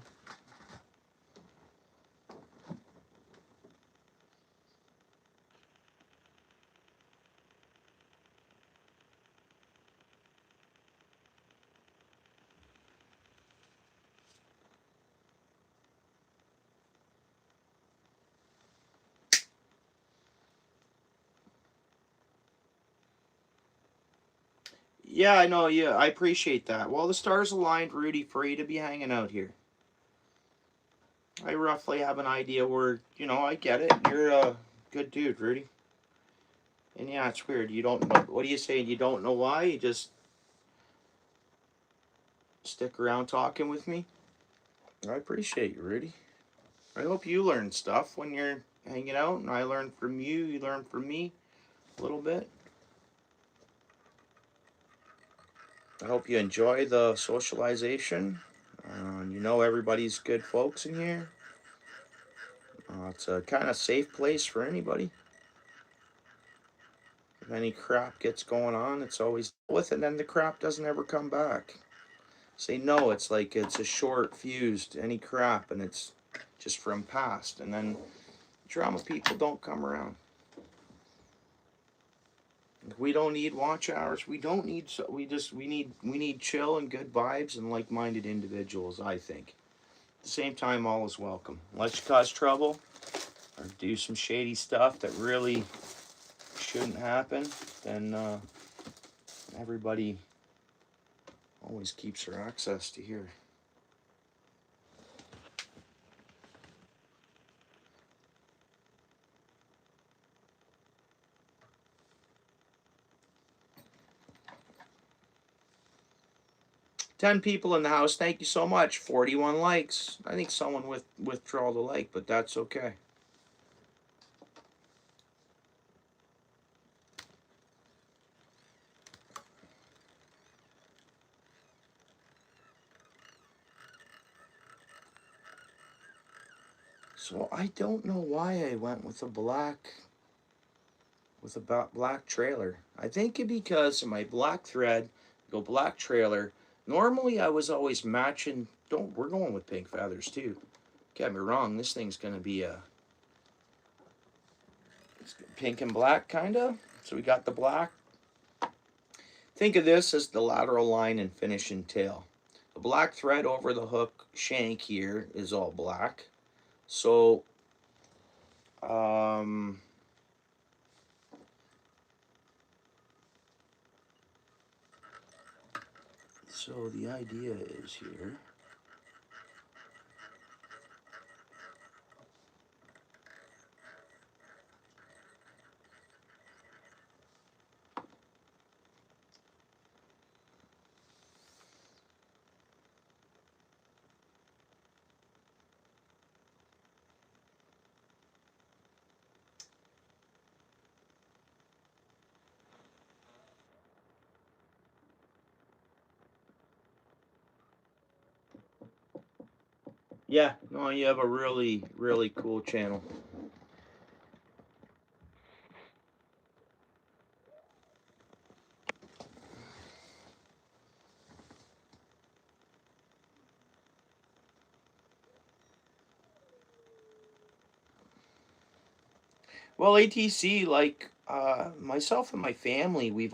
Yeah, I know. Yeah, I appreciate that. Well, the stars aligned, Rudy, for you to be hanging out here. I roughly have an idea where, I get it. You're a good dude, Rudy. And yeah, it's weird. You don't know. What are you saying? You don't know why? You just stick around talking with me? I appreciate you, Rudy. I hope you learn stuff when you're hanging out, and I learn from you. You learn from me a little bit. I hope you enjoy the socialization. Everybody's good folks in here. It's a kind of safe place for anybody. If any crap gets going on, it's always dealt with, and then the crap doesn't ever come back. say no, it's like it's a short fused any crap, and it's just from past, and then drama people don't come around. We don't need watch hours. We don't need, we need chill and good vibes and like-minded individuals, I think. At the same time, all is welcome. Unless you cause trouble or do some shady stuff that really shouldn't happen, then everybody always keeps their access to here. Ten people in the house. Thank you so much. 41 likes. I think someone withdrew the like, but that's okay. So I don't know why I went with a black trailer. I think it because of my black thread, go black trailer. Normally I was always matching. We're going with pink feathers too. Get me wrong, this thing's gonna be it's pink and black kinda. So we got the black. Think of this as the lateral line and finish and tail. The black thread over the hook shank here is all black. So so the idea is here. Yeah, no, you have a really, really cool channel. Well, ATC, like myself and my family, we've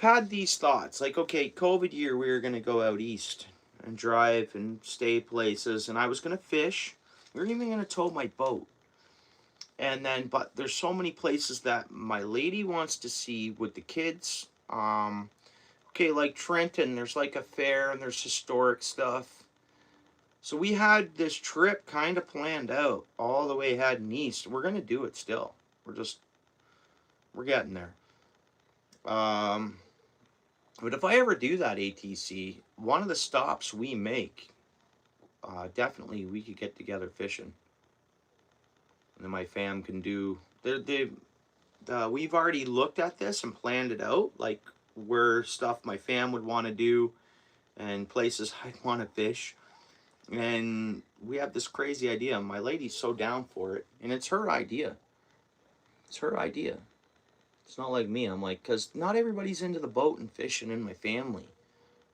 had these thoughts. Like, okay, COVID year, we were gonna go out east and drive and stay places, and I was gonna fish. We were even gonna tow my boat. And then, but there's so many places that my lady wants to see with the kids. Okay, like Trenton, there's like a fair and there's historic stuff. So we had this trip kind of planned out all the way heading east. We're gonna do it still. We're getting there. But if I ever do that ATC, one of the stops we make, definitely we could get together fishing, and then my fam can do. We've already looked at this and planned it out, like where stuff my fam would want to do, and places I'd want to fish. And we have this crazy idea. My lady's so down for it, and it's her idea. It's her idea. It's not like me. I'm like, because not everybody's into the boat and fishing in my family.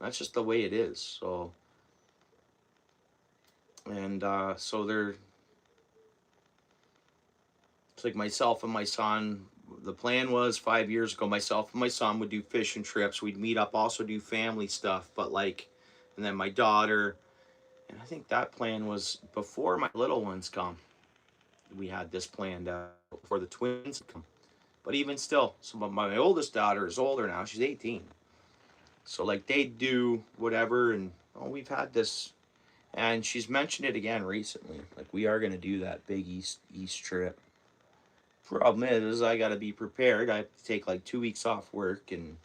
That's just the way it is. So, and so it's like myself and my son. The plan was 5 years ago, myself and my son would do fishing trips. We'd meet up, also do family stuff. But like, and then my daughter, and I think that plan was before my little ones come. We had this planned out before the twins come. But even still, so my oldest daughter is older now. She's 18. So like they do whatever, and we've had this, and she's mentioned it again recently. Like we are gonna do that big east trip. Problem is I gotta be prepared. I have to take like 2 weeks off work, and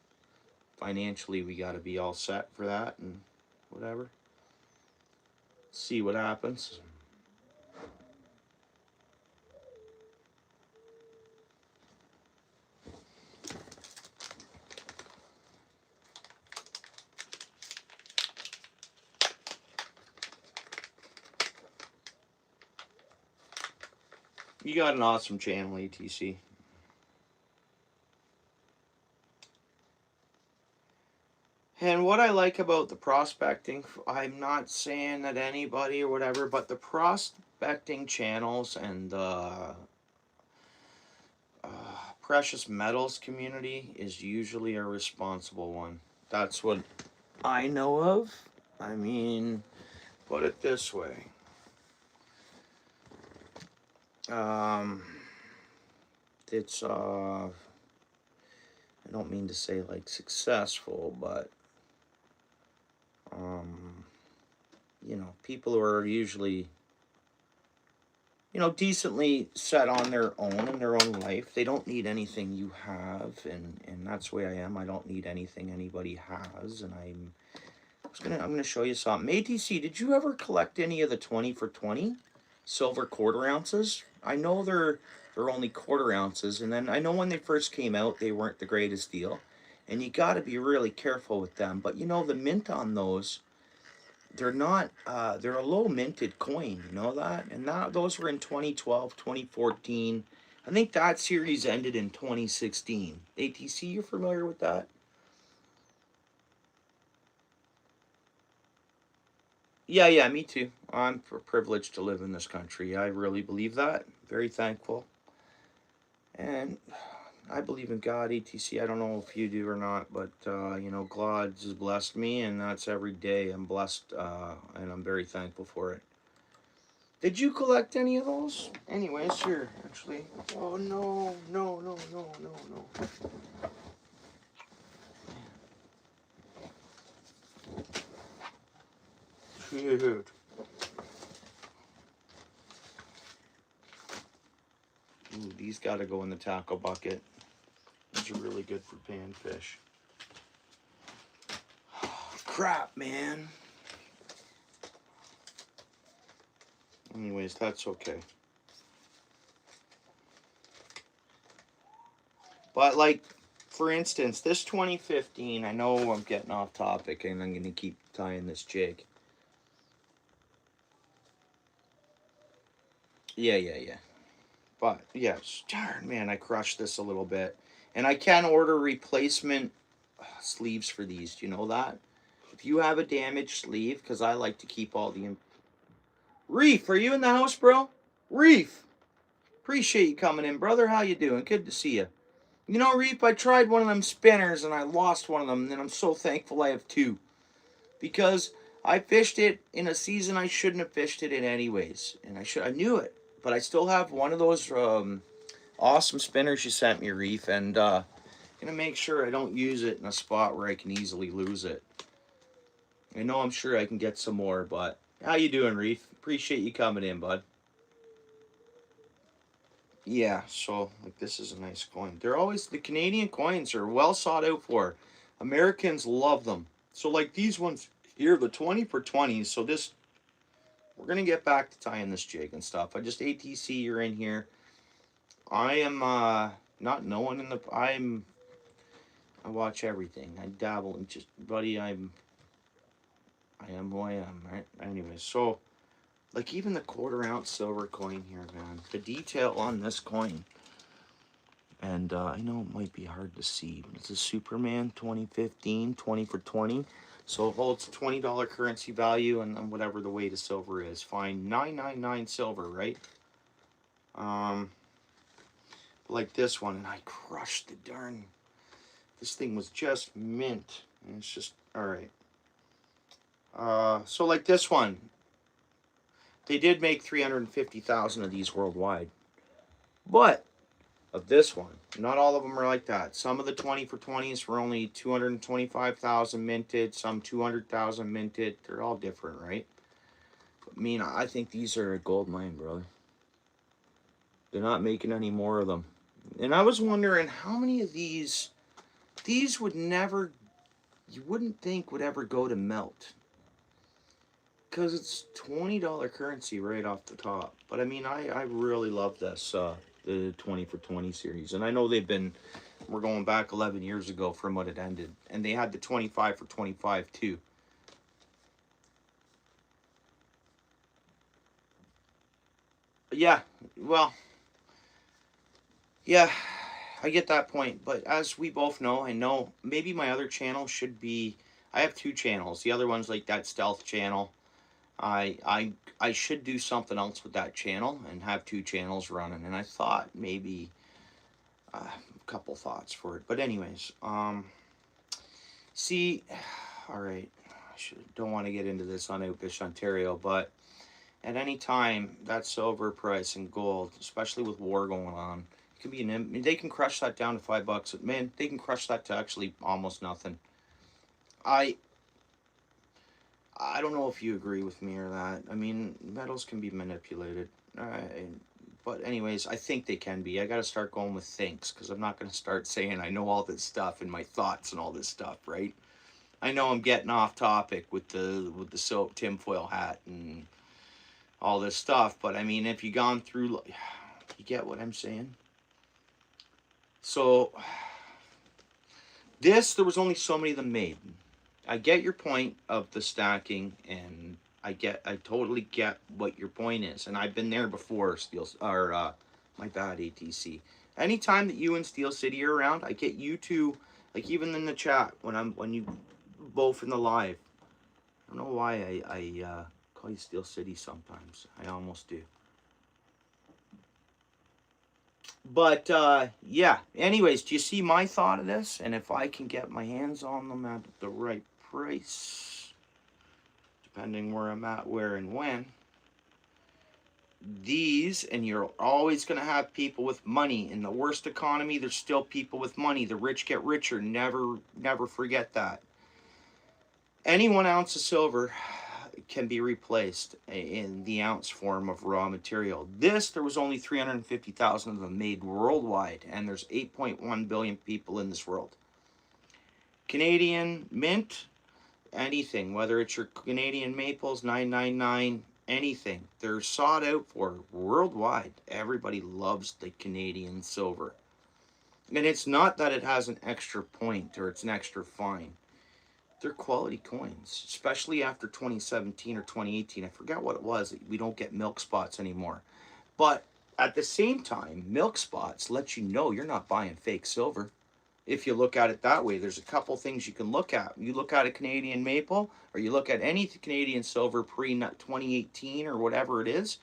financially we gotta be all set for that and whatever. See what happens. You got an awesome channel, ATC. And what I like about the prospecting, I'm not saying that anybody or whatever, but the prospecting channels and the precious metals community is usually a responsible one. That's what I know of. I mean, put it this way. It's I don't mean to say like successful, but you know, people who are usually, you know, decently set on their own in their own life. They don't need anything you have, and that's the way I am. I don't need anything anybody has, and I'm gonna show you something. ATC, did you ever collect any of the 20 for 20 silver quarter ounces? I know they're only quarter ounces, and then I know when they first came out they weren't the greatest deal, and you got to be really careful with them. But you know the mint on those, they're not they're a low minted coin, you know that? And that those were in 2012, 2014. I think that series ended in 2016. ATC, you're familiar with that? Yeah, yeah, me too. I'm privileged to live in this country. I really believe that. Very thankful. And I believe in God, ATC. I don't know if you do or not, but, you know, God has blessed me, and that's every day. I'm blessed, and I'm very thankful for it. Did you collect any of those? Anyways, here, actually. Oh, no, no, no, no, no, no. Dude. Ooh, these got to go in the tackle bucket. These are really good for panfish. Crap, man. Anyways, that's okay. But, like, for instance, this 2015, I know I'm getting off topic and I'm going to keep tying this jig. Yeah. But, yes, darn, man, I crushed this a little bit. And I can order replacement sleeves for these. Do you know that? If you have a damaged sleeve, because I like to keep all the... Reef, are you in the house, bro? Reef, appreciate you coming in, brother. How you doing? Good to see you. You know, Reef, I tried one of them spinners and I lost one of them, and I'm so thankful I have two. Because I fished it in a season I shouldn't have fished it in anyways. And I knew it. But I still have one of those awesome spinners you sent me, Reef, and gonna make sure I don't use it in a spot where I can easily lose it. I know I'm sure I can get some more, but how you doing, Reef? Appreciate you coming in, bud. Yeah, so like this is a nice coin. They're always the Canadian coins are well sought out for. Americans love them. So like these ones here, the 20 for 20s. So this we're gonna get back to tying this jig and stuff. I just ATC you're in here. I am not knowing in the I watch everything. I dabble in just buddy, I am who I am, right? Anyways, so like even the quarter ounce silver coin here, man. The detail on this coin. And I know it might be hard to see, but it's a Superman 2015, 20 for 20. So it holds $20 currency value and whatever the weight of silver is. Fine, 999 silver, right? Like this one, and I crushed the darn. This thing was just mint. And it's just, all right. So like this one, they did make 350,000 of these worldwide. But of this one, not all of them are like that. Some of the 20 for 20s were only 225,000 minted, some 200,000 minted. They're all different, right? But, I mean, I think these are a gold mine, brother. They're not making any more of them. And I was wondering how many of these would never, you wouldn't think would ever go to melt. Because it's $20 currency right off the top. But I mean, I really love this, the 20 for 20 series. And I know we're going back 11 years ago from what it ended. And they had the 25 for 25 too. Yeah, well, yeah, I get that point. But as we both know, I know maybe my other channel should be, I have 2 channels. The other one's like that stealth channel. I should do something else with that channel and have 2 channels running. And I thought maybe a couple thoughts for it. But anyways, see, all right. Don't want to get into this on OUTFISH Ontario, but at any time that silver price and gold, especially with war going on, it can be they can crush that down to $5. Man, they can crush that to actually almost nothing. I don't know if you agree with me or that. I mean, metals can be manipulated. But anyways, I think they can be. I got to start going with thinks, because I'm not going to start saying I know all this stuff and my thoughts and all this stuff, right? I know I'm getting off topic with the soap tinfoil hat and all this stuff, but I mean, if you gone through, you get what I'm saying. So there was only so many of them made. I get your point of the stacking, and I totally get what your point is, and I've been there before. My bad, ATC. Anytime that you and Steel City are around, I get you two, like even in the chat when you both in the live. I don't know why I call you Steel City sometimes. I almost do. But yeah. Anyways, do you see my thought of this? And if I can get my hands on them at the right price, depending where I'm at, where and when, these, and you're always going to have people with money. In the worst economy, there's still people with money. The rich get richer. Never forget that. Any 1 ounce of silver can be replaced in the ounce form of raw material. There was only 350,000 of them made worldwide, and there's 8.1 billion people in this world. Canadian mint, anything, whether it's your Canadian maples, 999, anything, they're sought out for worldwide. Everybody loves the Canadian silver. And it's not that it has an extra point or it's an extra fine. They're quality coins, especially after 2017 or 2018. I forgot what it was. We don't get milk spots anymore. But at the same time, milk spots let you know you're not buying fake silver. If you look at it that way, there's a couple things you can look at. You look at a Canadian maple, or you look at any Canadian silver pre-2018 or whatever it is.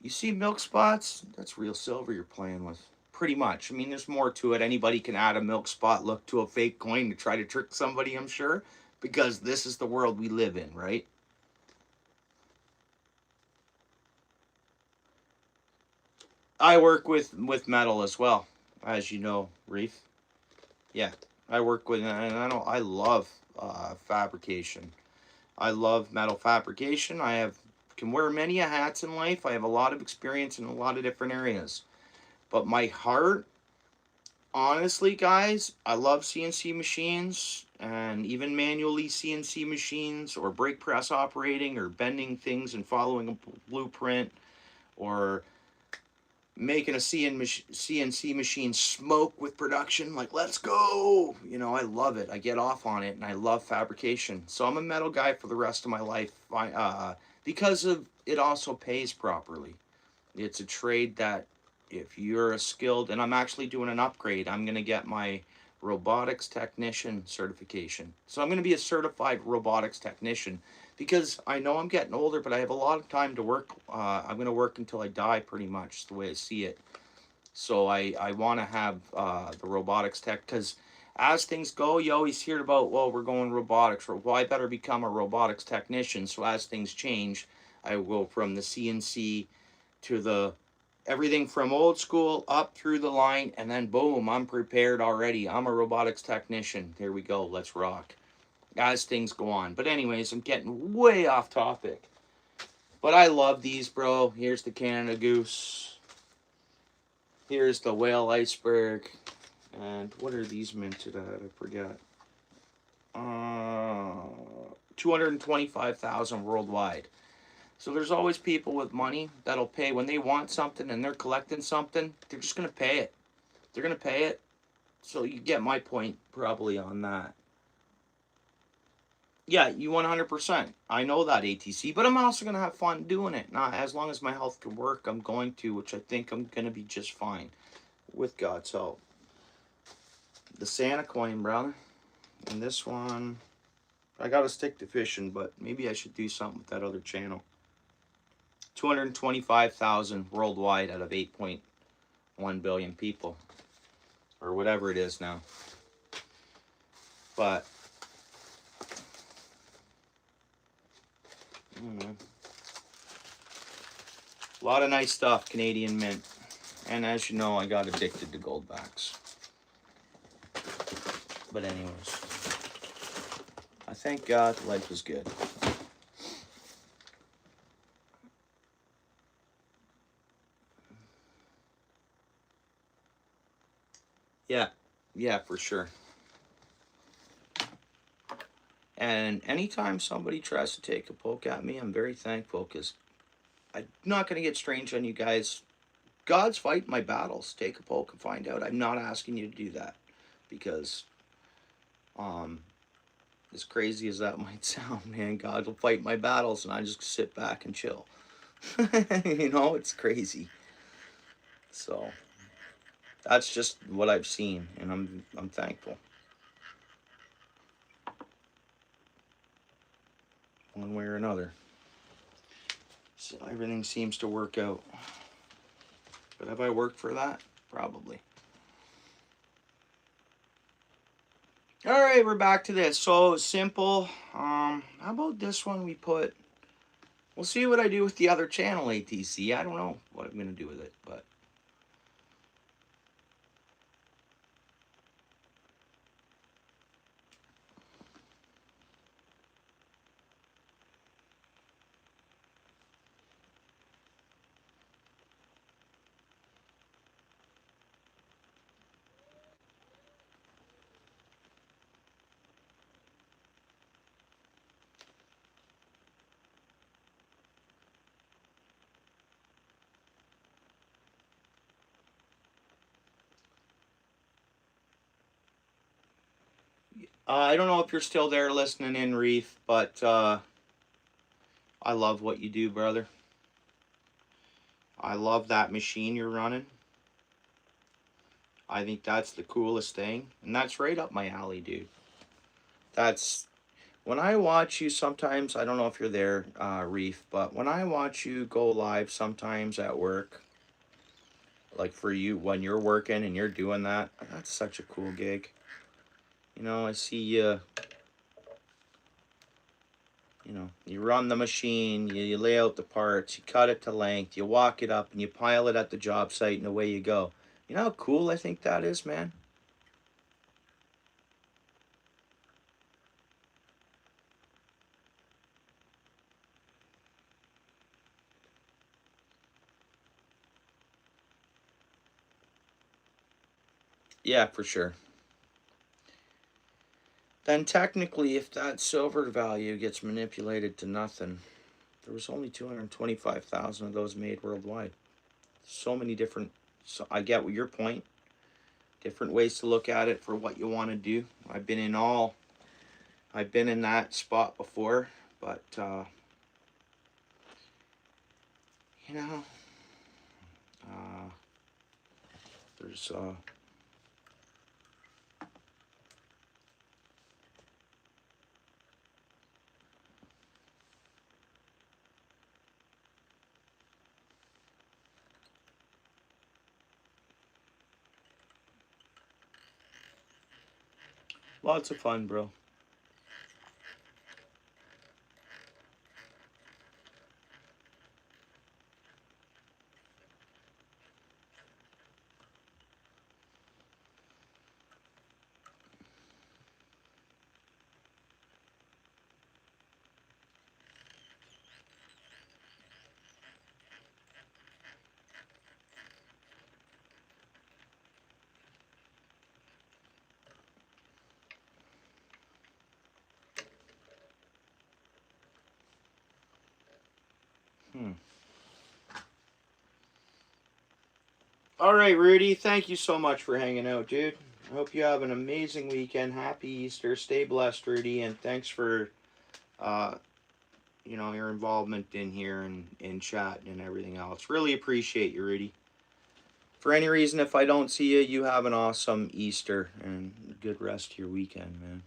You see milk spots, that's real silver you're playing with. Pretty much. I mean, there's more to it. Anybody can add a milk spot look to a fake coin to try to trick somebody, I'm sure. Because this is the world we live in, right? I work with metal as well, as you know, Reef. Yeah, I work with, and I love fabrication. I love metal fabrication. Can wear many hats in life. I have a lot of experience in a lot of different areas. But my heart, honestly, guys, I love CNC machines, and even manually CNC machines, or brake press operating, or bending things and following a blueprint, or making a CNC machine smoke with production. Like, let's go! You know, I love it. I get off on it, and I love fabrication. So I'm a metal guy for the rest of my life, because of it also pays properly. It's a trade that, if you're a skilled, and I'm actually doing an upgrade, I'm going to get my robotics technician certification. So I'm going to be a certified robotics technician, because I know I'm getting older, but I have a lot of time to work. I'm going to work until I die, pretty much, the way I see it. So I want to have the robotics tech, because as things go, you always hear about, well, we're going robotics. Well, I better become a robotics technician, so as things change, I will go from the CNC to the everything from old school up through the line, and then boom, I'm prepared already. I'm a robotics technician. Here we go. Let's rock. As things go on. But anyways, I'm getting way off topic. But I love these, bro. Here's the Canada Goose. Here's the Whale Iceberg. And what are these minted at? I forget. 225,000 worldwide. So there's always people with money that'll pay when they want something and they're collecting something. They're just going to pay it. They're going to pay it. So you get my point probably on that. Yeah, you 100%. I know that, ATC, but I'm also going to have fun doing it. Now, as long as my health can work, I'm going to, which I think I'm going to be just fine with God's help. The Santa coin, brother. And this one, I gotta stick to fishing, but maybe I should do something with that other channel. 225,000 worldwide out of 8.1 billion people, or whatever it is now. But I don't know. A lot of nice stuff, Canadian Mint. And as you know, I got addicted to Goldbacks. But anyways, I thank God life is good. Yeah, for sure. And anytime somebody tries to take a poke at me, I'm very thankful, because I'm not going to get strange on you guys. God's fighting my battles. Take a poke and find out. I'm not asking you to do that, because as crazy as that might sound, man, God will fight my battles and I just sit back and chill. You know, it's crazy. So that's just what I've seen, and I'm thankful. One way or another. So everything seems to work out. But have I worked for that? Probably. All right, we're back to this. So simple. How about this one we put? We'll see what I do with the other channel, ATC. I don't know what I'm going to do with it, but I don't know if you're still there listening in, Reef, but I love what you do, brother. I love that machine you're running. I think that's the coolest thing, and that's right up my alley, dude. That's when I watch you sometimes. I don't know if you're there, Reef, but when I watch you go live sometimes at work, like for you when you're working and you're doing that, that's such a cool gig. You know, I see you. You know, you run the machine, you lay out the parts, you cut it to length, you walk it up, and you pile it at the job site, and away you go. You know how cool I think that is, man? Yeah, for sure. Then technically, if that silver value gets manipulated to nothing, there was only 225,000 of those made worldwide. So many different. So I get what your point. Different ways to look at it for what you want to do. I've been in all. I've been in that spot before, but you know, uh, there's lots of fun, bro. Hmm. All right, Rudy. Thank you so much for hanging out, dude. I hope you have an amazing weekend. Happy Easter. Stay blessed, Rudy, and thanks for uh, your involvement in here and in chat and everything else. Really appreciate you, Rudy. For any reason, if I don't see you, you have an awesome Easter and good rest of your weekend, man.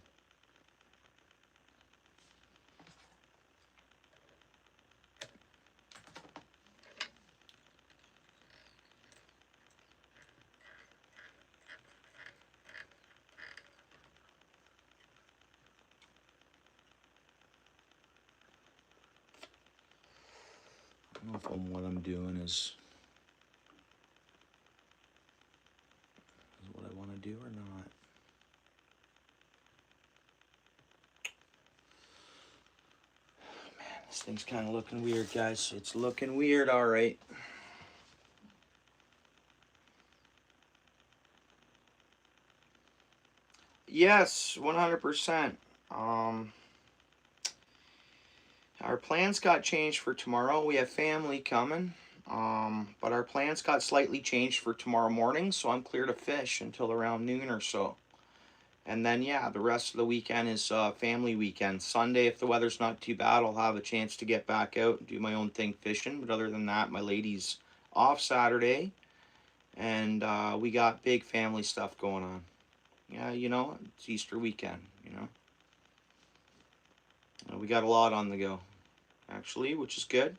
don't know if what I'm doing is what I want to do or not. Man, this thing's kind of looking weird, guys. It's looking weird, all right. Yes, 100%. Our plans got changed for tomorrow. We have family coming. But our plans got slightly changed for tomorrow morning, so I'm clear to fish until around noon or so. And then, yeah, the rest of the weekend is family weekend. Sunday, if the weather's not too bad, I'll have a chance to get back out and do my own thing fishing. But other than that, my lady's off Saturday, and we got big family stuff going on. Yeah, you know, it's Easter weekend, you know. We got a lot on the go, actually, which is good.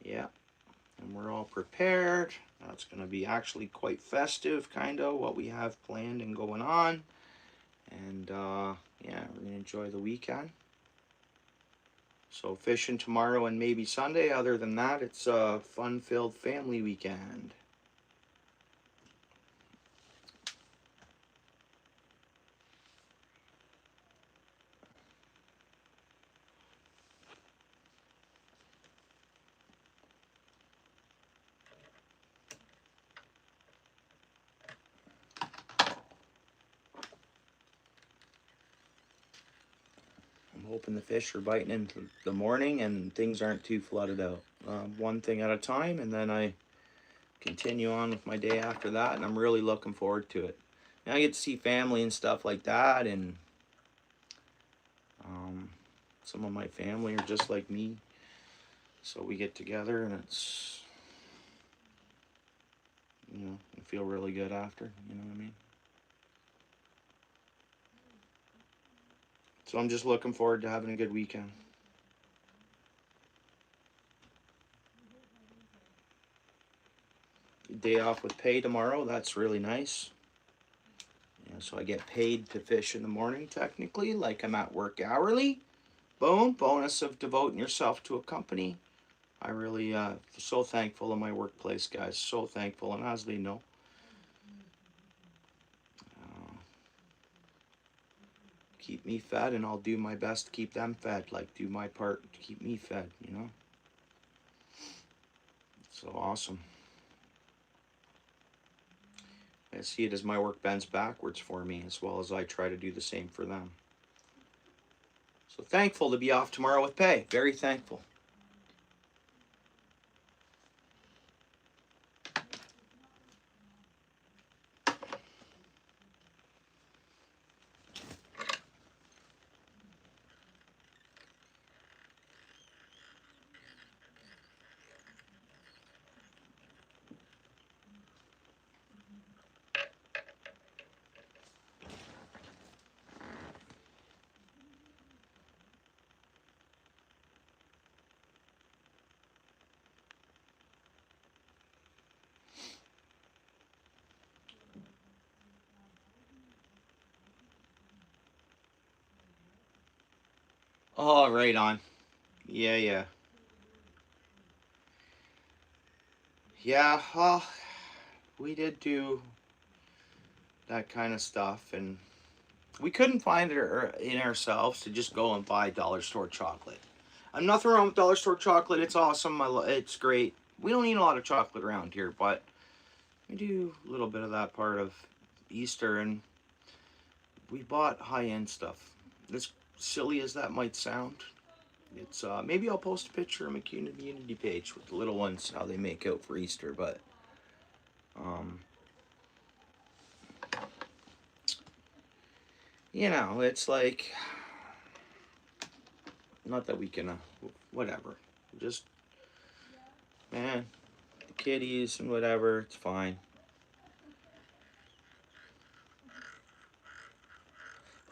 Yeah, and we're all prepared. It's going to be actually quite festive, kind of, what we have planned and going on. And, yeah, we're going to enjoy the weekend. So fishing tomorrow and maybe Sunday. Other than that, it's a fun-filled family weekend. I'm hoping the fish are biting into the morning and things aren't too flooded out. One thing at a time, and then I continue on with my day after that, and I'm really looking forward to it. And I get to see family and stuff like that, and some of my family are just like me, so we get together, and it's, you know, I feel really good after, you know what I mean? So I'm just looking forward to having a good weekend. Day off with pay tomorrow, that's really nice. Yeah, so I get paid to fish in the morning, technically, like I'm at work hourly. Boom, bonus of devoting yourself to a company. I really so thankful in my workplace, guys. So thankful, and as they know, uh, keep me fed, and I'll do my best to keep them fed. Like, do my part to keep me fed, you know? So awesome. I see it as my work bends backwards for me, as well as I try to do the same for them. So thankful to be off tomorrow with pay. Very thankful. Oh, right on. Yeah, yeah. Yeah, well, we did do that kind of stuff, and we couldn't find it in ourselves to just go and buy dollar store chocolate. I'm nothing wrong with dollar store chocolate. It's awesome. It's great. We don't eat a lot of chocolate around here, but we do a little bit of that part of Easter, and we bought high-end stuff. As silly as that might sound, it's maybe I'll post a picture on my community page with the little ones how they make out for Easter, but um, you know, it's like, not that we can whatever, just, man, the kitties and whatever, it's fine.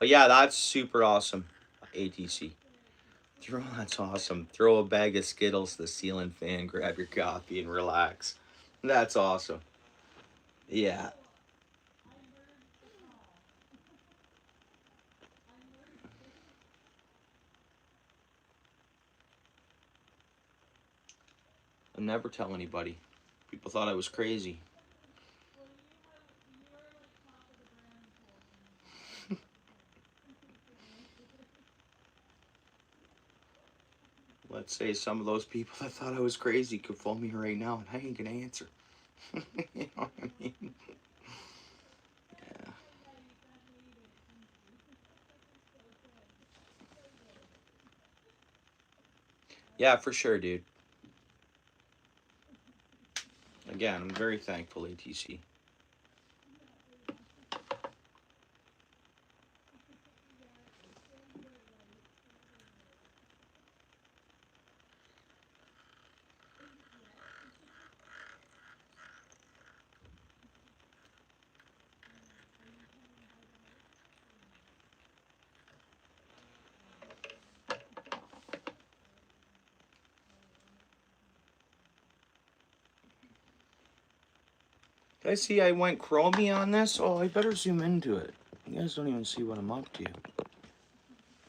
But yeah, that's super awesome. ATC. That's awesome. Throw a bag of Skittles to the ceiling fan, grab your coffee, and relax. That's awesome. Yeah. would never tell anybody. People thought I was crazy. Let's say some of those people that thought I was crazy could phone me right now and I ain't gonna answer. You know what I mean? Yeah. Yeah, for sure, dude. Again, I'm very thankful, ATC. Did I see I went chromey on this? Oh, I better zoom into it. You guys don't even see what I'm up to.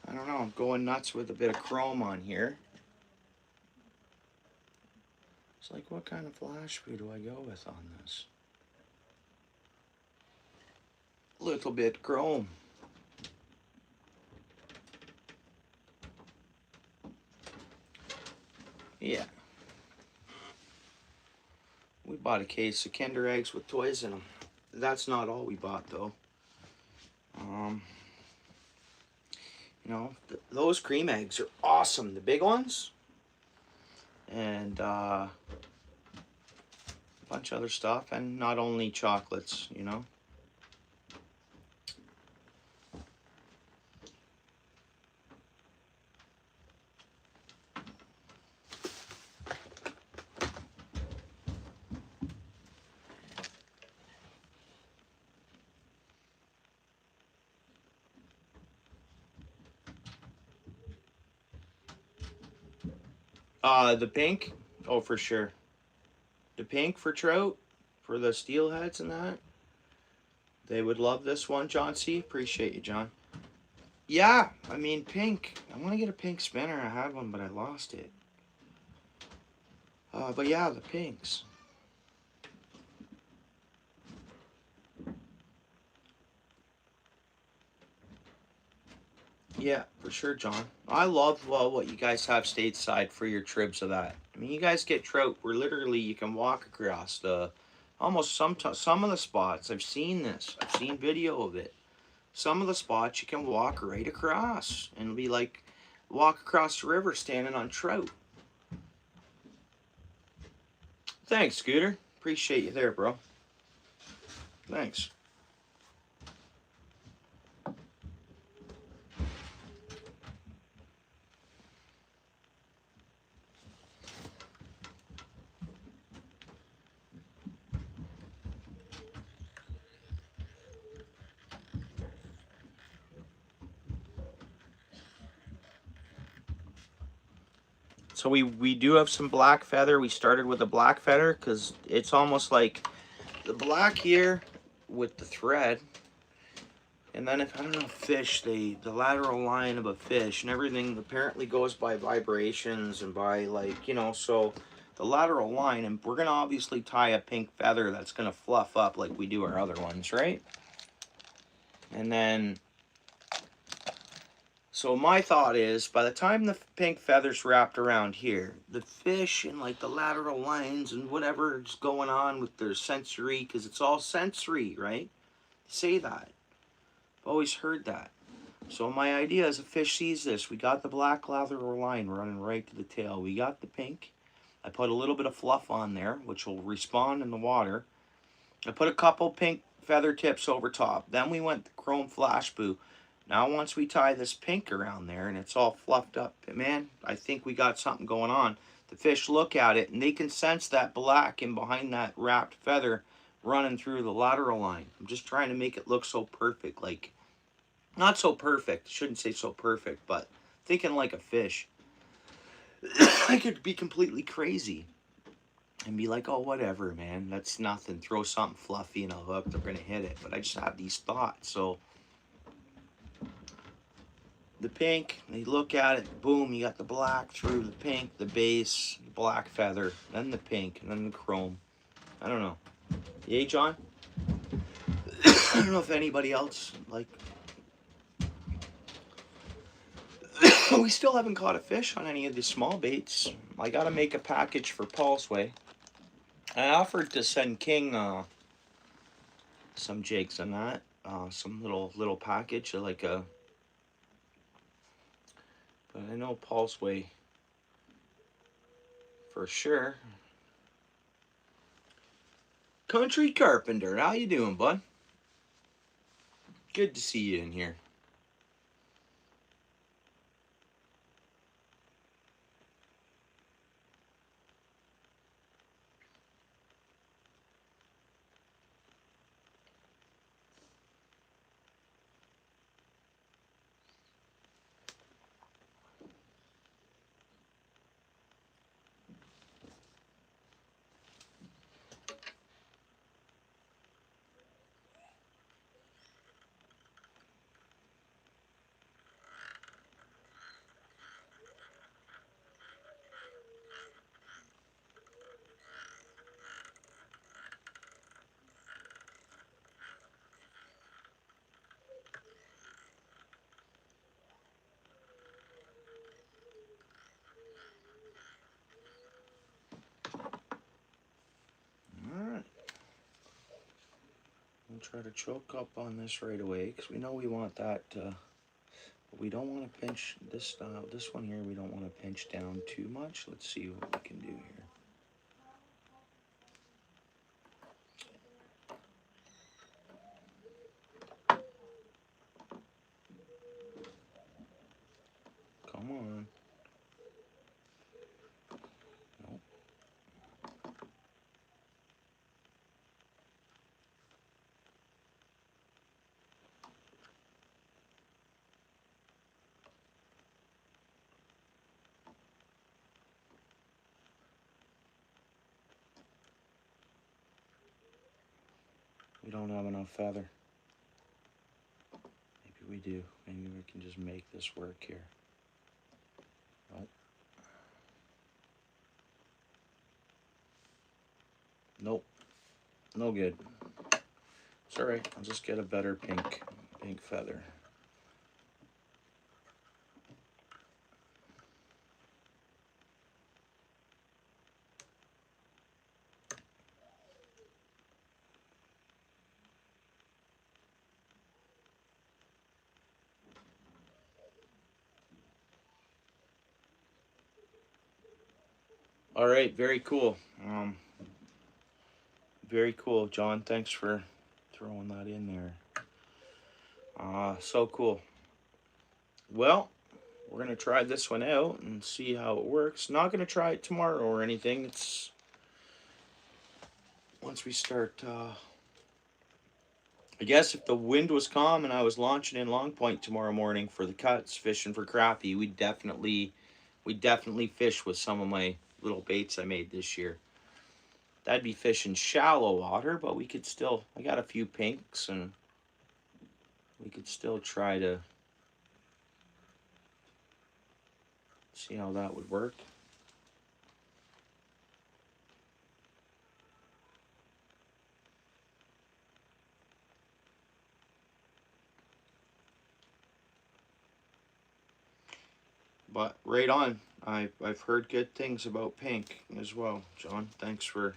I don't know, I'm going nuts with a bit of chrome on here. It's like, what kind of flash speed do I go with on this? Little bit chrome. Yeah. We bought a case of Kinder Eggs with toys in them. That's not all we bought, though. You know, those cream eggs are awesome. The big ones. And a bunch of other stuff. And not only chocolates, you know. The pink? Oh, for sure. The pink for trout, for the steelheads and that. They would love this one, John C. Appreciate you, John. Yeah, I mean, pink. I want to get a pink spinner. I had one, but I lost it. But yeah, the pinks. Yeah, for sure, John. I love what you guys have stateside for your trips of that. I mean, you guys get trout where literally you can walk across the almost some of the spots. I've seen this. I've seen video of it. Some of the spots you can walk right across and be like walk across the river standing on trout. Thanks, Scooter. Appreciate you there, bro. Thanks. So we do have some black feather. We started with a black feather because it's almost like the black here with the thread. And then if, I don't know, fish, the lateral line of a fish and everything apparently goes by vibrations and by like, you know, so the lateral line, and we're going to obviously tie a pink feather that's going to fluff up like we do our other ones, right? And then, so my thought is, by the time the pink feather's wrapped around here, the fish and like the lateral lines and whatever's going on with their sensory, because it's all sensory, right? Say that. I've always heard that. So my idea is, a fish sees this. We got the black lateral line running right to the tail. We got the pink. I put a little bit of fluff on there, which will respond in the water. I put a couple pink feather tips over top. Then we went the chrome flash boo. Now once we tie this pink around there and it's all fluffed up, man, I think we got something going on. The fish look at it and they can sense that black in behind that wrapped feather running through the lateral line. I'm just trying to make it look so perfect, like, not so perfect, shouldn't say so perfect, but thinking like a fish. I could be completely crazy and be like, oh, whatever, man, that's nothing. Throw something fluffy and a hook, they're going to hit it. But I just have these thoughts. So the pink, you look at it, boom, you got the black through the pink, the base, the black feather, then the pink, and then the chrome. I don't know. Yay, John? I don't know if anybody else, like... We still haven't caught a fish on any of the small baits. I gotta make a package for Paul's Way. I offered to send King some jigs on that. Some little package, like a... But I know Paul's Way for sure. Country Carpenter, how you doing, bud? Good to see you in here. Alright. We'll try to choke up on this right away, because we know we want that, we don't want to pinch this this one here, we don't want to pinch down too much. Let's see what we can do here. Come on. Nope. We don't have enough feather. Maybe we do. Maybe we can just make this work here. Nope. Nope. No good. It's alright. I'll just get a better pink feather. All right, very cool. Very cool, John. Thanks for throwing that in there. So cool. Well, we're gonna try this one out and see how it works. Not gonna try it tomorrow or anything. It's once we start. I guess if the wind was calm and I was launching in Long Point tomorrow morning for the cuts, fishing for crappie, we'd definitely fish with some of my little baits I made this year. That'd be fishing shallow water, but we could still, I got a few pinks and we could still try to see how that would work. But right on. I've heard good things about pink as well, John. Thanks for...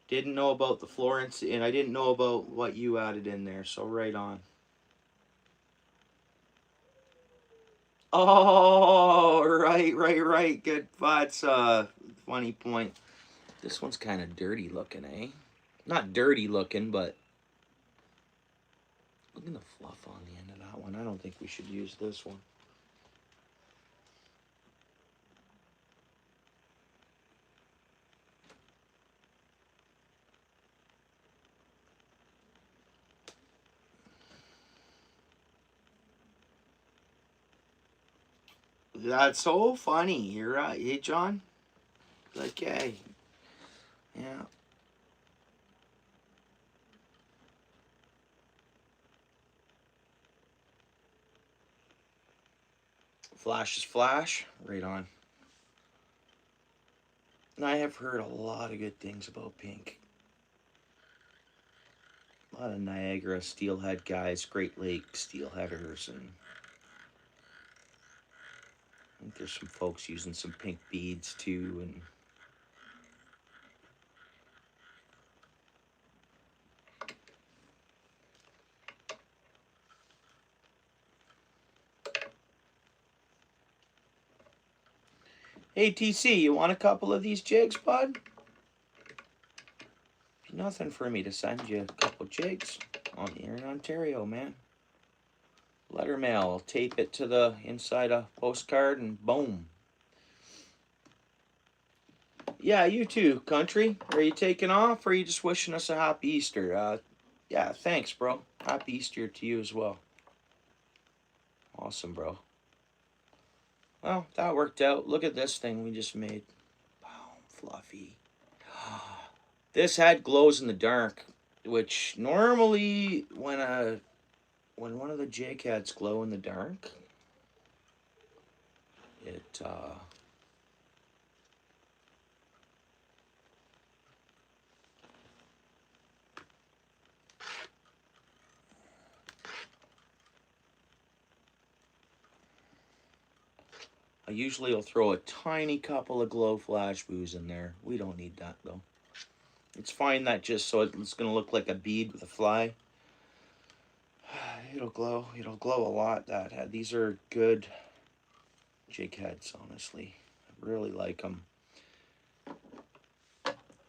Didn't know about the Florence, and I didn't know about what you added in there, so right on. Oh, right. Good. That's a funny point. This one's kind of dirty looking, eh? Not dirty looking, but look at the fluff on the end of that one. I don't think we should use this one. That's so funny. You're right. Hey, John? Okay. Yeah. Flash is flash. Right on. And I have heard a lot of good things about pink. A lot of Niagara steelhead guys, Great Lake steelheaders, and I think there's some folks using some pink beads too. And hey TC, you want a couple of these jigs, bud? Nothing for me to send you a couple jigs on here in Ontario, man. Letter mail. I'll tape it to the inside a postcard and boom. Yeah, you too, country. Are you taking off or are you just wishing us a happy Easter? Yeah, thanks, bro. Happy Easter to you as well. Awesome, bro. Well, that worked out. Look at this thing we just made. Boom, fluffy. This head glows in the dark, which normally when one of the jig heads glow in the dark, it I usually will throw a tiny couple of glow flash boos in there. We don't need that though. It's fine that just so it's going to look like a bead with a fly. It'll glow. It'll glow a lot, that head. These are good jig heads, honestly. I really like them.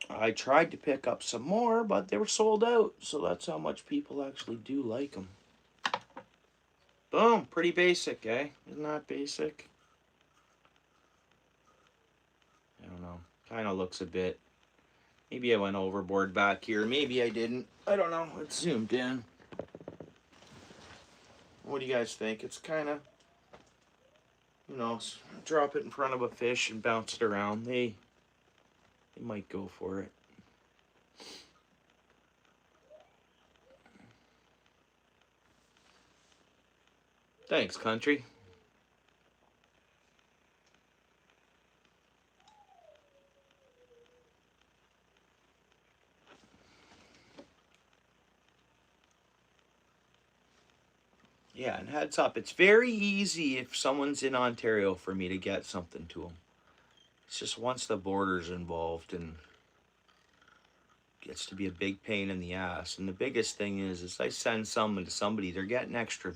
I tried to pick up some more, but they were sold out. So that's how much people actually do like them. Boom. Pretty basic, eh? Isn't that basic? I don't know. Kind of looks a bit... Maybe I went overboard back here. Maybe I didn't. I don't know. It's zoomed in. What do you guys think? It's kind of... Who knows? Drop it in front of a fish and bounce it around. They might go for it. Thanks, country. Yeah, and heads up, it's very easy if someone's in Ontario for me to get something to them. It's just once the border's involved and gets to be a big pain in the ass. And the biggest thing is I send something to somebody, they're getting extra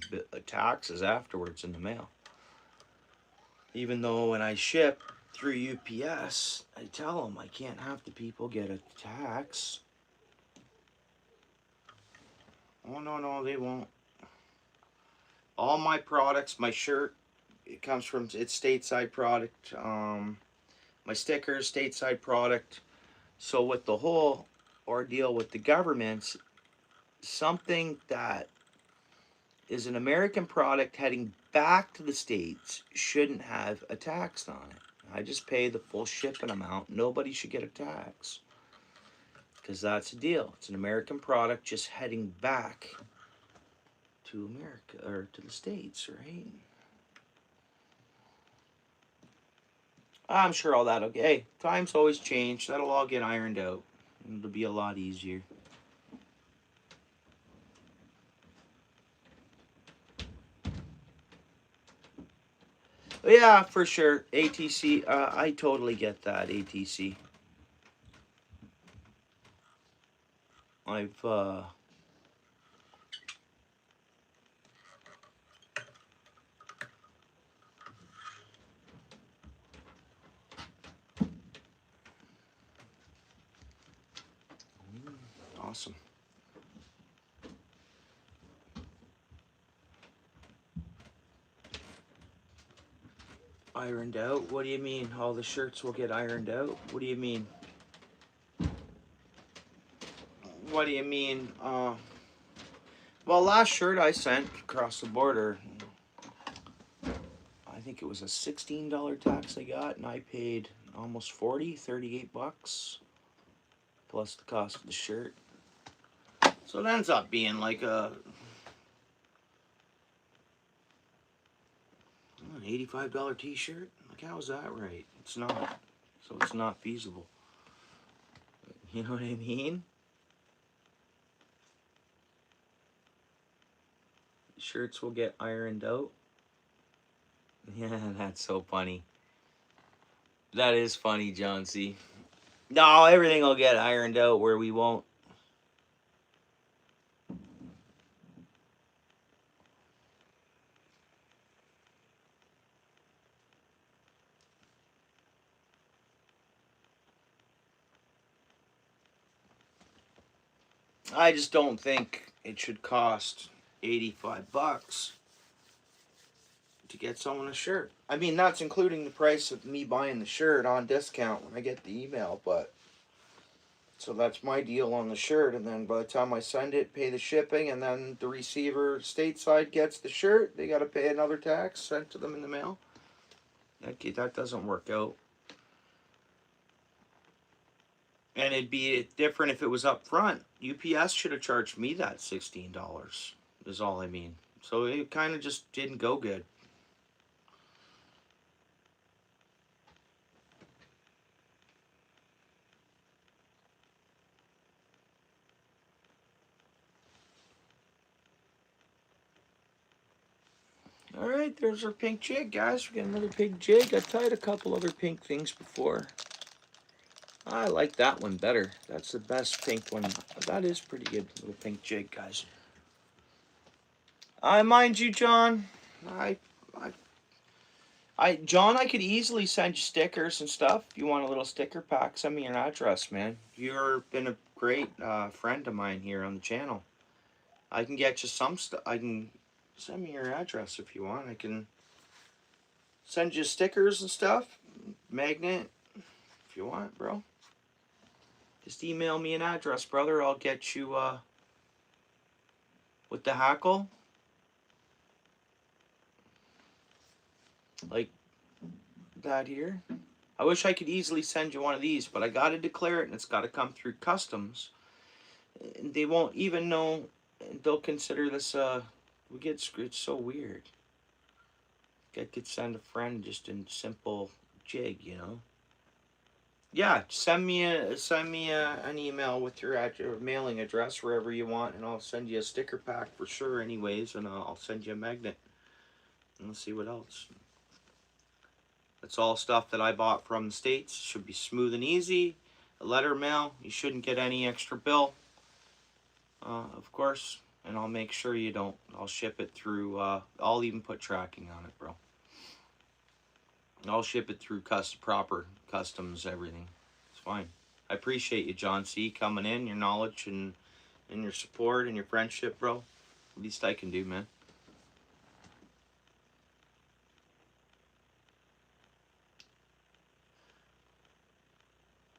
taxes afterwards in the mail. Even though when I ship through UPS, I tell them I can't have the people get a tax. Oh, no, they won't. All my products, my shirt, it comes from, it's stateside product. My stickers, stateside product. So with the whole ordeal with the governments, something that is an American product heading back to the States shouldn't have a tax on it. I just pay the full shipping amount. Nobody should get a tax. Because that's the deal. It's an American product just heading back to America, or to the States, right? I'm sure all that'll get... Hey, times always change. That'll all get ironed out. It'll be a lot easier. But yeah, for sure. ATC, I totally get that, ATC. I've, awesome. Ironed out? What do you mean? All the shirts will get ironed out? What do you mean? What do you mean? Well, last shirt I sent across the border, I think it was a $16 tax I got, and I paid almost 38 bucks, plus the cost of the shirt. So it ends up being like a... $85 t-shirt? Like, how is that right? It's not. So it's not feasible. You know what I mean? Shirts will get ironed out. Yeah, that's so funny. That is funny, John C. No, everything will get ironed out where we won't. I just don't think it should cost $85 to get someone a shirt. I mean, that's including the price of me buying the shirt on discount when I get the email, but so that's my deal on the shirt, and then by the time I send it, pay the shipping, and then the receiver stateside gets the shirt, they got to pay another tax sent to them in the mail. That doesn't work out. And it'd be different if it was up front. UPS should have charged me that $16, is all I mean. So it kind of just didn't go good. Alright, there's our pink jig, guys. We're getting another pink jig. I tried a couple other pink things before. I like that one better. That's the best pink one. That is pretty good, little pink jig, guys. I mind you, John. John, I could easily send you stickers and stuff. If you want a little sticker pack, send me your address, man. You've been a great friend of mine here on the channel. I can get you some stuff. I can send me your address if you want. I can send you stickers and stuff, magnet, if you want, bro. Just email me an address, brother. I'll get you with the hackle. Like that here. I wish I could easily send you one of these, but I got to declare it, and it's got to come through customs. They won't even know. They'll consider this, we get screwed. It's so weird. I could send a friend just in simple jig, you know. Yeah, send me an email with your mailing address wherever you want, and I'll send you a sticker pack for sure anyways, and I'll send you a magnet. And let's see what else. That's all stuff that I bought from the States. Should be smooth and easy. A letter mail. You shouldn't get any extra bill. Of course. And I'll make sure you don't. I'll ship it through, I'll even put tracking on it, bro. I'll ship it through proper customs, everything. It's fine. I appreciate you, John C., coming in, your knowledge and your support and your friendship, bro. Least I can do, man.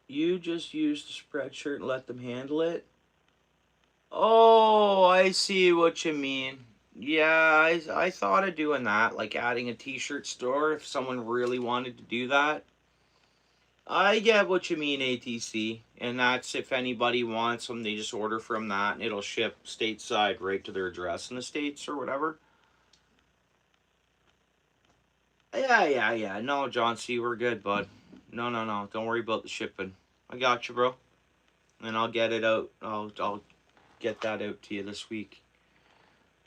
You just use the Spreadshirt and let them handle it? Oh, I see what you mean. Yeah, I thought of doing that, like adding a t-shirt store if someone really wanted to do that. I get what you mean, ATC. And that's if anybody wants them, they just order from that and it'll ship stateside right to their address in the States or whatever. Yeah. No, John C., we're good, bud. No. Don't worry about the shipping. I got you, bro. And I'll get it out. I'll get that out to you this week.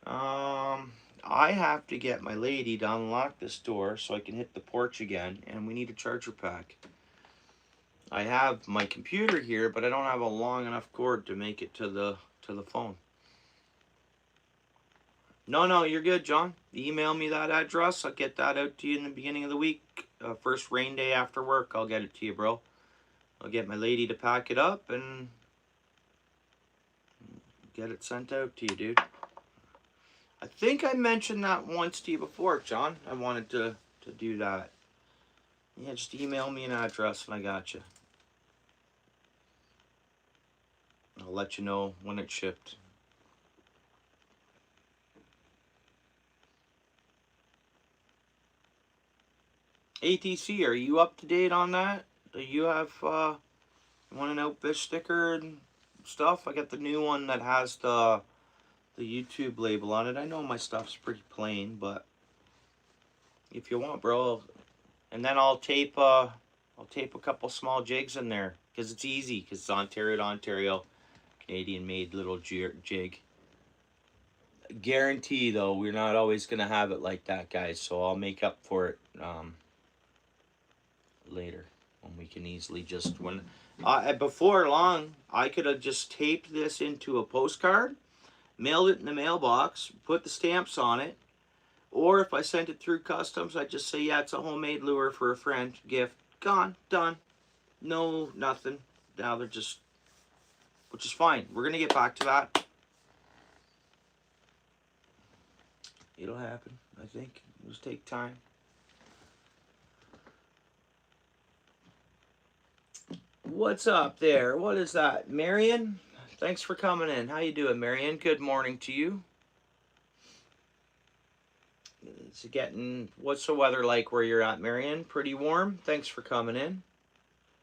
I have to get my lady to unlock this door so I can hit the porch again, and we need a charger pack. I have my computer here, but I don't have a long enough cord to make it to the phone. No, you're good, John. Email me that address. I'll get that out to you in the beginning of the week. First rain day after work, I'll get it to you, bro. I'll get my lady to pack it up and get it sent out to you, dude. I think I mentioned that once to you before, John. I wanted to do that. Yeah, just email me an address and I got you. I'll let you know when it's shipped. ATC, are you up to date on that? Do you have want an OUTFISH sticker and stuff? I got the new one that has the YouTube label on it. I know my stuff's pretty plain, but if you want, bro. And then I'll tape a couple small jigs in there because it's easy because it's Ontario to Ontario, Canadian made little jig. Guarantee though, we're not always gonna have it like that, guys. So I'll make up for it later when we can easily just before long I could have just taped this into a postcard, mailed it in the mailbox, put the stamps on it, or if I sent it through customs, I'd just say, yeah, it's a homemade lure for a friend, gift, gone, done. No, nothing. Now they're just, which is fine. We're gonna get back to that. It'll happen, I think. It'll just take time. What's up there? What is that? Marion? Thanks for coming in. How you doing, Marion? Good morning to you. It's getting, what's the weather like where you're at, Marion? Pretty warm? Thanks for coming in.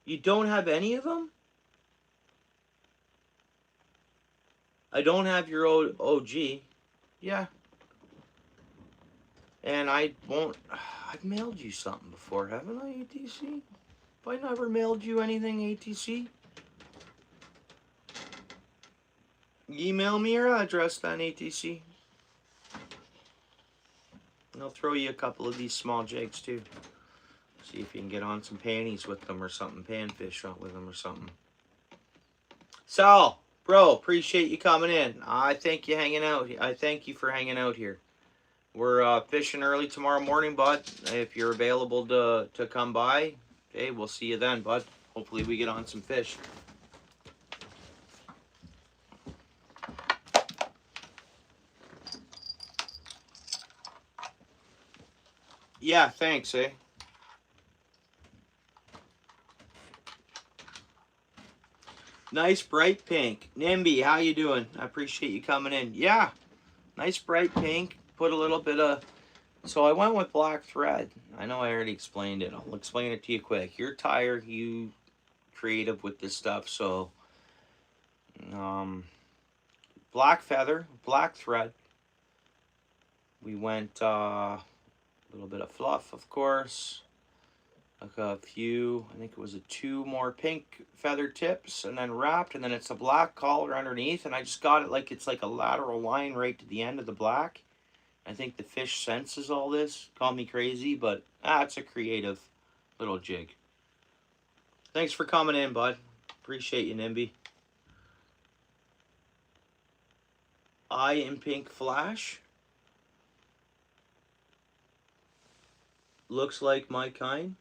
You don't have any of them? I don't have your OG. Yeah. And I won't, I've mailed you something before, haven't I, ATC? Have I never mailed you anything, ATC? Email me your address then, ATC. And I'll throw you a couple of these small jigs too. See if you can get on some panties with them or something, panfish with them or something. Sal, bro, appreciate you coming in. I thank you hanging out. I thank you for hanging out here. We're fishing early tomorrow morning, bud. If you're available to come by, hey, we'll see you then, bud. Hopefully we get on some fish. Yeah, thanks, eh? Nice bright pink. Nimby, how you doing? I appreciate you coming in. Yeah, nice bright pink. Put a little bit of... So I went with black thread. I know I already explained it. I'll explain it to you quick. You're tired, you creative with this stuff, so... black feather, black thread. We went a little bit of fluff, of course. Like a few, I think it was 2 more pink feather tips, and then wrapped, and then it's a black collar underneath, and I just got it like it's like a lateral line right to the end of the black. I think the fish senses all this. Call me crazy, but it's a creative little jig. Thanks for coming in, bud. Appreciate you, Nimby. I am pink flash. Looks like my kind.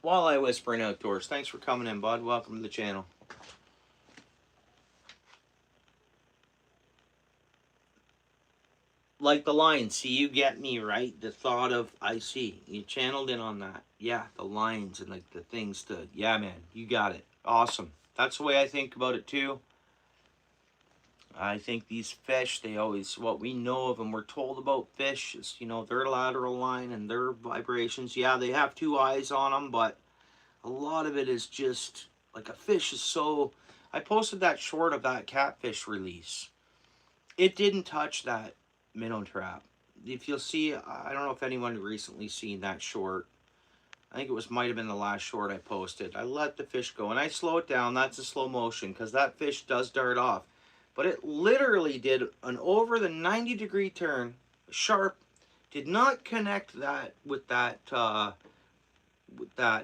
Walleye Whispering Outdoors. Thanks for coming in, bud. Welcome to the channel. Like the line, see, you get me, right? The thought of, I see. You channeled in on that. Yeah, the lines and like the things to, yeah, man, you got it. Awesome. That's the way I think about it too. I think these fish, they always, what we know of and we're told about fish is, you know, their lateral line and their vibrations. Yeah, they have 2 eyes on them, but a lot of it is just, like a fish is so... I posted that short of that catfish release. It didn't touch that minnow trap. If you'll see, I don't know if anyone recently seen that short. I think it might have been the last short I posted. I let the fish go and I slow it down. That's a slow motion because that fish does dart off. But it literally did an over the 90-degree turn, sharp, did not connect that with that,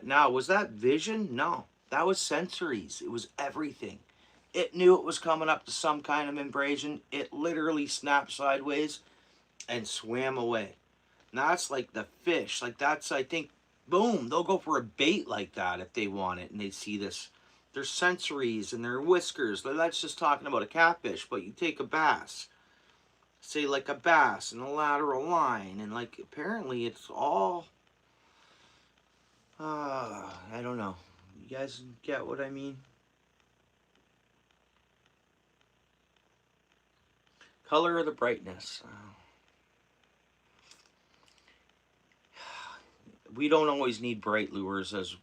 Now, was that vision? No, that was sensories. It was everything. It knew it was coming up to some kind of embrasion. It literally snapped sideways and swam away. And that's like the fish. Like that's, I think, boom, they'll go for a bait like that if they want it and they see this. Their sensories and their whiskers. That's just talking about a catfish, but you take a bass. Say like a bass and a lateral line. And like apparently it's all... I don't know. You guys get what I mean? Color or the brightness? We don't always need bright lures as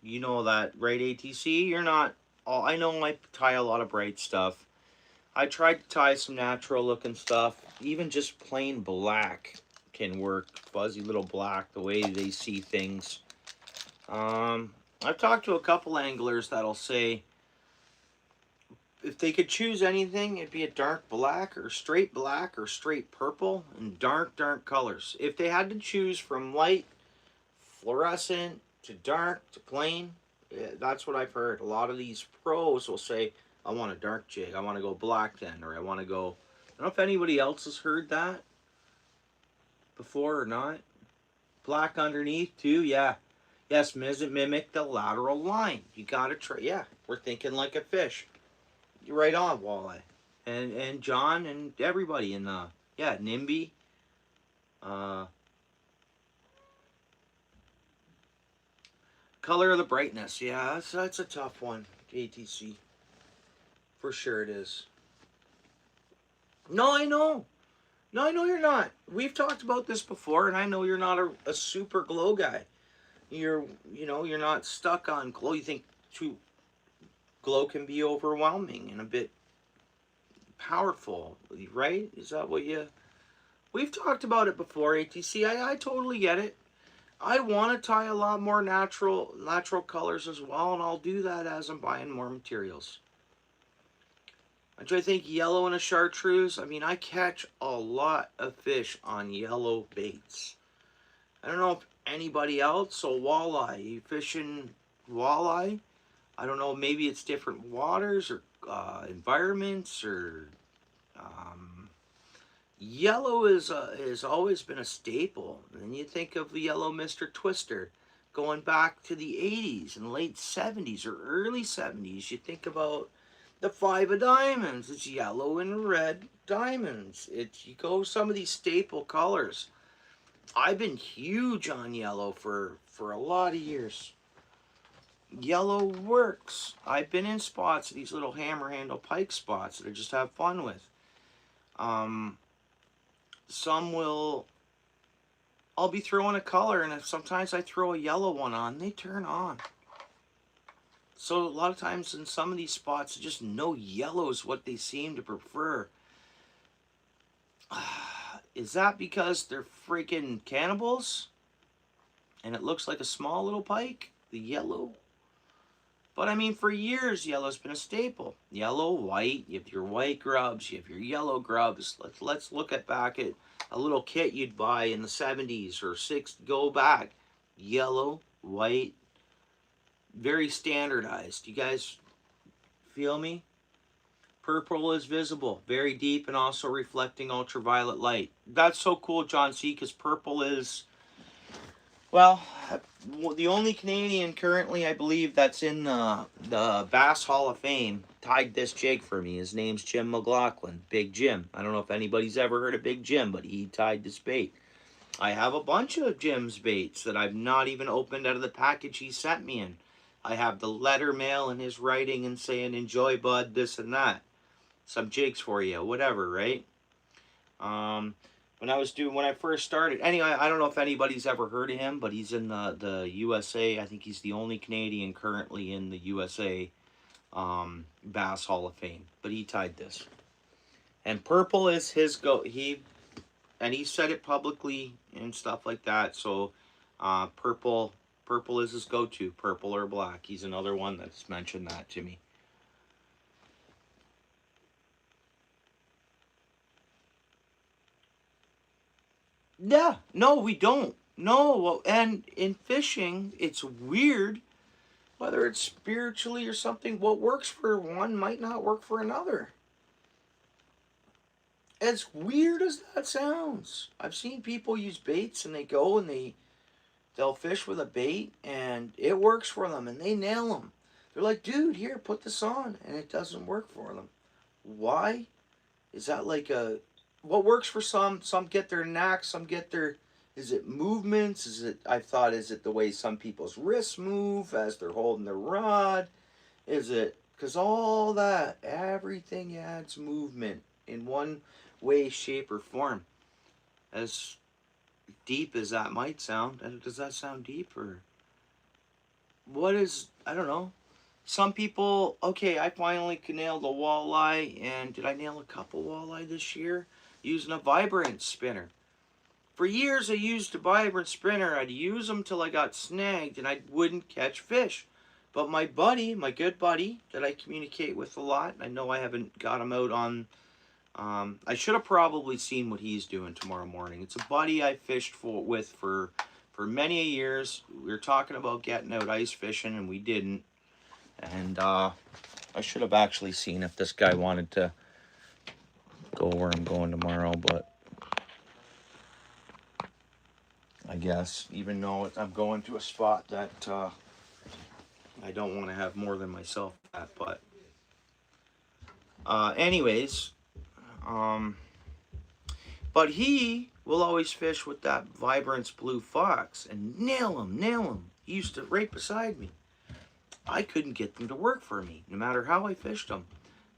you know that, right, ATC? You're not... I know I tie a lot of bright stuff. I tried to tie some natural looking stuff. Even just plain black can work. Fuzzy little black, the way they see things. I've talked to a couple anglers that'll say if they could choose anything, it'd be a dark black or straight purple and dark, dark colors. If they had to choose from light, fluorescent to dark to plain, that's what I've heard. A lot of these pros will say, I want a dark jig. I want to go black then, or I want to go. I don't know if anybody else has heard that before or not. Black underneath too, yeah. Yes, mimic the lateral line. You gotta try. Yeah, we're thinking like a fish. You're right on, Walleye, and John and everybody in the NIMBY. Uh, Color of the brightness. Yeah, that's a tough one. ATC, for sure it is. No, I know. No, I know you're not. We've talked about this before, and I know you're not a super glow guy. You're not stuck on glow. You think glow can be overwhelming and a bit powerful, right? Is that what you... We've talked about it before, ATC. I totally get it. I want to tie a lot more natural colors as well, and I'll do that as I'm buying more materials. I think yellow in a chartreuse. I mean, I catch a lot of fish on yellow baits. I don't know if anybody else, so walleye, you fishing walleye? I don't know, maybe it's different waters or environments, or yellow has always been a staple. And you think of the yellow Mr. Twister going back to the 80s and late 70s or early 70s. You think about the 5 of diamonds. It's yellow and red diamonds. You go some of these staple colors. I've been huge on yellow for a lot of years. Yellow works. I've been in spots, these little hammer handle pike spots that I just have fun with. Some will, I'll be throwing a color, and if sometimes I throw a yellow one on, they turn on. So a lot of times in some of these spots, just no yellow is what they seem to prefer. Is that because they're freaking cannibals? And it looks like a small little pike? The yellow? But I mean, for years, yellow's been a staple. Yellow, white, you have your white grubs, you have your yellow grubs. Let's look back at a little kit you'd buy in the 70s or 60s. Go back. Yellow, white, very standardized. You guys feel me? Purple is visible, very deep, and also reflecting ultraviolet light. That's so cool, John C., because purple is, well, the only Canadian currently, I believe, that's in the Bass Hall of Fame tied this jig for me. His name's Jim McLaughlin, Big Jim. I don't know if anybody's ever heard of Big Jim, but he tied this bait. I have a bunch of Jim's baits that I've not even opened out of the package he sent me in. I have the letter mail and his writing and saying, enjoy, bud, this and that. Some jigs for you, whatever, right? When I first started, anyway, I don't know if anybody's ever heard of him, but he's in the USA. I think he's the only Canadian currently in the USA Bass Hall of Fame. But he tied this. And purple is his go. He said it publicly and stuff like that. So purple is his go-to, purple or black. He's another one that's mentioned that to me. Yeah, no, we don't. No, well, and in fishing, it's weird, whether it's spiritually or something, what works for one might not work for another. As weird as that sounds. I've seen people use baits and they go and they'll fish with a bait and it works for them and they nail them. They're like, dude, here, put this on, and it doesn't work for them. Why? Is that like what works for some get their knack, some get their, is it movements? Is it the way some people's wrists move as they're holding their rod? Is it, because all that, everything adds movement in one way, shape, or form. As deep as that might sound, does that sound deep, or what is, I don't know. some people, okay, I finally nailed a walleye, and did I nail a couple walleye this year? Using a vibrant spinner. For years I used a vibrant spinner. I'd use them till I got snagged and I wouldn't catch fish. But my buddy, my good buddy that I communicate with a lot, I know I haven't got him out on, I should have probably seen what he's doing tomorrow morning. It's a buddy I fished with for many years. We were talking about getting out ice fishing and we didn't. And I should have actually seen if this guy wanted to go where I'm going tomorrow, but I guess, even though I'm going to a spot that I don't want to have more than myself at, but anyways, but he will always fish with that Vibrance Blue Fox and nail him. He used to right beside me. I couldn't get them to work for me, no matter how I fished them.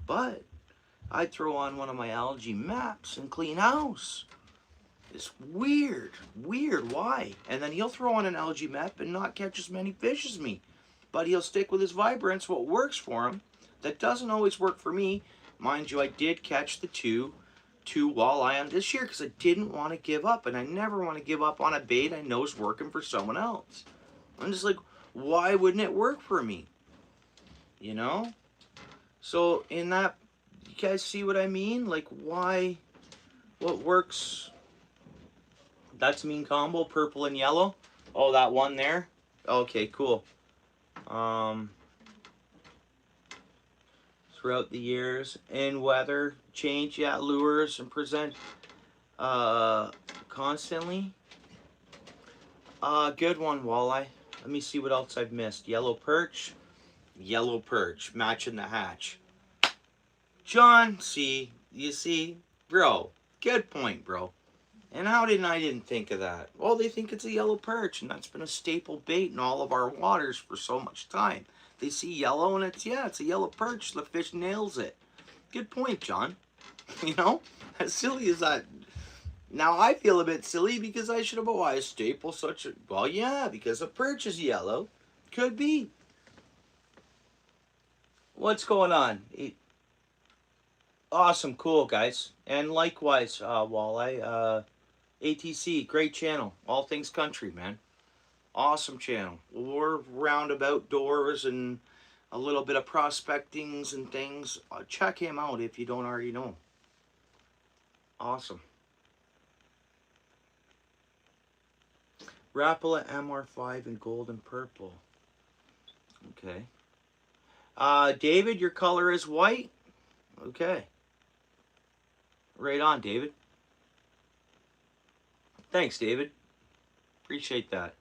But I'd throw on one of my algae maps and clean house. It's weird, why? And then he'll throw on an algae map and not catch as many fish as me. But he'll stick with his Vibrance, what works for him. That doesn't always work for me. Mind you, I did catch the two walleye on this year because I didn't want to give up. And I never want to give up on a bait I know is working for someone else. I'm just like, why wouldn't it work for me? You know? So in that, you guys see what I mean? Like, why, what works? That's mean combo, purple and yellow. Oh, that one there? Okay, cool. Throughout the years, in weather, change, yeah, lures, and present constantly. Good one, walleye. Let me see what else I've missed. Yellow perch, matching the hatch. John, you see, bro, good point, bro. And how I didn't think of that? Well, they think it's a yellow perch, and that's been a staple bait in all of our waters for so much time. They see yellow, and it's a yellow perch. The fish nails it. Good point, John. You know, as silly as that. Now I feel a bit silly because I should have bought a staple such a. Well, yeah, because a perch is yellow. Could be. What's going on? Awesome, cool, guys. And likewise, walleye. ATC, great channel. All things country, man. Awesome channel. We're roundabout doors and a little bit of prospectings and things. Check him out if you don't already know. Awesome. Rapala MR5 in gold and purple. Okay. David, your color is white? Okay. Right on, David. Thanks, David. Appreciate that.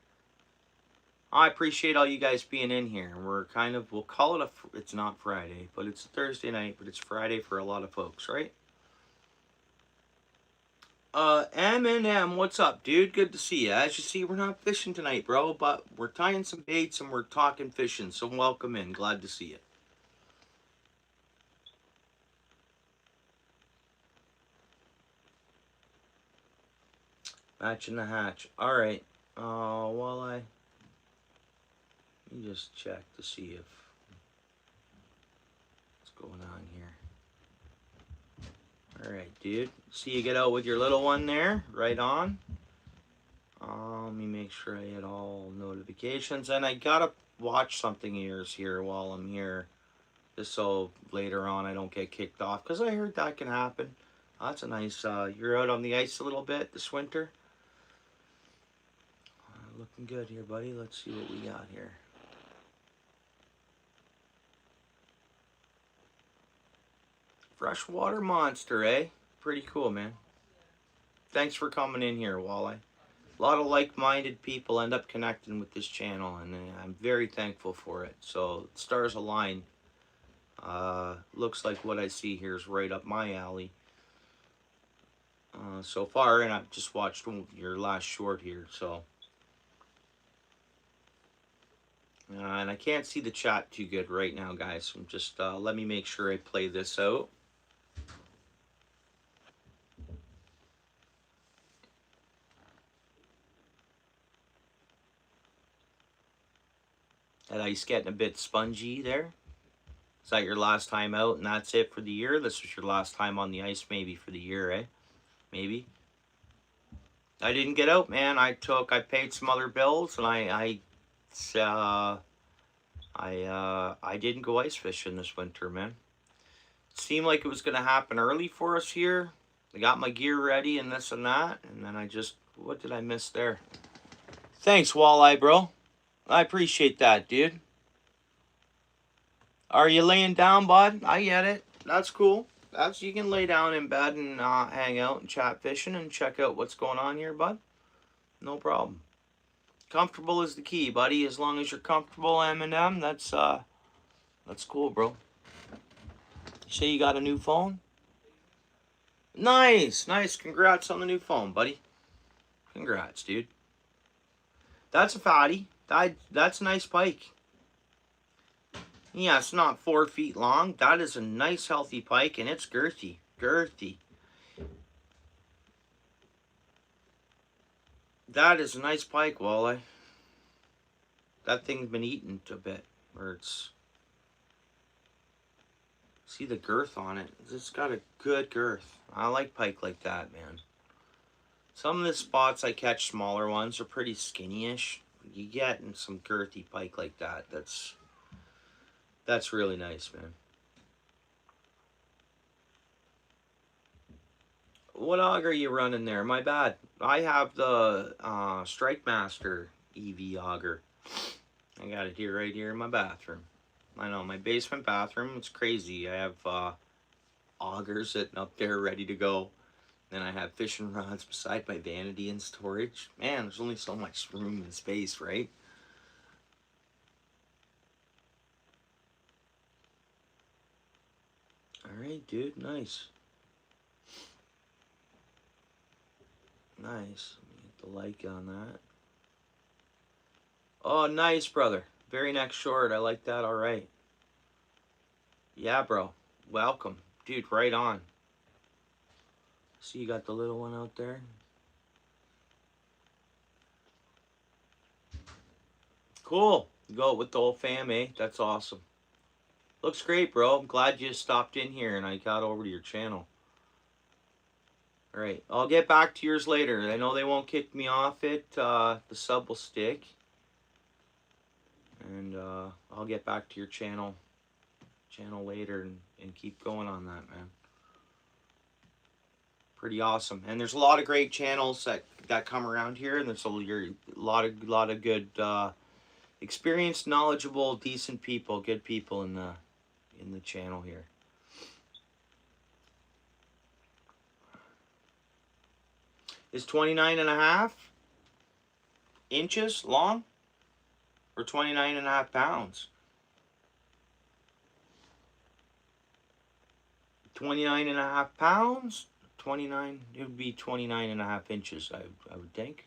I appreciate all you guys being in here. We're kind of, we'll call it it's not Friday, but it's Thursday night, but it's Friday for a lot of folks, right? M&M, what's up, dude? Good to see you. As you see, we're not fishing tonight, bro, but we're tying some baits and we're talking fishing, so welcome in. Glad to see you. Matching the hatch. All right. Let me just check to see if what's going on here. All right, dude. See you get out with your little one there. Right on. Let me make sure I hit all notifications, and I gotta watch something of yours here while I'm here, just so later on I don't get kicked off, because I heard that can happen. That's a nice. You're out on the ice a little bit this winter. Looking good here, buddy. Let's see what we got here. Freshwater monster, eh? Pretty cool, man. Thanks for coming in here, Walleye. A lot of like-minded people end up connecting with this channel, and I'm very thankful for it. So, stars align. Looks like what I see here is right up my alley so far, and I've just watched your last short here, so. And I can't see the chat too good right now, guys. So just let me make sure I play this out. That ice getting a bit spongy there. Is that your last time out and that's it for the year? This was your last time on the ice maybe for the year, eh? Maybe. I didn't get out, man. I paid some other bills, and I didn't go ice fishing this winter, man. It seemed like it was gonna happen early for us here. I got my gear ready and this and that, and then what did I miss there? Thanks, Walleye, bro. I appreciate that, dude. Are you laying down, bud? I get it. That's cool. You can lay down in bed and hang out and chat fishing and check out what's going on here, bud. No problem. Comfortable is the key, buddy. As long as you're comfortable, Eminem, that's cool, bro. You say you got a new phone? Nice. Congrats on the new phone, buddy. Congrats, dude. That's a fatty. That's a nice pike. Yeah, it's not 4 feet long. That is a nice, healthy pike, and it's girthy. That is a nice pike, walleye. That thing's been eaten a bit, or it's... See the girth on it. It's got a good girth. I like pike like that, man. Some of the spots I catch smaller ones are pretty skinny-ish. You get in some girthy pike like that. That's really nice, man. What auger are you running there? My bad. I have the Strike Master EV auger. I got it here, right here in my bathroom. I know, my basement bathroom, it's crazy. I have augers sitting up there ready to go. Then I have fishing rods beside my vanity in storage. Man, there's only so much room and space, right? Alright, dude, nice. Nice. Let me get the like on that. Oh, nice, brother. Very next short. I like that. Alright. Yeah, bro. Welcome. Dude, right on. See, you got the little one out there. Cool. You go with the whole fam, eh? That's awesome. Looks great, bro. I'm glad you stopped in here and I got over to your channel. Alright, I'll get back to yours later. I know they won't kick me off it. The sub will stick. And I'll get back to your channel later and keep going on that, man. Pretty awesome. And there's a lot of great channels that come around here, and there's a lot of good experienced, knowledgeable, decent people, good people in the channel here. Is 29.5 inches long or 29.5 pounds? 29.5 pounds? 29, it would be 29.5 inches, I would think.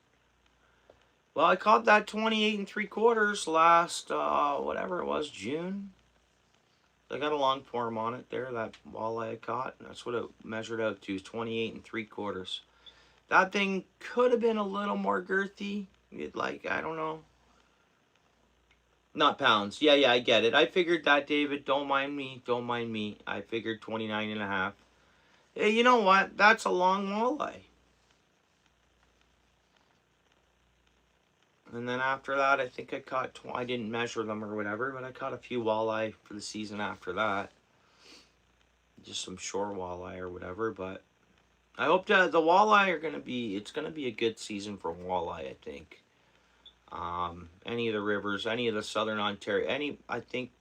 Well, I caught that 28 3/4 last, whatever it was, June. I got a long form on it there, that walleye I caught. And that's what it measured out to, is 28 3/4. That thing could have been a little more girthy. Like, I don't know. Not pounds. Yeah, I get it. I figured that, David. Don't mind me. I figured 29.5. Hey, you know what? That's a long walleye. And then after that, I think I caught... I didn't measure them or whatever, but I caught a few walleye for the season after that. Just some shore walleye or whatever, but... I hope the walleye are going to be... It's going to be a good season for walleye, I think. Any of the rivers, any of the southern Ontario, I think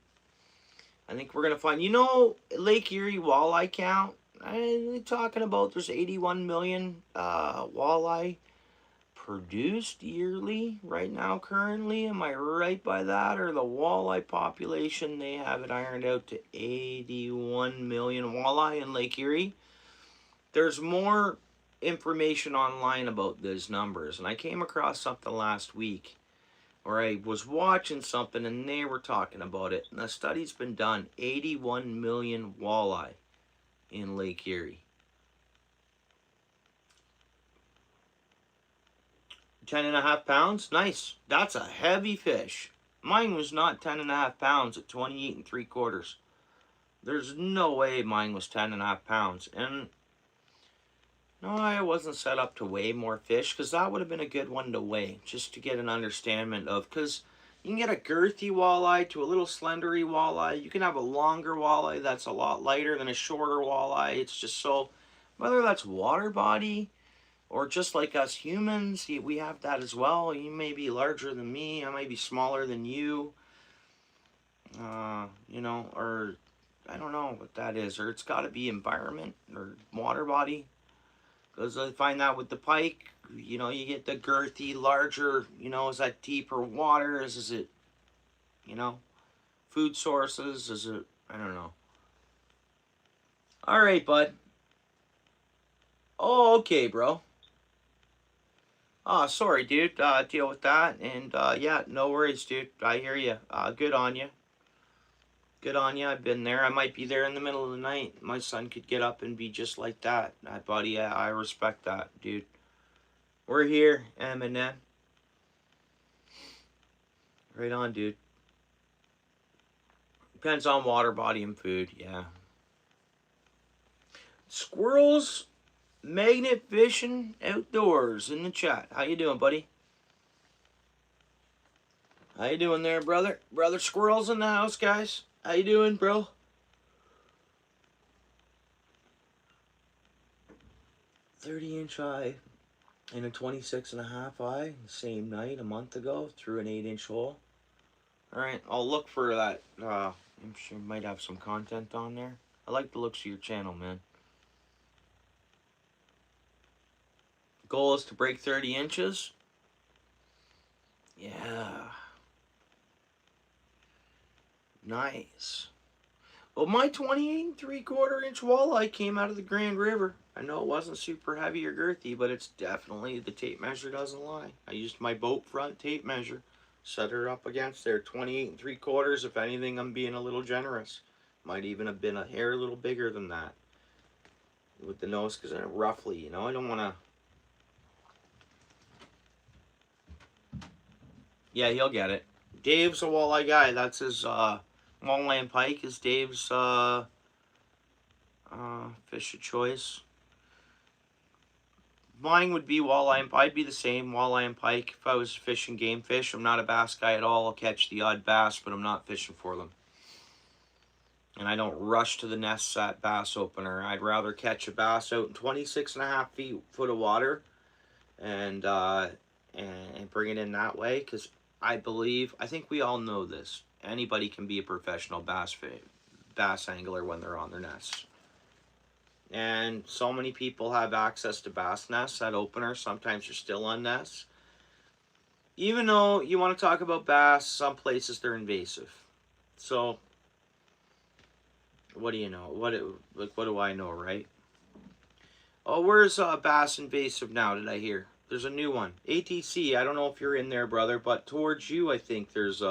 we're going to find... You know, Lake Erie walleye count... I'm talking about there's 81 million walleye produced yearly right now currently. Am I right by that? Or the walleye population, they have it ironed out to 81 million walleye in Lake Erie. There's more information online about those numbers. And I came across something last week where I was watching something and they were talking about it. And the study's been done. 81 million walleye in Lake Erie. 10.5 pounds? Nice. That's a heavy fish. Mine was not 10.5 pounds at 28 3/4. There's no way mine was 10.5 pounds. And no, I wasn't set up to weigh more fish, because that would have been a good one to weigh, just to get an understanding of, because you can get a girthy walleye to a little slendery walleye. You can have a longer walleye that's a lot lighter than a shorter walleye. It's just so, whether that's water body or just like us humans, we have that as well. You may be larger than me, I might be smaller than you, you know, or I don't know what that is, or it's got to be environment or water body. Because I find that with the pike, you know, you get the girthy, larger, you know, is that deeper waters? Is it, you know, food sources? Is it, I don't know. All right, bud. Oh, okay, bro. Oh, sorry, dude. Deal with that. And, yeah, no worries, dude. I hear you. Good on you. Good on you. I've been there. I might be there in the middle of the night. My son could get up and be just like that. Buddy, I respect that, dude. We're here, Eminem. Right on, dude. Depends on water body and food, yeah. Squirrels magnet fishing outdoors in the chat. How you doing, buddy? How you doing there, brother? Brother Squirrels in the house, guys. How you doing, bro? 30-inch eye and a 26.5 eye. Same night a month ago through an 8-inch hole. All right, I'll look for that. I'm sure you might have some content on there. I like the looks of your channel, man. Goal is to break 30 inches. Yeah. Nice. Well, my 28 3/4 inch walleye came out of the Grand River. I know it wasn't super heavy or girthy, but it's definitely, the tape measure doesn't lie. I used my boat front tape measure, set her up against there, 28 3/4. If anything, I'm being a little generous. Might even have been a hair a little bigger than that with the nose, because roughly, you know, I don't want to. Yeah, he'll get it. Dave's a walleye guy. That's his walleye and pike is Dave's fish of choice. Mine would be walleye and pike. I'd be the same, walleye and pike. If I was fishing game fish, I'm not a bass guy at all. I'll catch the odd bass, but I'm not fishing for them. And I don't rush to the nests at bass opener. I'd rather catch a bass out in 26.5 foot of water and bring it in that way, because I think we all know this. Anybody can be a professional bass angler when they're on their nests. And so many people have access to bass nests at opener. Sometimes you're still on nests. Even though you want to talk about bass, some places they're invasive. So, what do you know? What do I know, right? Oh, where's bass invasive now, did I hear? There's a new one. ATC, I don't know if you're in there, brother, but towards you, I think there's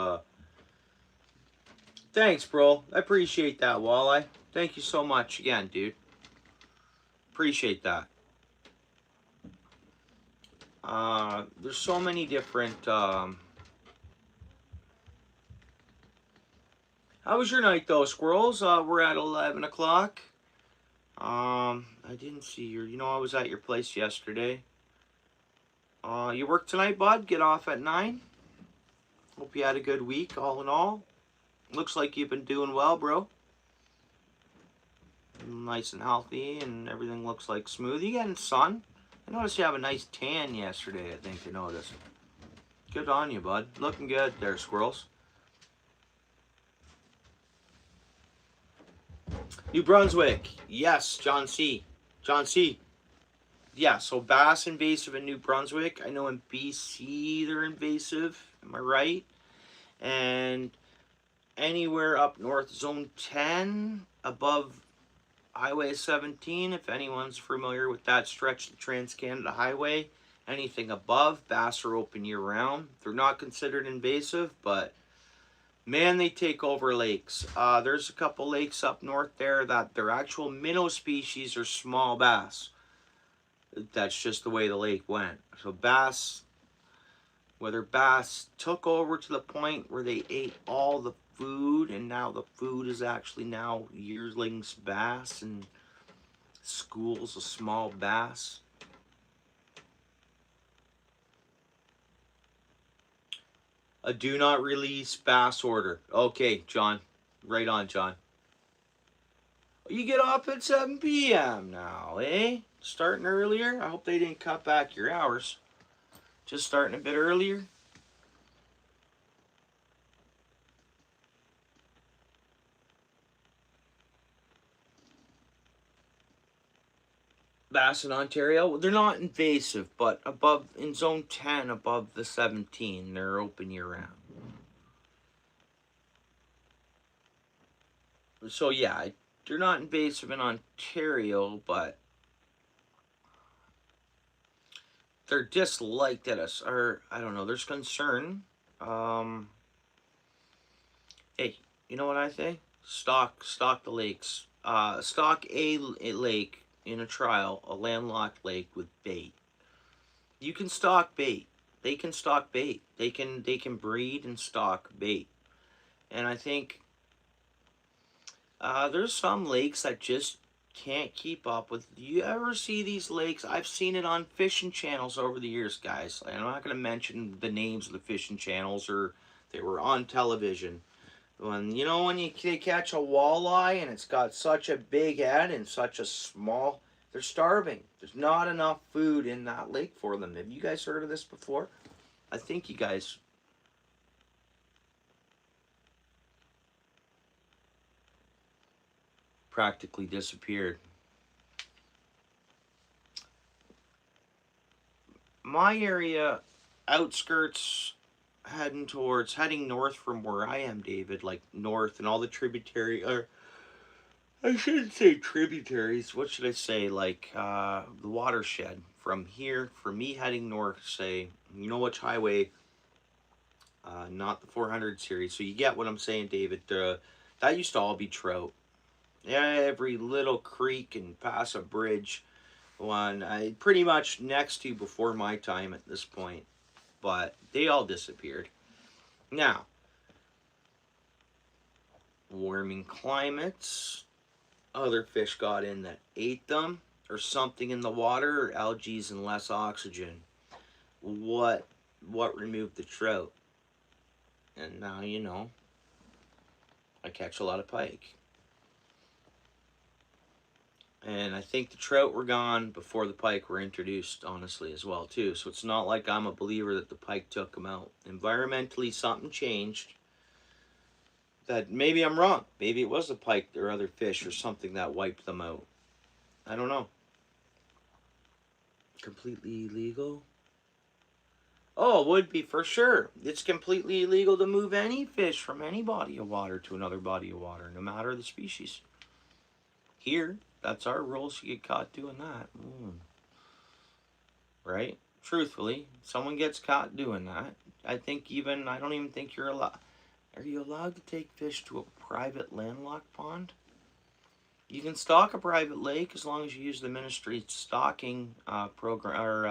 Thanks, bro. I appreciate that, walleye. Thank you so much again, dude. Appreciate that. There's so many different, How was your night, though, squirrels? We're at 11 o'clock. I didn't see your, you know, I was at your place yesterday. You work tonight, bud? Get off at 9? Hope you had a good week, all in all. Looks like you've been doing well, bro. Nice and healthy, and everything looks like smooth. You getting sun? I noticed you have a nice tan yesterday, I think I noticed. Good on you, bud. Looking good there, squirrels. New Brunswick. Yes, John C. John C. Yeah, so bass invasive in New Brunswick. I know in BC they're invasive. Am I right? And anywhere up north, zone 10, above Highway 17, if anyone's familiar with that stretch of the Trans-Canada Highway, anything above, bass are open year-round. They're not considered invasive, but man, they take over lakes. There's a couple lakes up north there that their actual minnow species are small bass. That's just the way the lake went. So bass, whether bass took over to the point where they ate all the food, and now the food is actually now yearlings bass and schools of small bass. A do not release bass order. Okay, John. Right on, John. You get off at 7 p.m. now, eh? Starting earlier? I hope they didn't cut back your hours. Just starting a bit earlier? Bass in Ontario, they're not invasive, but above in zone 10, above the 17, they're open year round. So yeah, they're not invasive in Ontario, but they're disliked at us, or I don't know. There's concern. Hey, you know what I say? Stock the lakes. Stock a lake in a trial, a landlocked lake with bait. You can stock bait. They can stock bait. They can breed and stock bait. And I think there's some lakes that just can't keep up with. Do you ever see these lakes? I've seen it on fishing channels over the years, guys. And I'm not going to mention the names of the fishing channels, or they were on television. When they catch a walleye and it's got such a big head and such a small, they're starving. There's not enough food in that lake for them. Have you guys heard of this before? I think you guys. Practically disappeared. My area, outskirts, heading north from where I am, David, like north and all the tributary, or I shouldn't say tributaries, what should I say, like the watershed from here, for me heading north, say, you know which highway, not the 400 series, so you get what I'm saying, David. That used to all be trout. Every little creek and pass a bridge, one pretty much next to before my time at this point, but they all disappeared. Now, warming climates, other fish got in that ate them, or something in the water, or algae and less oxygen. What removed the trout? And now I catch a lot of pike. And I think the trout were gone before the pike were introduced, honestly, as well, too. So it's not like I'm a believer that the pike took them out. Environmentally, something changed. That maybe I'm wrong. Maybe it was the pike or other fish or something that wiped them out. I don't know. Completely illegal? Oh, it would be for sure. It's completely illegal to move any fish from any body of water to another body of water, no matter the species. Here, that's our rules. You get caught doing that. Right? Truthfully, someone gets caught doing that. I don't even think you're allowed. Are you allowed to take fish to a private landlocked pond? You can stock a private lake as long as you use the ministry stocking program, or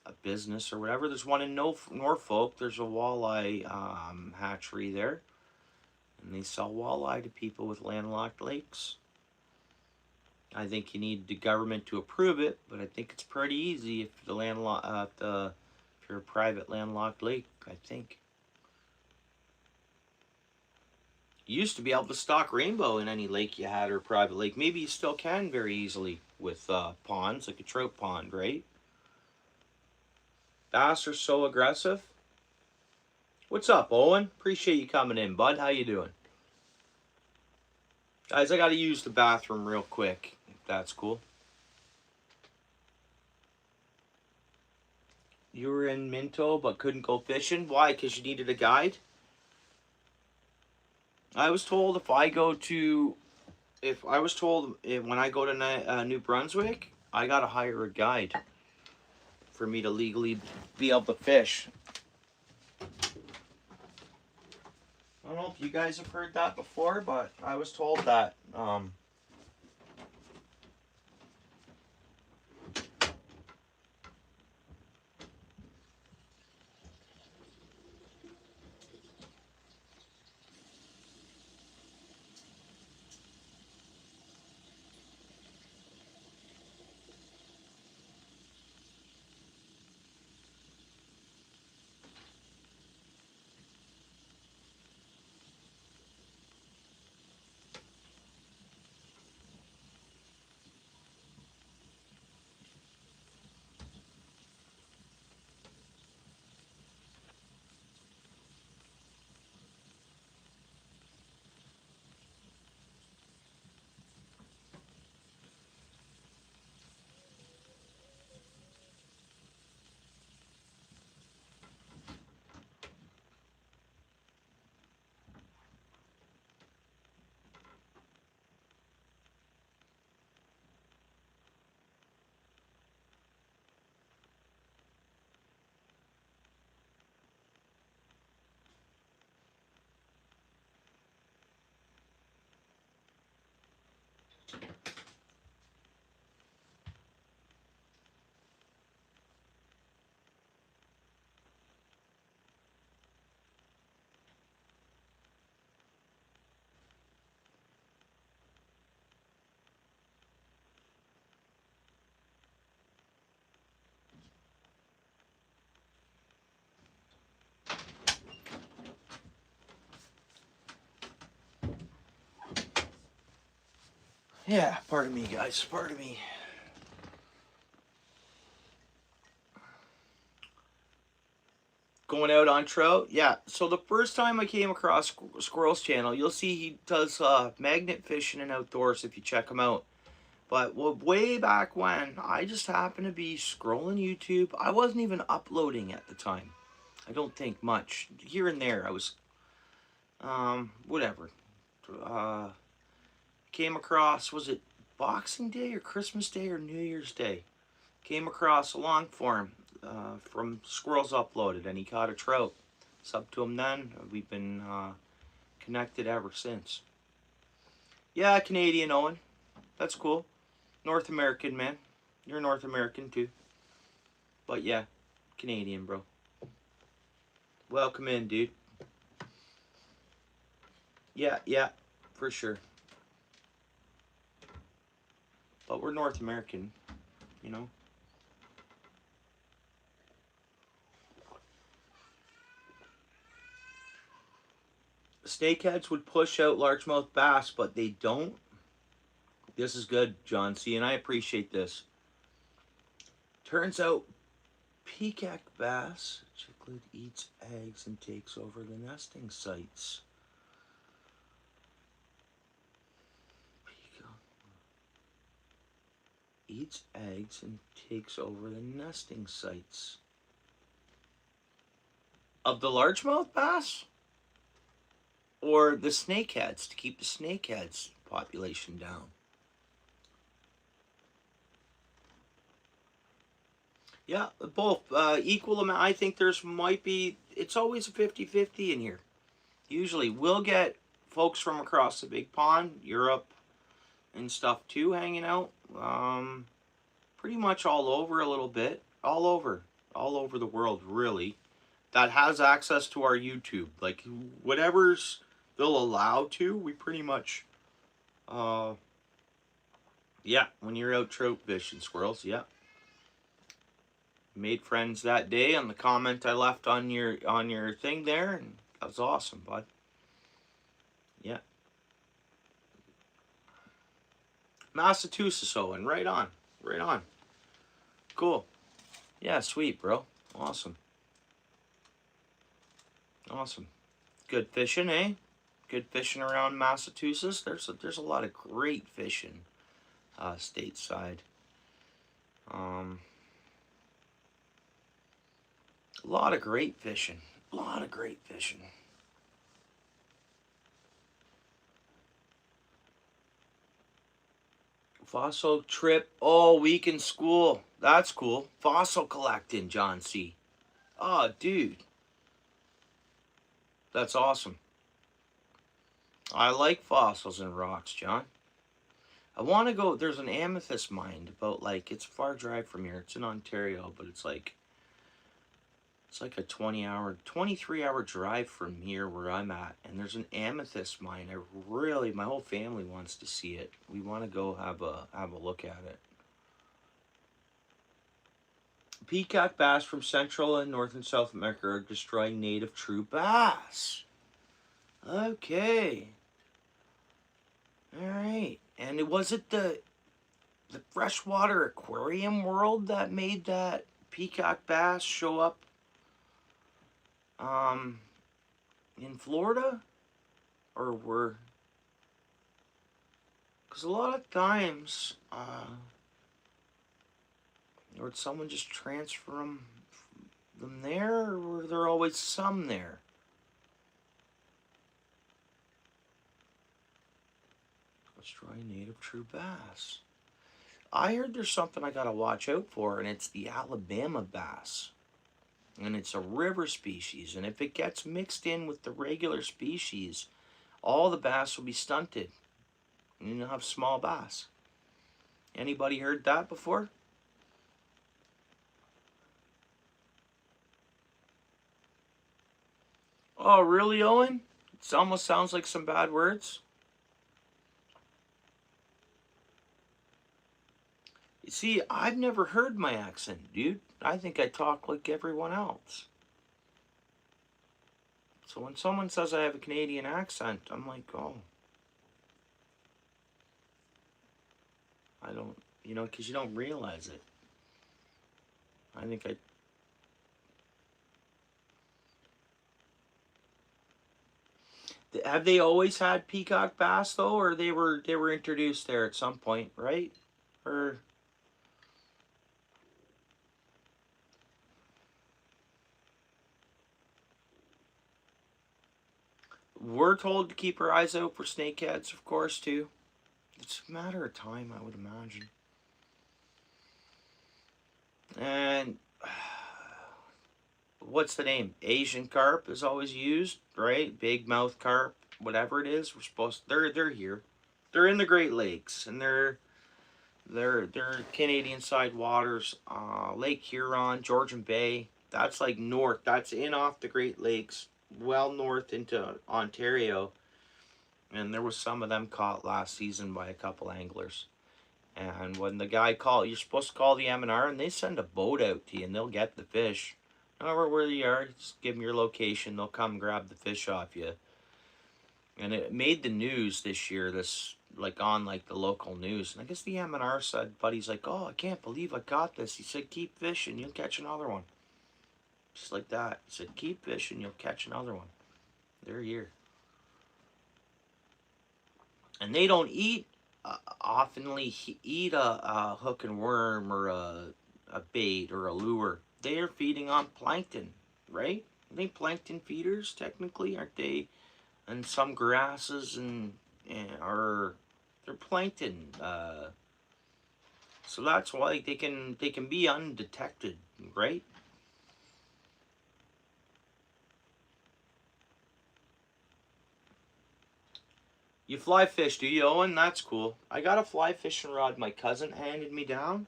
a business or whatever. There's one in Norfolk. There's a walleye hatchery there. And they sell walleye to people with landlocked lakes. I think you need the government to approve it, but I think it's pretty easy if if you're a private landlocked lake, I think. You used to be able to stock rainbow in any lake you had, or private lake. Maybe you still can very easily with ponds, like a trout pond, right? Bass are so aggressive. What's up, Owen? Appreciate you coming in, bud. How you doing? Guys, I got to use the bathroom real quick, if that's cool. You were in Minto but couldn't go fishing? Why? Because you needed a guide? I was told when I go to New Brunswick, I got to hire a guide for me to legally be able to fish. I don't know if you guys have heard that before, but I was told that. Yeah, pardon me, guys. Pardon me. Going out on trout? Yeah. So the first time I came across Squirrel's channel, you'll see he does magnet fishing and outdoors if you check him out. But way back when, I just happened to be scrolling YouTube. I wasn't even uploading at the time. I don't think much. Here and there, I was, whatever. Came across, was it Boxing Day or Christmas Day or New Year's Day? Came across a long form from Squirrels Uploaded, and he caught a trout. Sub to him then. We've been connected ever since. Yeah, Canadian Owen. That's cool. North American, man. You're North American too. But yeah, Canadian, bro. Welcome in, dude. Yeah, for sure. But we're North American, you know. Snakeheads would push out largemouth bass, but they don't. This is good, John C., and I appreciate this. Turns out, peacock bass, cichlid eats eggs and takes over the nesting sites. Peacock eats eggs and takes over the nesting sites. Of the largemouth bass? Or the snakeheads, to keep the snakeheads population down? Yeah, both. Equal amount. I think might be, it's always a 50-50 in here. Usually we'll get folks from across the big pond, Europe and stuff too, hanging out. Pretty much all over a little bit. All over the world, really. That has access to our YouTube. Like, whatever's they'll allow to, we pretty much, yeah, when you're out trout fishing, Squirrels, yeah. Made friends that day on the comment I left on your thing there, and that was awesome, bud. Yeah. Massachusetts, Owen, right on. Cool. Yeah, sweet, bro. Awesome. Good fishing, eh? Good fishing around Massachusetts. There's a lot of great fishing stateside. A lot of great fishing. Fossil trip all week in school. That's cool. Fossil collecting, John C. Oh, dude. That's awesome. I like fossils and rocks, John. I want to go. There's an amethyst mine about, like, it's a far drive from here. It's in Ontario, but it's like a 23-hour drive from here where I'm at. And there's an amethyst mine. My whole family wants to see it. We want to go have a look at it. Peacock bass from Central and North and South America are destroying native true bass. Okay. All right. And was it the freshwater aquarium world that made that peacock bass show up in Florida? Or because a lot of times or did someone just transfer them there, or were there always some there? Destroy native true bass. I heard there's something I gotta watch out for, and it's the Alabama bass. And it's a river species, and if it gets mixed in with the regular species, all the bass will be stunted. and you'll have small bass. Anybody heard that before? Oh, really, Owen? It almost sounds like some bad words. You see, I've never heard my accent, dude. I think I talk like everyone else. So when someone says I have a Canadian accent, I'm like, oh. I don't, because you don't realize it. I think have they always had peacock bass though, or they were introduced there at some point, right? Or we're told to keep our eyes out for snakeheads, of course, too. It's a matter of time, I would imagine. And what's the name? Asian carp is always used, right? Big mouth carp, whatever it is. We're supposed they're here. They're in the Great Lakes, and they're Canadian side waters. Lake Huron, Georgian Bay. That's like north. That's in off the Great Lakes, well north into Ontario. And there was some of them caught last season by a couple anglers. And when the guy called, you're supposed to call the M&R, and they send a boat out to you, and they'll get the fish. However, where you are, just give them your location. They'll come grab the fish off you. And it made the news this year. This on the local news. And I guess the M&R said, buddy's like, oh, I can't believe I got this. He said, keep fishing, you'll catch another one. Just like that. He said, keep fishing, you'll catch another one. They're here. And they don't eat oftenly eat a hook and worm or a bait or a lure. They are feeding on plankton, right? Are they plankton feeders technically? Aren't they? And some grasses and are they're plankton. So that's why they can be undetected, right? You fly fish, do you, Owen? That's cool. I got a fly fishing rod my cousin handed me down,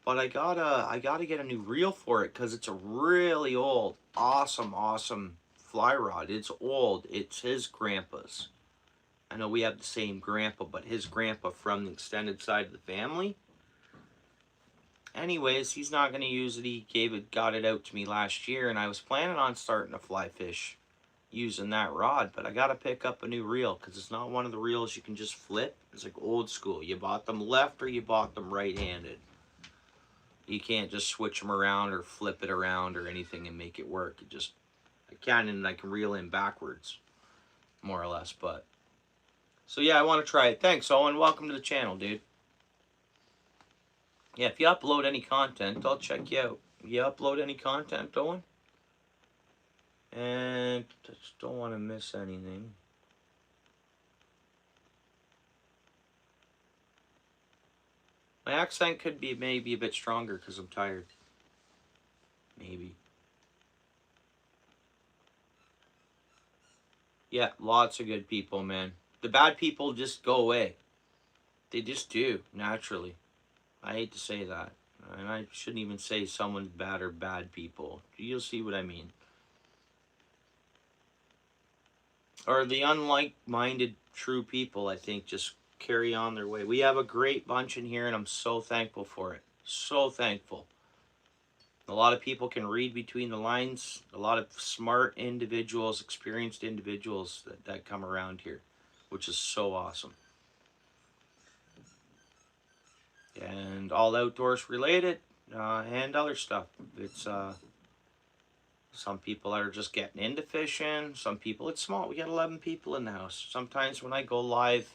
but I gotta get a new reel for it because it's a really old, awesome fly rod. It's old. It's his grandpa's. I know we have the same grandpa, but his grandpa from the extended side of the family. Anyways, he's not gonna use it. He got it out to me last year, and I was planning on starting to fly fish using that rod, but I gotta pick up a new reel because it's not one of the reels you can just flip. It's like old school. You bought them left or you bought them right-handed. You can't just switch them around or flip it around or anything and make it work. I can reel in backwards, more or less. But so yeah, I want to try it. Thanks, Owen. Welcome to the channel, dude. Yeah, if you upload any content, I'll check you out. You upload any content, Owen? And I just don't want to miss anything. My accent could be maybe a bit stronger because I'm tired. Maybe. Yeah, lots of good people, man. The bad people just go away. They just do, naturally. I hate to say that. And I shouldn't even say someone's bad or bad people. You'll see what I mean. Or the unlike-minded true people, I think, just carry on their way. We have a great bunch in here, and I'm so thankful for it. So thankful. A lot of people can read between the lines. A lot of smart individuals, experienced individuals that come around here, which is so awesome. And all outdoors related and other stuff. It's some people are just getting into fishing. Some people, it's small. We got 11 people in the house. Sometimes when I go live,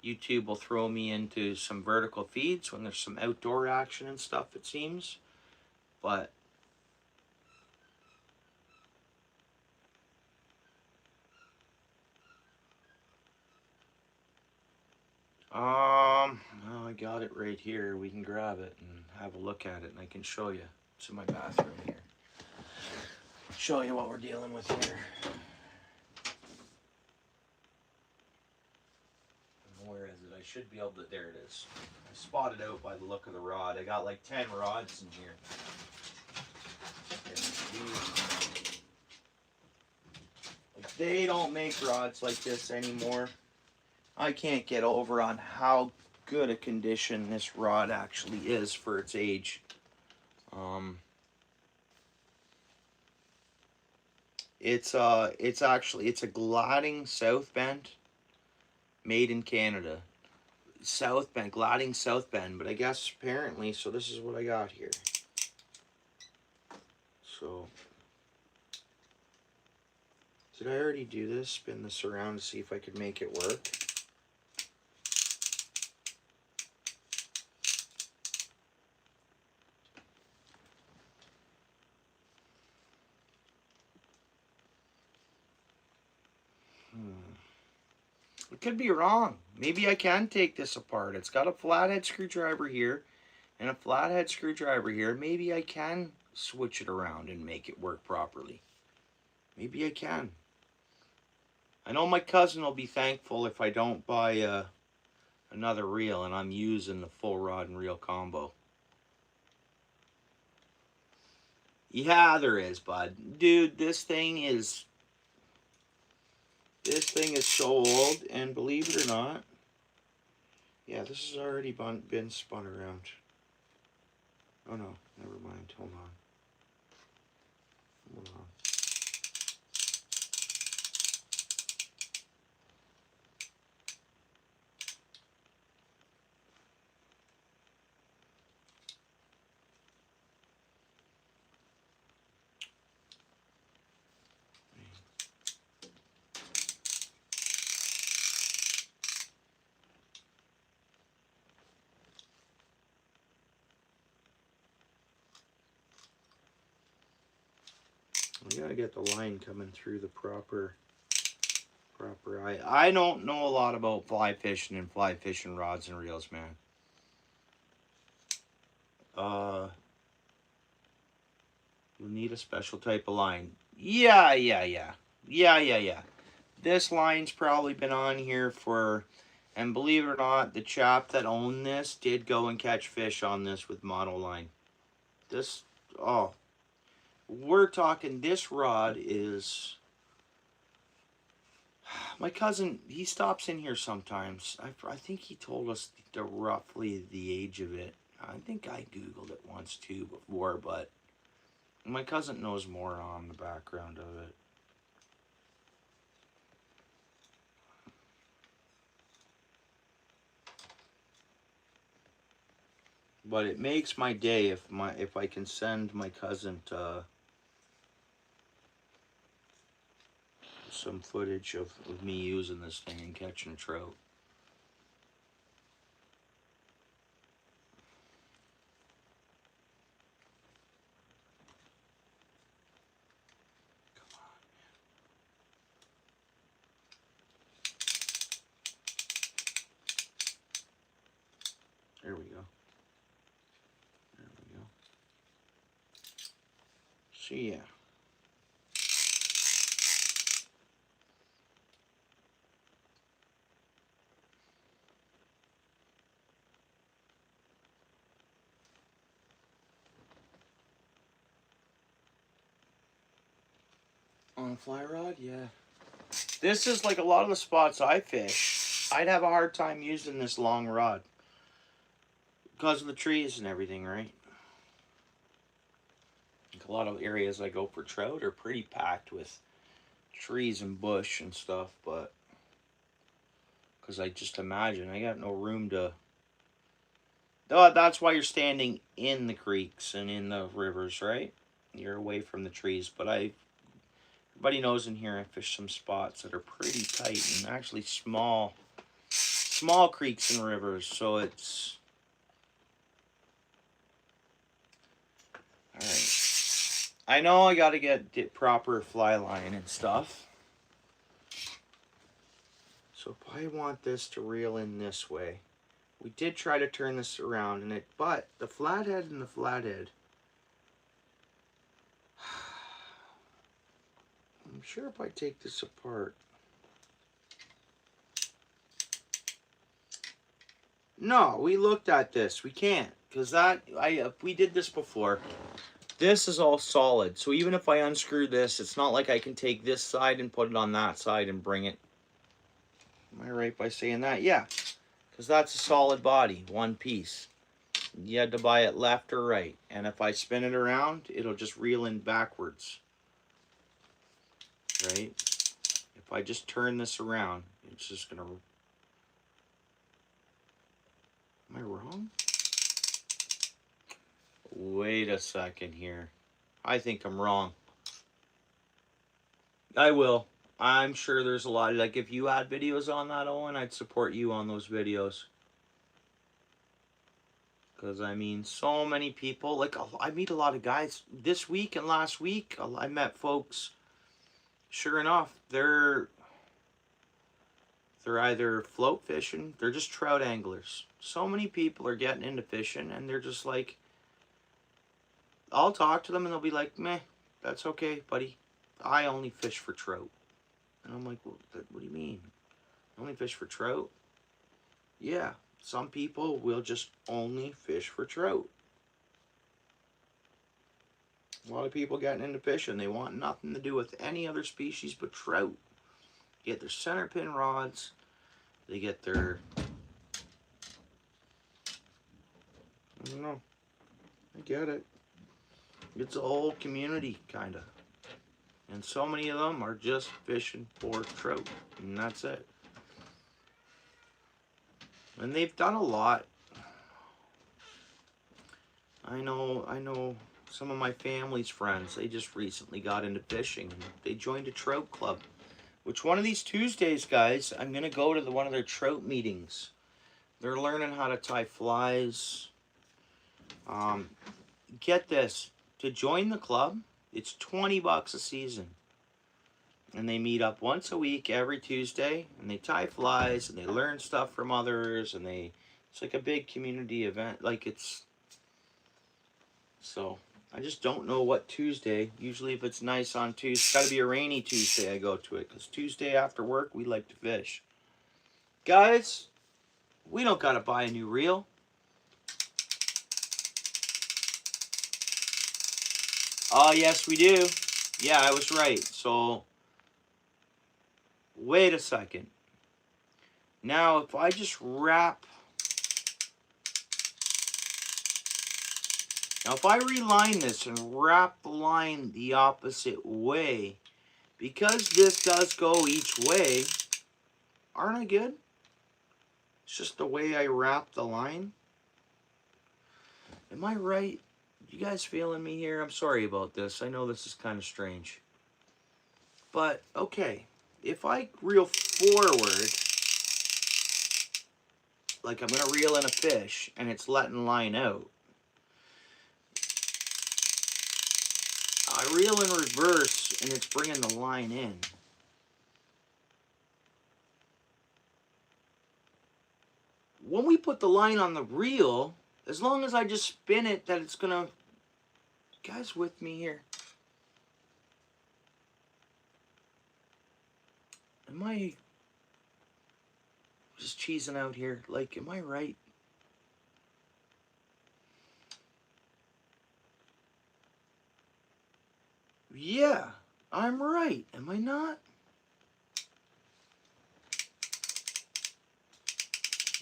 YouTube will throw me into some vertical feeds when there's some outdoor action and stuff, it seems. But well, I got it right here. We can grab it and have a look at it, and I can show you. It's in my bathroom here. Show you what we're dealing with here. Where is it? I should be able to, there it is. I spotted out by the look of the rod. I got like 10 rods in here. Like, they don't make rods like this anymore. I can't get over on how good a condition this rod actually is for its age. It's a gliding South Bend, made in Canada. South Bend, gliding South Bend, but I guess apparently, so this is what I got here. So, did I already do this? Spin this around to see if I could make it work. I could be wrong. Maybe I can take this apart. It's got a flathead screwdriver here and a flathead screwdriver here. Maybe I can switch it around and make it work properly. Maybe I can. I know my cousin will be thankful if I don't buy another reel and I'm using the full rod and reel combo. Yeah, there is, bud. Dude, this thing is so old, and believe it or not, yeah, this has already been spun around. Oh no, never mind. Hold on. Hold on. We gotta get the line coming through the proper eye. I don't know a lot about fly fishing and fly fishing rods and reels, man. You need a special type of line. Yeah. This line's probably been on here for, and believe it or not, the chap that owned this did go and catch fish on this with monoline. This, oh, we're talking, this rod is, my cousin, he stops in here sometimes. I think he told us roughly the age of it. I think I Googled it once too before, but my cousin knows more on the background of it. But it makes my day if I can send my cousin to some footage of me using this thing and catching a trout. Come on, man. There we go. There we go. See ya. On a fly rod, yeah. This is like a lot of the spots I fish. I'd have a hard time using this long rod because of the trees and everything, right? Like a lot of areas I go for trout are pretty packed with trees and bush and stuff, but because I just imagine I got no room to. That's why you're standing in the creeks and in the rivers, right? You're away from the trees, but everybody knows in here I fish some spots that are pretty tight and actually small creeks and rivers, so it's all right. I know I got to get proper fly line and stuff. So if I want this to reel in this way, we did try to turn this around, but the flathead and the flathead, I'm sure if I take this apart, No, we looked at this. We can't. Because that, we did this before. This is all solid. So even if I unscrew this, it's not like I can take this side and put it on that side and bring it. Am I right by saying that? Yeah. Because that's a solid body, one piece. You had to buy it left or right. And if I spin it around, it'll just reel in backwards. Right? If I just turn this around, it's just going to... Am I wrong? Wait a second here. I think I'm wrong. I will. I'm sure there's a lot. Like, if you had videos on that, Owen, I'd support you on those videos. Because, I mean, so many people. Like, I meet a lot of guys. This week and last week, I met folks. Sure enough, they're either float fishing, they're just trout anglers. So many people are getting into fishing, and they're just like, I'll talk to them, and they'll be like, meh, that's okay, buddy. I only fish for trout. And I'm like, well, what do you mean? Only fish for trout? Yeah, some people will just only fish for trout. A lot of people getting into fishing, they want nothing to do with any other species but trout. Get their center pin rods, they get their, I don't know, I get it. It's a whole community, kind of. And so many of them are just fishing for trout, and that's it. And they've done a lot. I know some of my family's friends, they just recently got into fishing. They joined a trout club. Which one of these Tuesdays, guys, I'm going to go to one of their trout meetings. They're learning how to tie flies. Get this. To join the club, it's $20 a season. And they meet up once a week every Tuesday. And they tie flies and they learn stuff from others. And it's like a big community event. Like it's... So, I just don't know what Tuesday. Usually if it's nice on Tuesday, it's got to be a rainy Tuesday I go to it. Because Tuesday after work, we like to fish. Guys, we don't got to buy a new reel. Oh, yes, we do. Yeah, I was right. So, wait a second. Now, if I just wrap... Now, if I reline this and wrap the line the opposite way, because this does go each way, aren't I good? It's just the way I wrap the line. Am I right? You guys feeling me here? I'm sorry about this. I know this is kind of strange. But, okay. If I reel forward, like I'm going to reel in a fish, and it's letting line out, I reel in reverse, and it's bringing the line in. When we put the line on the reel, as long as I just spin it, that it's going to... You guys with me here? Am I just cheesing out here? Like, am I right? Yeah, I'm right. Am I not?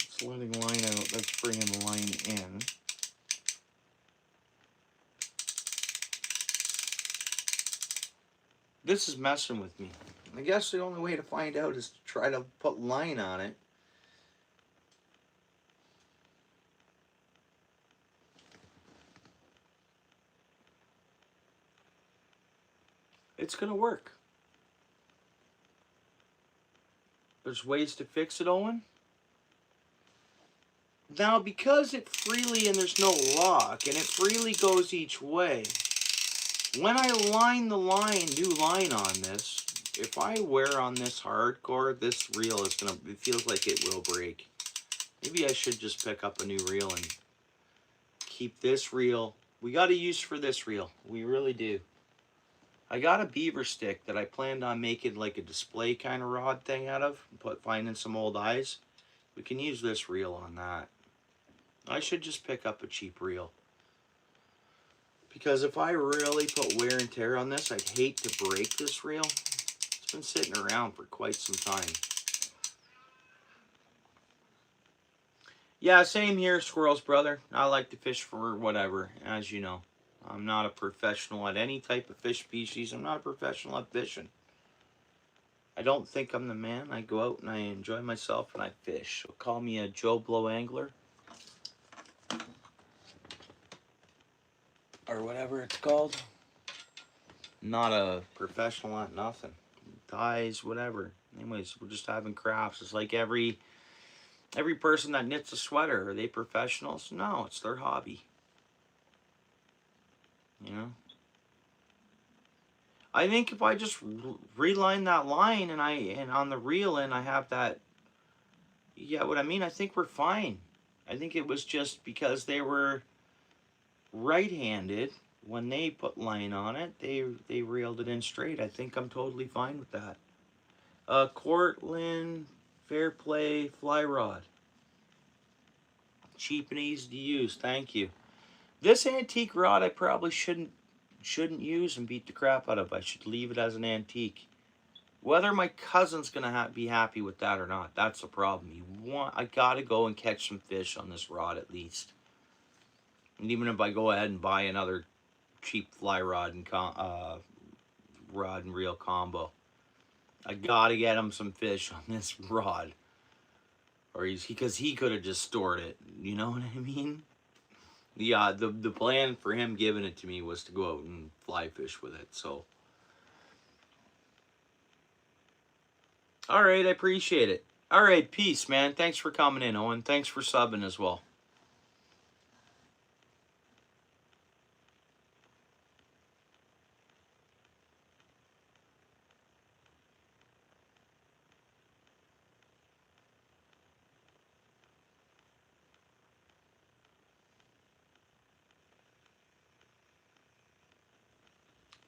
It's letting line out. That's bringing the line in. This is messing with me. I guess the only way to find out is to try to put line on it. It's going to work. There's ways to fix it, Owen. Now, because it freely, and there's no lock, and it freely goes each way, when I line the new line on this, if I wear on this hardcore, this reel is going to, it feels like it will break. Maybe I should just pick up a new reel and keep this reel. We got a use for this reel. We really do. I got a beaver stick that I planned on making like a display kind of rod thing out of. Finding some old eyes. We can use this reel on that. I should just pick up a cheap reel. Because if I really put wear and tear on this, I'd hate to break this reel. It's been sitting around for quite some time. Yeah, same here, Squirrels brother. I like to fish for whatever, as you know. I'm not a professional at any type of fish species. I'm not a professional at fishing. I don't think I'm the man. I go out and I enjoy myself and I fish. So call me a Joe Blow angler. Or whatever it's called. Not a professional at nothing. Ties, whatever. Anyways, we're just having crafts. It's like every person that knits a sweater, are they professionals? No, it's their hobby. You know? I think if I just reline that line and on the reel and I have that, yeah, what I mean, I think we're fine. I think it was just because they were right-handed when they put line on it, they reeled it in straight. I think I'm totally fine with that. Cortland Fairplay fly rod. Cheap and easy to use. Thank you. This antique rod I probably shouldn't use and beat the crap out of. I should leave it as an antique. Whether my cousin's gonna be happy with that or not, that's the problem. I gotta go and catch some fish on this rod at least. And even if I go ahead and buy another cheap fly rod and rod and reel combo, I gotta get him some fish on this rod. Or because he could have just stored it. You know what I mean? Yeah, the plan for him giving it to me was to go out and fly fish with it. So, all right, I appreciate it. All right, peace, man. Thanks for coming in, Owen. Thanks for subbing as well.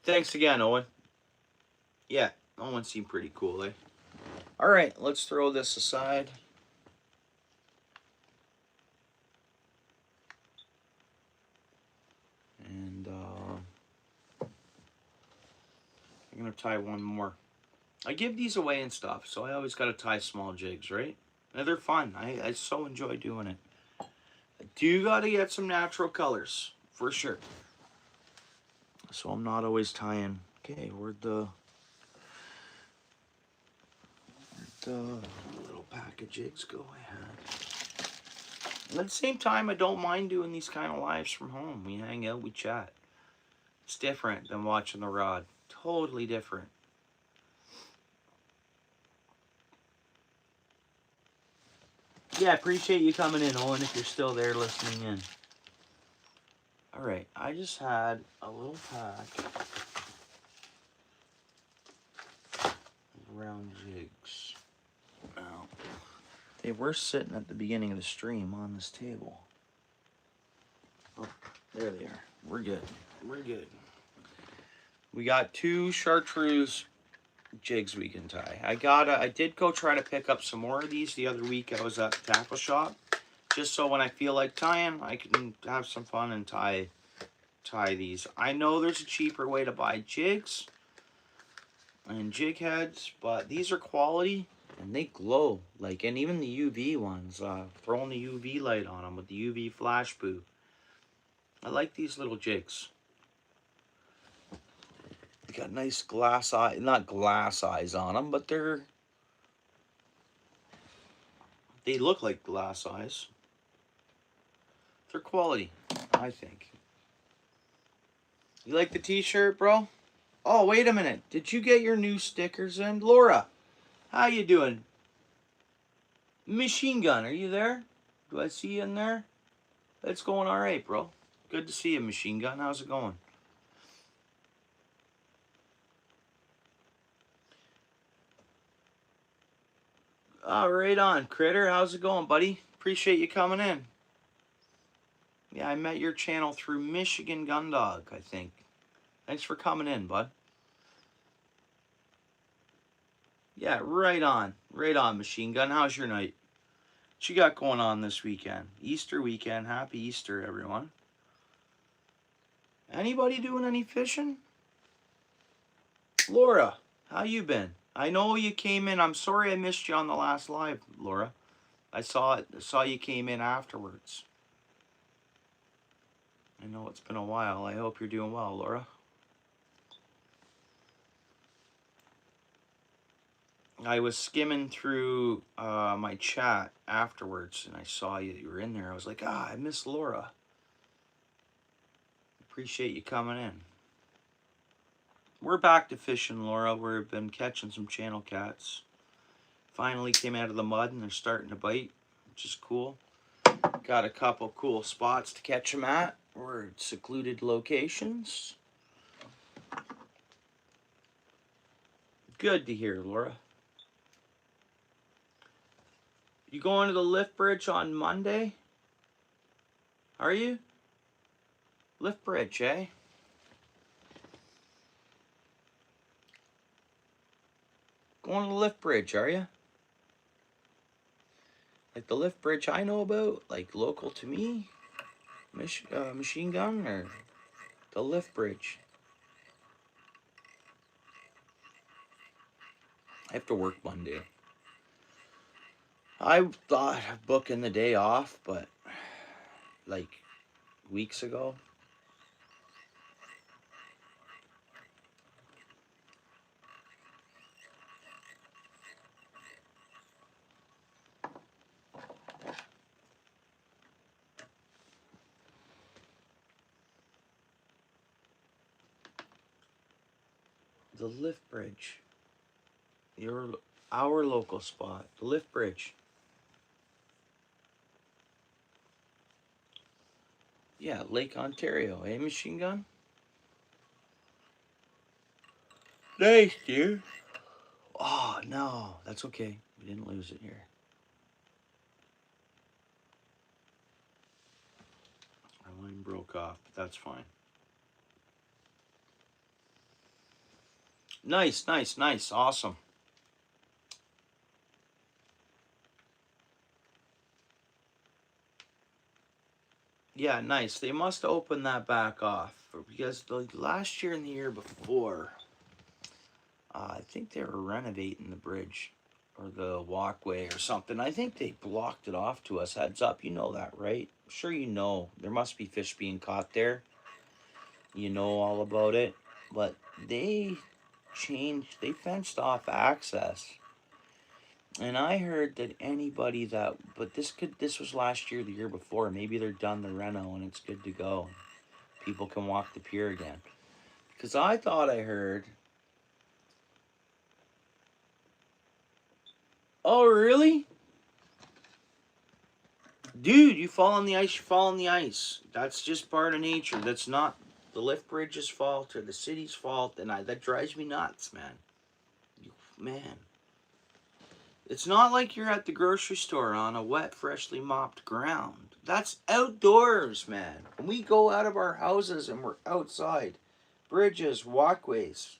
Thanks again, Owen. Yeah, Owen seemed pretty cool, eh? All right, let's throw this aside. And I'm going to tie one more. I give these away and stuff, so I always got to tie small jigs, right? And they're fun. I so enjoy doing it. I do got to get some natural colors, for sure. So I'm not always tying. Okay, where'd the little pack of jigs go I had? And at the same time, I don't mind doing these kind of lives from home. We hang out, we chat. It's different than watching the rod. Totally different. Yeah, I appreciate you coming in, Owen, if you're still there listening in. All right, I just had a little pack of round jigs. Now, they were sitting at the beginning of the stream on this table. Oh, there they are. We're good. We're good. We got 2 chartreuse jigs we can tie. I did go try to pick up some more of these the other week. I was at the tackle shop. Just so when I feel like tying, I can have some fun and tie these. I know there's a cheaper way to buy jigs and jig heads, but these are quality and they glow. Like, and even the UV ones, throwing the UV light on them with the UV flash boo. I like these little jigs. They got nice glass eye, not glass eyes on them, but they look like glass eyes. They're quality, I think. You like the t-shirt, bro? Oh, wait a minute. Did you get your new stickers in? Laura, how you doing? Machine Gun, are you there? Do I see you in there? It's going all right, bro. Good to see you, Machine Gun. How's it going? Oh, right on. Critter, how's it going, buddy? Appreciate you coming in. Yeah, I met your channel through Michigan Gundog, I think. Thanks for coming in, bud. Yeah, right on. Right on, Machine Gun. How's your night? What you got going on this weekend? Easter weekend. Happy Easter, everyone. Anybody doing any fishing? Laura, how you been? I know you came in. I'm sorry I missed you on the last live, Laura. I saw it. I saw you came in afterwards. I know it's been a while. I hope you're doing well, Laura. I was skimming through my chat afterwards, and I saw you were in there. I was like, I miss Laura. Appreciate you coming in. We're back to fishing, Laura. We've been catching some channel cats. Finally came out of the mud, and they're starting to bite, which is cool. Got a couple cool spots to catch them at. We're at secluded locations. Good to hear, Laura. You going to the lift bridge on Monday? Are you? Lift bridge, eh? Going to the lift bridge, are you? Like the lift bridge I know about, like local to me? Machine gun or the lift bridge? I have to work Monday. I thought of booking the day off, but like weeks ago. The lift bridge. Our local spot. The lift bridge. Yeah, Lake Ontario, eh, machine gun? Nice, dude. Oh, no, that's okay. We didn't lose it here. Our line broke off, but that's fine. Nice, nice, nice. Awesome. Yeah, nice. They must open that back off because the last year and the year before, I think they were renovating the bridge or the walkway or something. I think they blocked it off to us. Heads up, you know that, right? I'm sure you know. There must be fish being caught there. You know all about it. But they fenced off access. And I heard that anybody that, but this was last year, the year before. Maybe they're done the reno and it's good to go. People can walk the pier again. Because I thought I heard. Oh, really? Dude, you fall on the ice, you fall on the ice. That's just part of nature. That's not the lift bridge's fault or the city's fault. And that drives me nuts, man. Man. It's not like you're at the grocery store on a wet, freshly mopped ground. That's outdoors, man. When we go out of our houses and we're outside, bridges, walkways,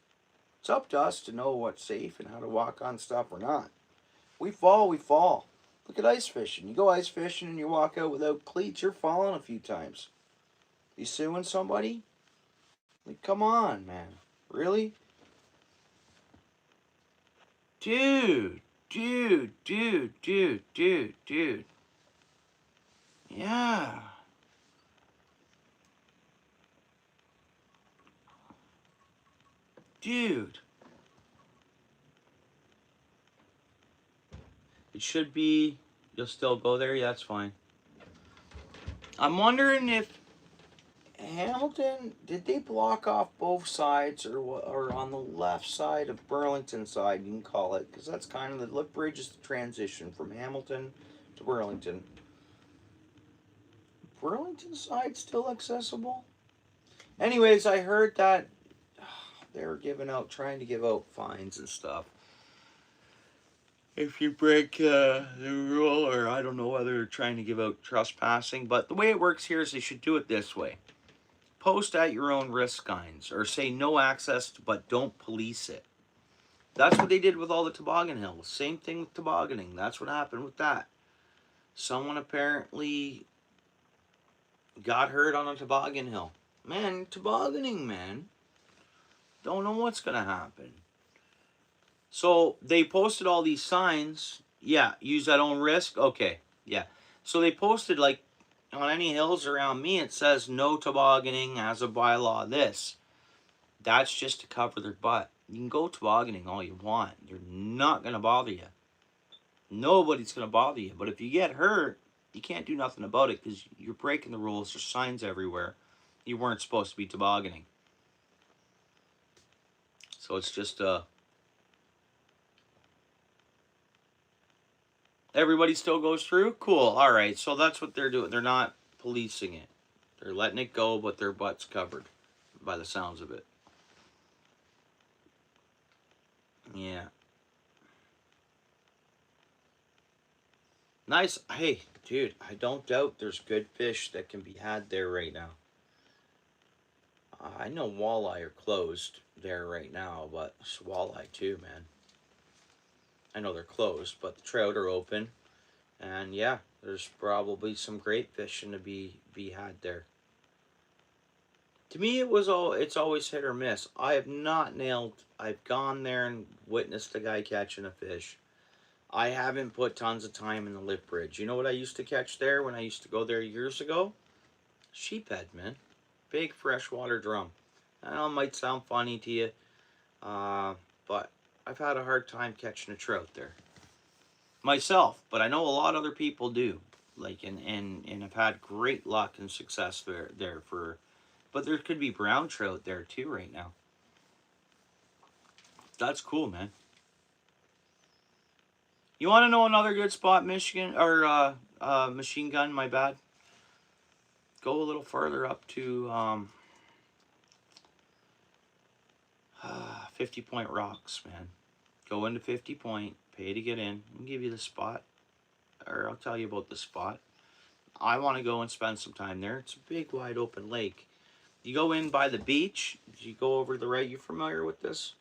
it's up to us to know what's safe and how to walk on stuff or not. We fall, we fall. Look at ice fishing. You go ice fishing and you walk out without cleats, you're falling a few times. You suing somebody? Like, come on, man. Really? Dude. Dude. Yeah. Dude. It should be, you'll still go there? Yeah, that's fine. I'm wondering if Hamilton, did they block off both sides or on the left side of Burlington side, you can call it, because that's kind of the lift bridge is the transition from Hamilton to Burlington. Burlington side still accessible? Anyways, I heard that they were trying to give out fines and stuff if you break the rule, or I don't know whether they're trying to give out trespassing, but the way it works here is they should do it this way. Post at your own risk signs, or say no access, but don't police it. That's what they did with all the toboggan hills. Same thing with tobogganing. That's what happened with that. Someone apparently got hurt on a toboggan hill. Man, tobogganing, man. Don't know what's going to happen. So they posted all these signs. Yeah, use at own risk. Okay, yeah. So they posted, like, on any hills around me, it says no tobogganing as a bylaw. This. That's just to cover their butt. You can go tobogganing all you want. They're not going to bother you. Nobody's going to bother you. But if you get hurt, you can't do nothing about it because you're breaking the rules. There's signs everywhere. You weren't supposed to be tobogganing. So it's just everybody still goes through? Cool. All right. So that's what they're doing. They're not policing it. They're letting it go, but their butt's covered by the sounds of it. Yeah. Nice. Hey, dude, I don't doubt there's good fish that can be had there right now. I know walleye are closed there right now, but it's walleye too, man. I know they're closed, but the trout are open. And yeah, there's probably some great fishing to be had there. To me, it's always hit or miss. I have not nailed. I've gone there and witnessed a guy catching a fish. I haven't put tons of time in the lip bridge. You know what I used to catch there when I used to go there years ago? Sheephead, man. Big freshwater drum. I know it might sound funny to you, but I've had a hard time catching a trout there myself. But I know a lot of other people do. Like and have had great luck and success there for. But there could be brown trout there too right now. That's cool, man. You want to know another good spot, Michigan or Machine Gun? My bad. Go a little further up to 50 Point Rocks, man. Go into 50 Point, pay to get in. I'll give you the spot, or I'll tell you about the spot. I want to go and spend some time there. It's a big, wide open lake. You go in by the beach. You go over to the right. You familiar with this?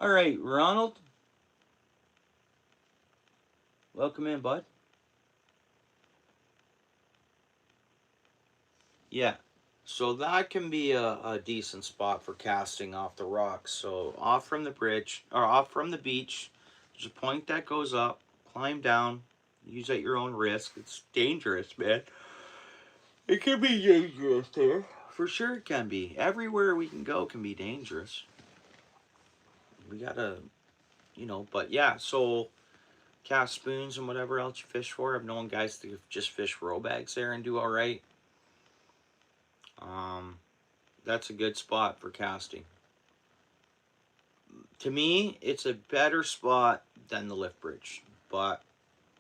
All right, Ronald. Welcome in, bud. Yeah. So that can be a decent spot for casting off the rocks. So off from the bridge, or off from the beach, there's a point that goes up, climb down, use at your own risk. It's dangerous, man. It can be dangerous there. For sure it can be. Everywhere we can go can be dangerous. We gotta, but yeah, so cast spoons and whatever else you fish for. I've known guys to just fish roe bags there and do all right. That's a good spot for casting. To me, it's a better spot than the lift bridge, but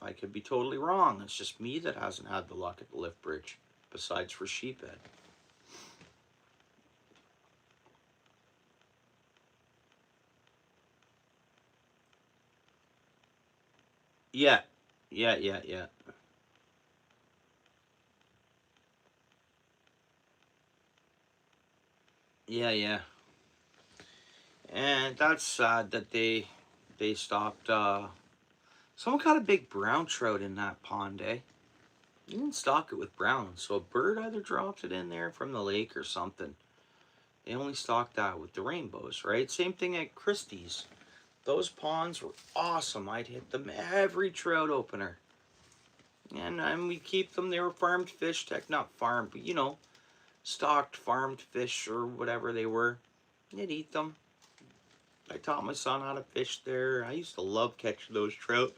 I could be totally wrong. It's just me that hasn't had the luck at the lift bridge, besides for sheephead. Yeah, yeah. Yeah. And that's sad that they stopped. Someone caught a big brown trout in that pond, eh? You didn't stock it with brown, so a bird either dropped it in there from the lake or something. They only stocked that with the rainbows, right? Same thing at Christie's. Those ponds were awesome. I'd hit them every trout opener. And we keep them. They were farmed fish, not farmed, but stocked farmed fish or whatever they were. You'd eat them. I taught my son how to fish there. I used to love catching those trout.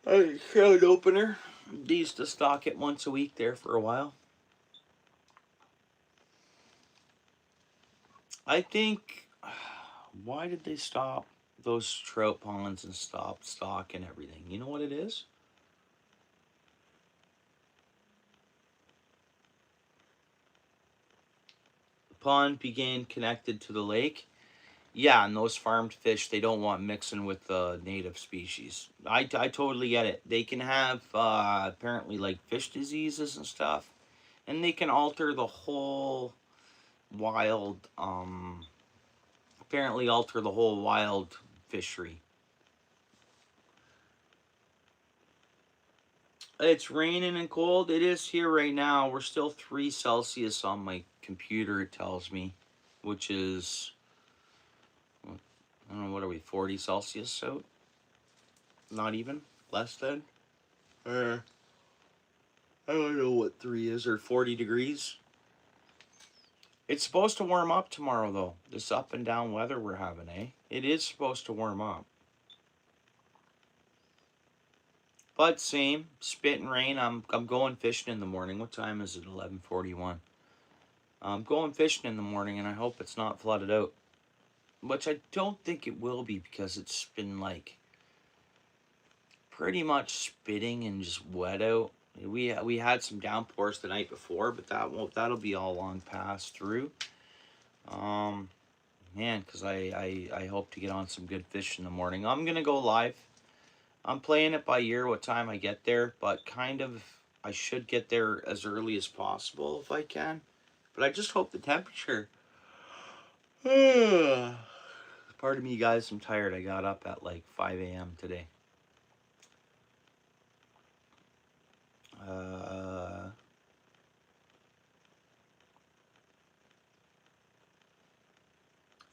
Trout opener. They used to stock it once a week there for a while. I think, why did they stop those trout ponds and stop stock and everything? You know what it is? The pond began connected to the lake. Yeah, and those farmed fish, they don't want mixing with the native species. I totally get it. They can have, apparently, like fish diseases and stuff. And they can alter the whole wild apparently alter the whole wild fishery. It's raining and cold. It is here right now. We're still 3 Celsius on my computer, it tells me, which is, I don't know, what are we, 40 Celsius out? Not even? Less than? I don't know what 3 is, or 40 degrees. It's supposed to warm up tomorrow, though. This up and down weather we're having, eh? It is supposed to warm up. But same, spit and rain. I'm going fishing in the morning. What time is it? 11:41. I'm going fishing in the morning, and I hope it's not flooded out. Which I don't think it will be, because it's been like pretty much spitting and just wet out. We had some downpours the night before, but that'll be all long past through. Man, because I hope to get on some good fish in the morning. I'm gonna go live. I'm playing it by ear what time I get there, but kind of I should get there as early as possible if I can. But I just hope the temperature. Pardon me, guys. I'm tired. I got up at like 5 a.m. today.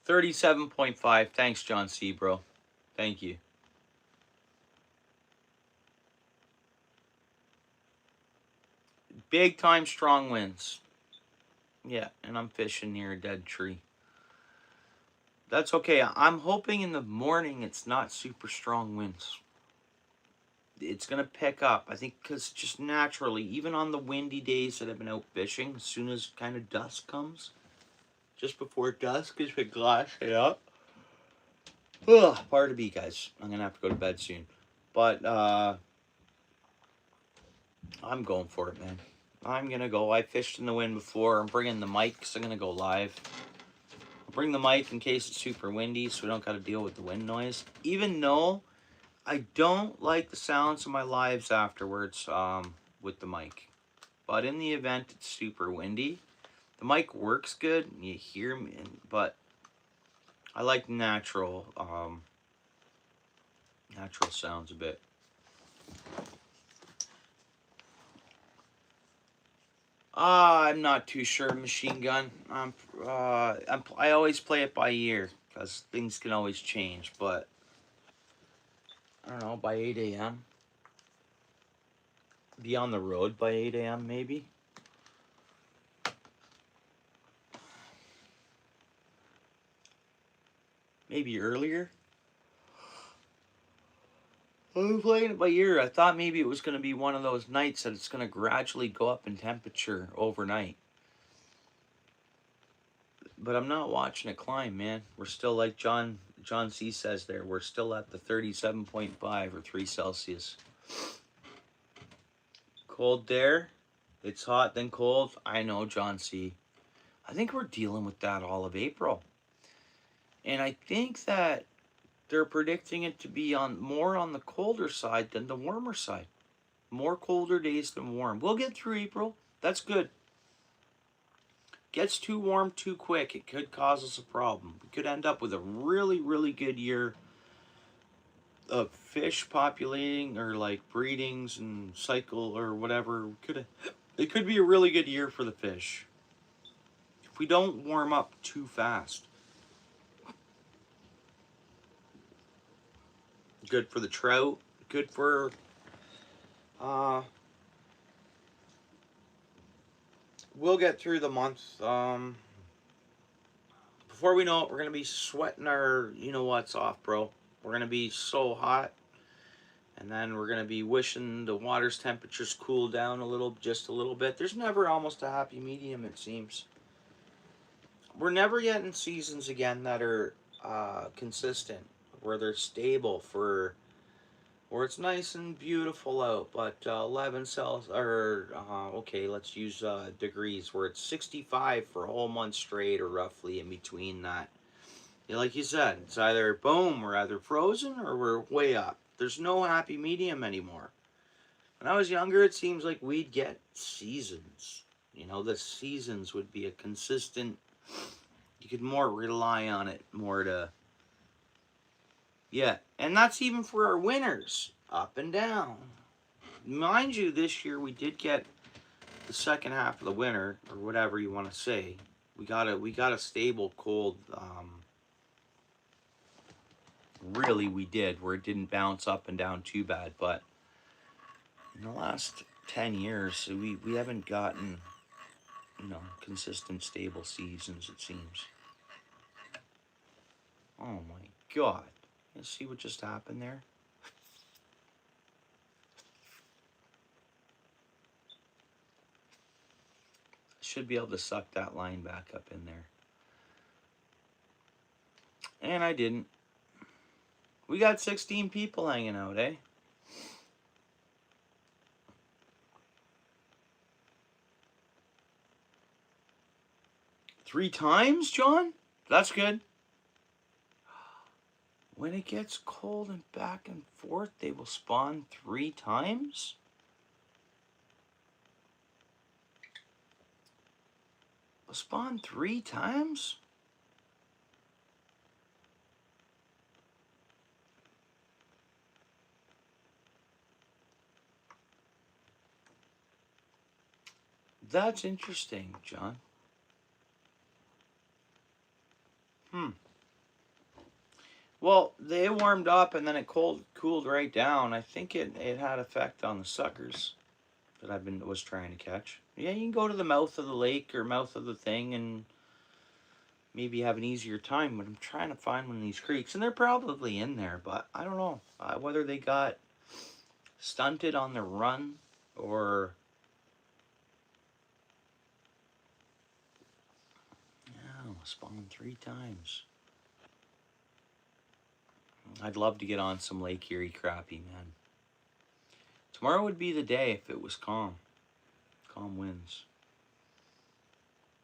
37.5. Thanks, John C, bro. Thank you. Big time strong winds. Yeah, and I'm fishing near a dead tree. That's okay. I'm hoping in the morning it's not super strong winds. It's going to pick up, I think, because just naturally, even on the windy days that I've been out fishing, as soon as kind of dusk comes, just before dusk, it's been glassing up. Ugh, pardon me, guys. I'm going to have to go to bed soon. But I'm going for it, man. I'm going to go. I fished in the wind before. I'm bringing the mic because I'm going to go live. I'll bring the mic in case it's super windy so we don't got to deal with the wind noise. Even though I don't like the sounds of my lives afterwards with the mic. But in the event it's super windy, the mic works good and you hear me, but I like natural sounds a bit. I'm not too sure. Machine gun. I always play it by ear because things can always change. But I don't know, by 8 a.m. Be on the road by 8 a.m. maybe. Maybe earlier. I'm playing it by ear. I thought maybe it was going to be one of those nights that it's going to gradually go up in temperature overnight. But I'm not watching it climb, man. We're still, like John C says there, we're still at the 37.5 or 3 Celsius. Cold there. It's hot, then cold. I know, John C. I think we're dealing with that all of April. And I think that they're predicting it to be more on the colder side than the warmer side. More colder days than warm. We'll get through April. That's good. Gets too warm too quick, it could cause us a problem. We could end up with a really, really good year of fish populating or like breedings and cycle or whatever. It could be a really good year for the fish if we don't warm up too fast. Good for the trout. Good for we'll get through the month. Before we know it, we're gonna be sweating our what's off, bro. We're gonna be so hot, and then we're gonna be wishing the water's temperatures cool down just a little bit. There's never almost a happy medium, it seems. We're never getting seasons again that are consistent, where they're stable where it's nice and beautiful out, but 11 Celsius, or okay, let's use degrees, where it's 65 for a whole month straight, or roughly in between that. Like you said, it's either boom, we're either frozen or we're way up. There's no happy medium anymore. When I was younger, it seems like we'd get seasons. The seasons would be a consistent You could more rely on it more to, yeah. And that's even for our winners, up and down. Mind you, this year we did get the second half of the winter, or whatever you want to say. We got a stable cold. Really, we did, where it didn't bounce up and down too bad. But in the last 10 years, we haven't gotten, consistent, stable seasons, it seems. Oh my God. You see what just happened there? Should be able to suck that line back up in there. And I didn't. We got 16 people hanging out, eh? Three times, John? That's good. When it gets cold and back and forth, they will spawn 3 times? Will spawn 3 times? That's interesting, John. Well, they warmed up and then it cooled right down. I think it had effect on the suckers that was trying to catch. Yeah, you can go to the mouth of the lake or mouth of the thing and maybe have an easier time. But I'm trying to find one of these creeks, and they're probably in there. But I don't know whether they got stunted on the run or. Yeah, spawned 3 times. I'd love to get on some Lake Erie crappie, man. Tomorrow would be the day if it was calm. Calm winds.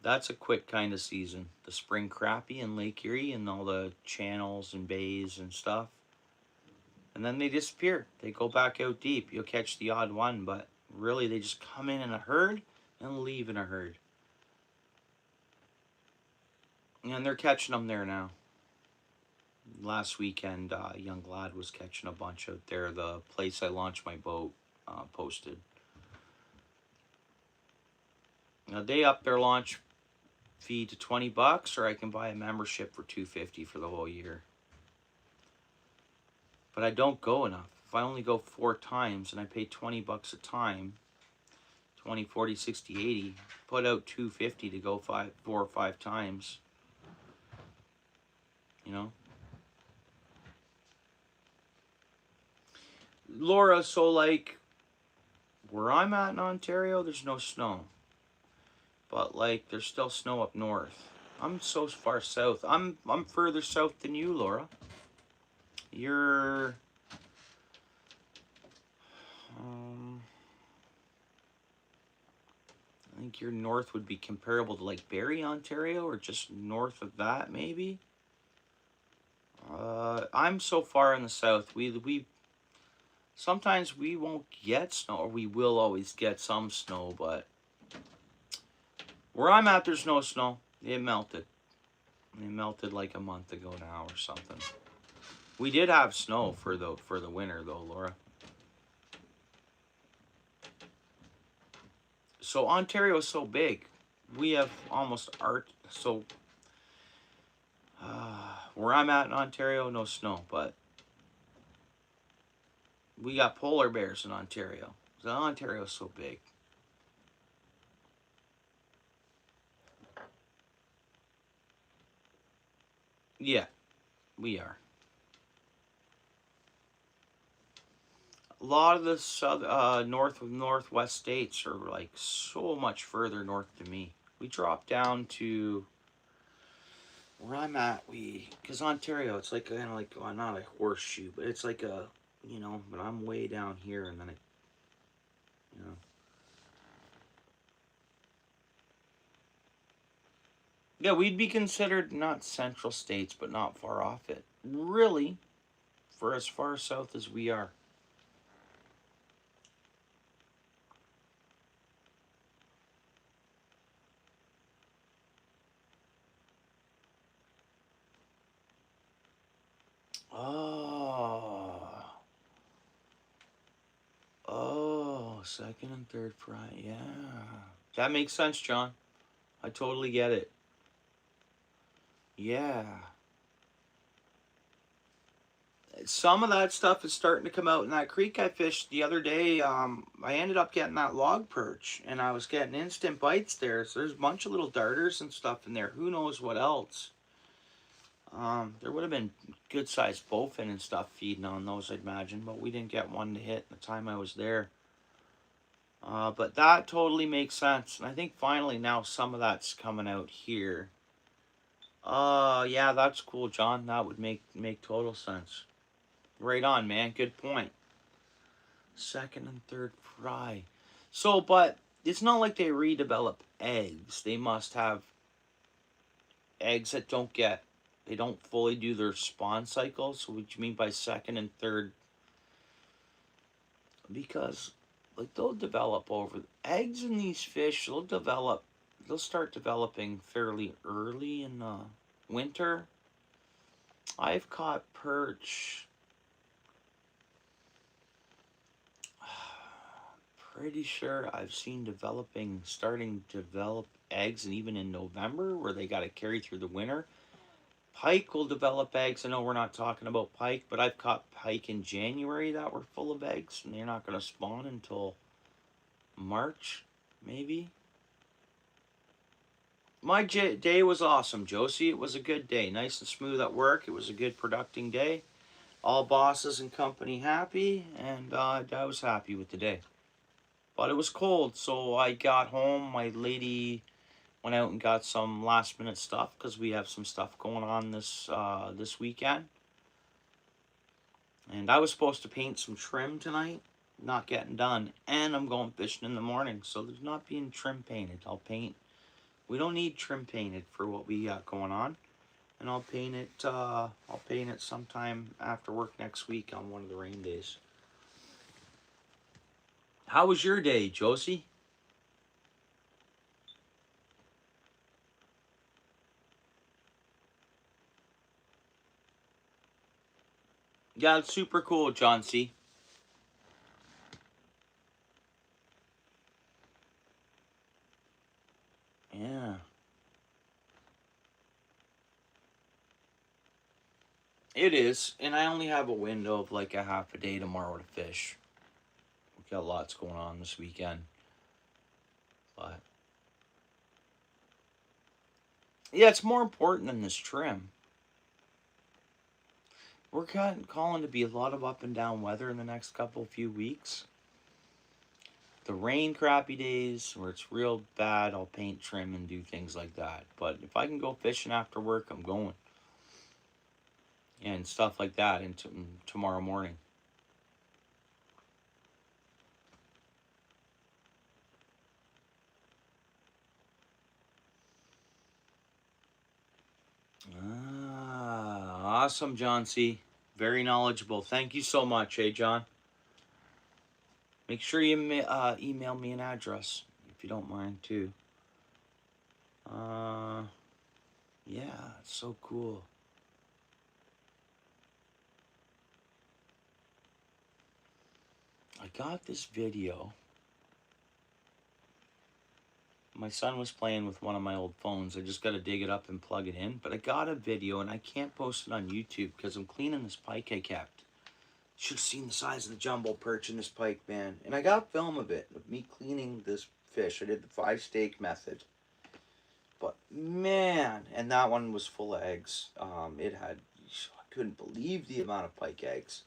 That's a quick kind of season. The spring crappie in Lake Erie and all the channels and bays and stuff. And then they disappear. They go back out deep. You'll catch the odd one, but really they just come in a herd and leave in a herd. And they're catching them there now. Last weekend, young lad was catching a bunch out there. The place I launched my boat posted. Now they up their launch fee to $20, or I can buy a membership for $250 for the whole year. But I don't go enough. If I only go 4 times and I pay $20 a time, 20, 40, 60, 80, put out $250 to go 4 or 5 times. You know? Laura, so like where I'm at in Ontario, there's no snow. But like there's still snow up north. I'm so far south. I'm further south than you, Laura. You're I think your north would be comparable to like Barrie, Ontario, or just north of that, maybe. I'm so far in the south. We sometimes we won't get snow, or we will always get some snow, but where I'm at, there's no snow. It melted. It melted like a month ago now or something. We did have snow for the winter though, Laura. So Ontario is so big. We have almost where I'm at in Ontario, no snow, but we got polar bears in Ontario. So Ontario is so big. Yeah, we are. A lot of the northwest states are like so much further north than me. We drop down to where I'm at. Because Ontario, it's like kind of like, well, not a horseshoe, but it's like a, but I'm way down here, and then it, Yeah, we'd be considered not central states, but not far off it. Really, for as far south as we are. Oh. Oh, second and third fry. Yeah. That makes sense, John. I totally get it. Yeah. Some of that stuff is starting to come out in that creek I fished the other day. I ended up getting that log perch, and I was getting instant bites there. So there's a bunch of little darters and stuff in there. Who knows what else? There would have been good sized bowfin and stuff feeding on those, I'd imagine, but we didn't get one to hit the time I was there. But that totally makes sense, and I think finally now some of that's coming out here. Yeah, that's cool, John. That would make total sense. Right on, man. Good point. Second and third fry. So, but it's not like they redevelop eggs. They must have eggs that they don't fully do their spawn cycle. So what you mean by second and third? Because like they'll develop over eggs in these fish. They'll start developing fairly early in the winter. I've caught perch. Pretty sure I've seen starting to develop eggs, and even in November, where they got to carry through the winter. Pike will develop eggs. I know we're not talking about pike, but I've caught pike in January that were full of eggs, and they're not going to spawn until March, maybe. My day was awesome, Josie. It was a good day. Nice and smooth at work. It was a good productive day. All bosses and company happy, and I was happy with the day. But it was cold, so I got home. My lady went out and got some last minute stuff because we have some stuff going on this weekend. And I was supposed to paint some trim tonight, not getting done. And I'm going fishing in the morning, so there's not being trim painted. I'll paint. We don't need trim painted for what we got going on. And I'll paint it. I'll paint it sometime after work next week on one of the rain days. How was your day, Josie? Yeah, it's super cool, John C. Yeah. It is, and I only have a window of like a half a day tomorrow to fish. We've got lots going on this weekend. But yeah, it's more important than this trim. We're calling to be a lot of up and down weather in the next few weeks. The rain crappy days where it's real bad, I'll paint trim and do things like that. But if I can go fishing after work, I'm going. And stuff like that into tomorrow morning. Awesome, John C. Very knowledgeable. Thank you so much, John. Make sure you email me an address if you don't mind too. Yeah, it's so cool. I got this video. My son was playing with one of my old phones. I just got to dig it up and plug it in. But I got a video, and I can't post it on YouTube because I'm cleaning this pike I kept. Should have seen the size of the jumbo perch in this pike, man. And I got film of it, of me cleaning this fish. I did the 5-stake method. But, man, and that one was full of eggs. I couldn't believe the amount of pike eggs.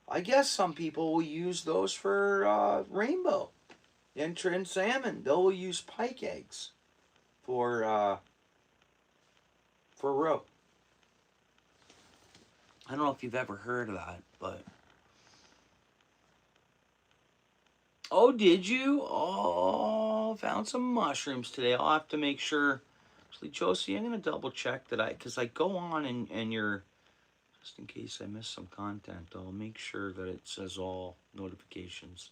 I guess some people will use those for rainbow. And salmon, they'll use pike eggs for roe. I don't know if you've ever heard of that, but... Oh, did you? Oh, found some mushrooms today. I'll have to make sure. Actually, Josie, I'm going to double check that because I go on and you're, just in case I miss some content, I'll make sure that it says all notifications.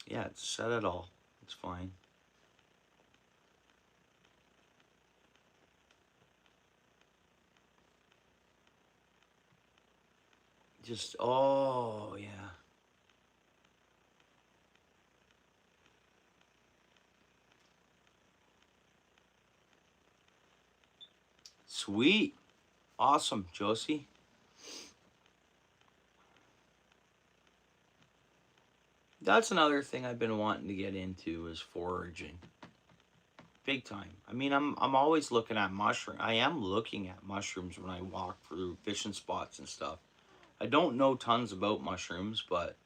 Yeah, it's set it all. It's fine. Just, oh, yeah. Sweet. Awesome, Josie. That's another thing I've been wanting to get into is foraging. Big time. I mean, I'm always looking at mushrooms. I am looking at mushrooms when I walk through fishing spots and stuff. I don't know tons about mushrooms, but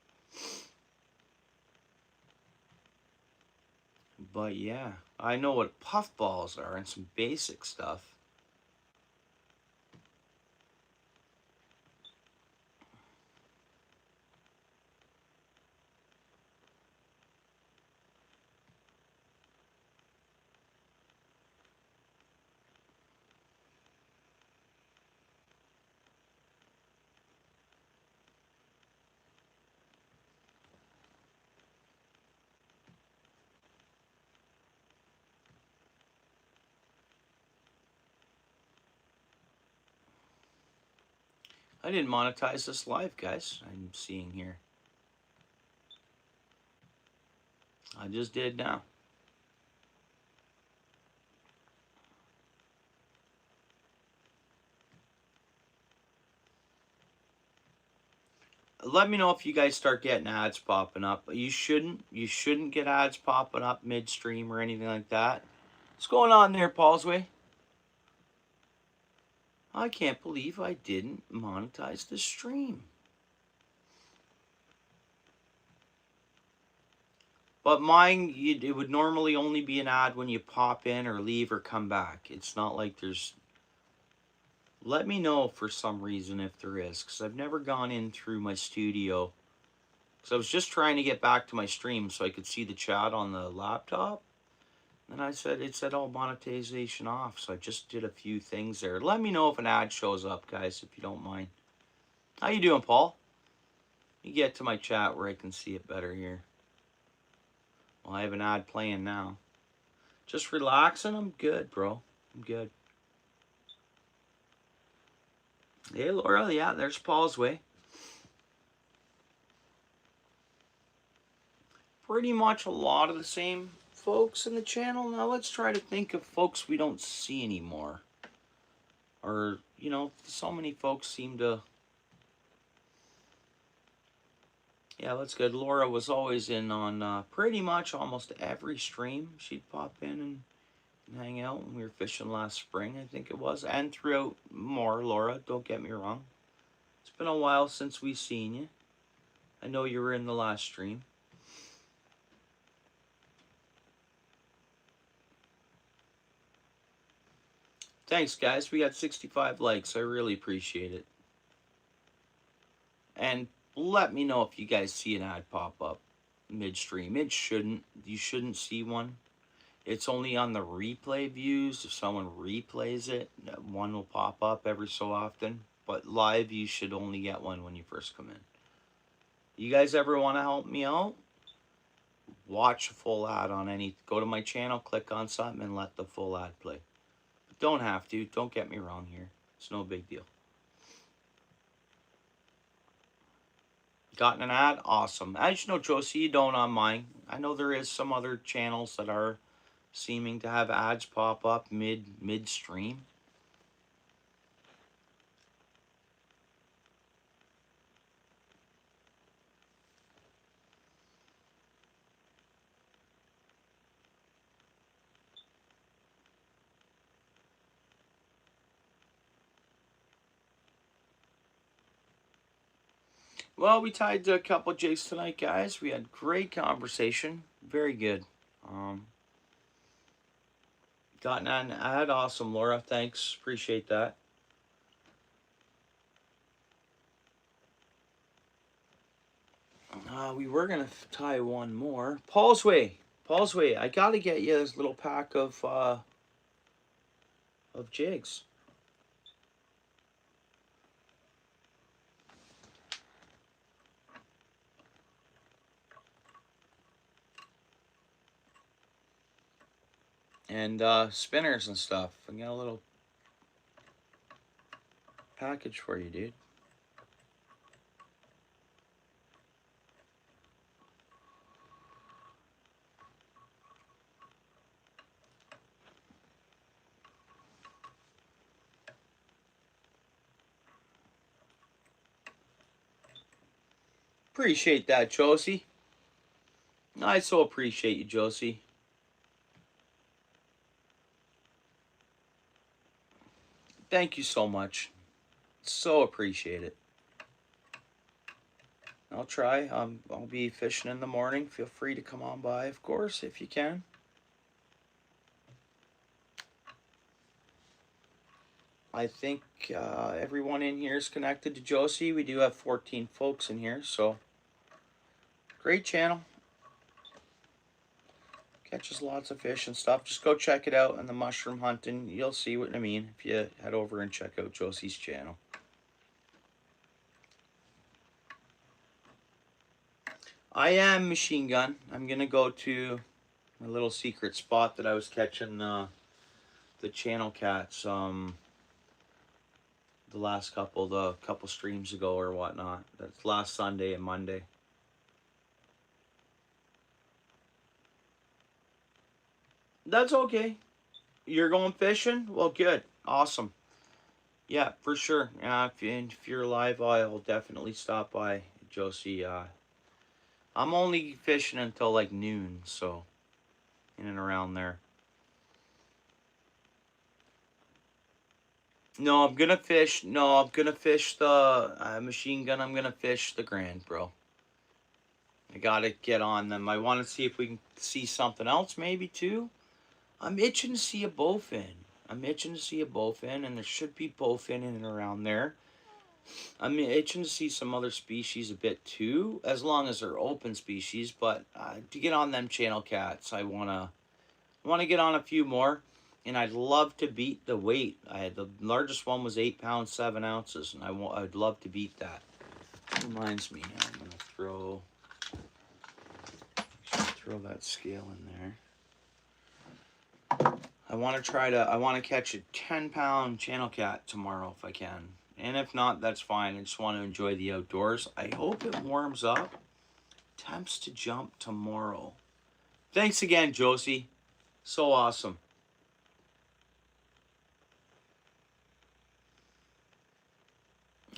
yeah, I know what puffballs are and some basic stuff. I didn't monetize this live, guys. I'm seeing here. I just did now. Let me know if you guys start getting ads popping up. You shouldn't get ads popping up midstream or anything like that. What's going on there, Paulsway? I can't believe I didn't monetize the stream. But mine, it would normally only be an ad when you pop in or leave or come back. It's not like there's... Let me know for some reason if there is, because I've never gone in through my studio. Because I was just trying to get back to my stream so I could see the chat on the laptop. And it said, oh, monetization off. So I just did a few things there. Let me know if an ad shows up, guys, if you don't mind. How you doing, Paul? You get to my chat where I can see it better here. Well, I have an ad playing now. Just relaxing. I'm good, bro. I'm good. Hey, Laura. Yeah, there's Paul's way. Pretty much a lot of the same folks in the channel. Now let's try to think of folks we don't see anymore. Or, you know, so many folks seem to... Yeah, that's good. Laura was always in on pretty much almost every stream. She'd pop in and hang out when we were fishing last spring, I think it was. And throughout more, Laura, don't get me wrong. It's been a while since we've seen you. I know you were in the last stream. Thanks, guys. We got 65 likes. I really appreciate it. And let me know if you guys see an ad pop up midstream. It shouldn't. You shouldn't see one. It's only on the replay views. If someone replays it, one will pop up every so often. But live, you should only get one when you first come in. You guys ever want to help me out? Watch a full ad on any... Go to my channel, click on something, and let the full ad play. But don't have to. Don't get me wrong here. It's no big deal. Gotten an ad? Awesome. As you know, Josie, you don't on mine. I know there is some other channels that are seeming to have ads pop up midstream. Well, we tied a couple jigs tonight, guys. We had great conversation. Very good. Gotten an ad. Awesome, Laura. Thanks. Appreciate that. We were going to tie one more. Paul's Way. Paul's Way. I got to get you this little pack of jigs. And spinners and stuff. I got a little package for you, dude. Appreciate that, Josie. I so appreciate you, Josie. Thank you so much. So appreciate it. I'll try. I'll be fishing in the morning. Feel free to come on by, of course, if you can. I think everyone in here is connected to Josie. We do have 14 folks in here, so great channel. Catches lots of fish and stuff. Just go check it out on the mushroom hunting. You'll see what I mean if you head over and check out Josie's channel. I am Machine Gun. I'm going to go to my little secret spot that I was catching the channel cats the couple streams ago or whatnot. That's last Sunday and Monday. That's okay. You're going fishing? Well, good. Awesome. Yeah, for sure. If you're alive, I'll definitely stop by, Josie. I'm only fishing until like noon, so in and around there. No, I'm gonna fish. No, I'm gonna fish the Machine Gun. I'm gonna fish the Grand, bro. I gotta get on them. I want to see if we can see something else, maybe too. I'm itching to see a bowfin. I'm itching to see a bowfin, and there should be bowfin in and around there. I'm itching to see some other species a bit too, as long as they're open species. But to get on them channel cats, I wanna get on a few more, and I'd love to beat the weight. The largest one was 8 pounds 7 ounces, and I'd love to beat that. Reminds me, I'm gonna throw that scale in there. I want to catch a 10-pound channel cat tomorrow if I can. And if not, that's fine. I just want to enjoy the outdoors. I hope it warms up. Attempts to jump tomorrow. Thanks again, Josie. So awesome.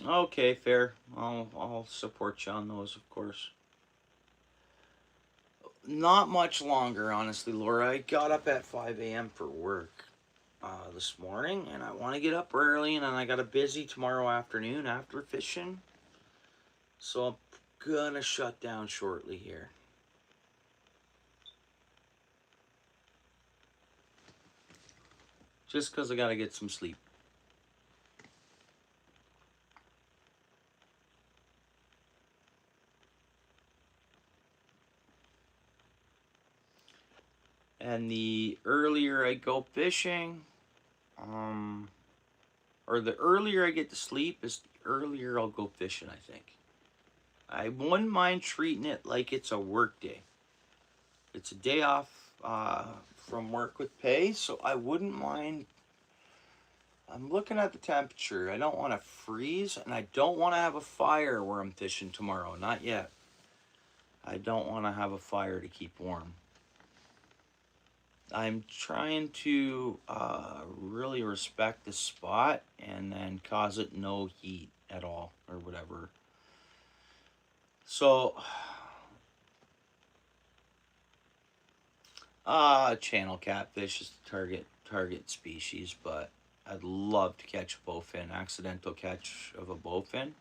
Okay, fair. I'll support you on those, of course. Not much longer, honestly, Laura. I got up at 5 a.m. for work this morning, and I want to get up early, and then I got a busy tomorrow afternoon after fishing. So I'm gonna shut down shortly here. Just because I gotta get some sleep. And the earlier I go fishing, or the earlier I get to sleep, is the earlier I'll go fishing, I think. I wouldn't mind treating it like it's a work day. It's a day off from work with pay, so I wouldn't mind. I'm looking at the temperature. I don't want to freeze, and I don't want to have a fire where I'm fishing tomorrow. Not yet. I don't want to have a fire to keep warm. I'm trying to really respect the spot and then cause it no heat at all or whatever. So, channel catfish is the target species, but I'd love to catch a bowfin, accidental catch of a bowfin.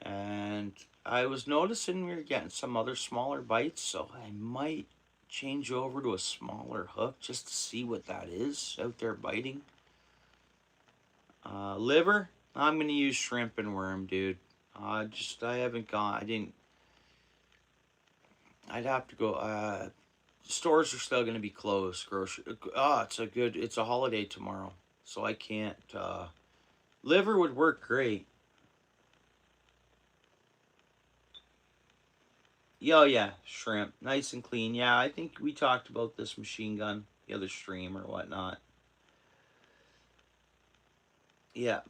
And I was noticing we were getting some other smaller bites, so I might change over to a smaller hook just to see what that is out there biting. Liver, I'm gonna use shrimp and worm, dude. I haven't gone. I'd have to go. Stores are still gonna be closed. It's a holiday tomorrow, so I can't. Liver would work great. Yeah, shrimp, nice and clean. Yeah, I think we talked about this Machine Gun the other stream or whatnot. Yeah,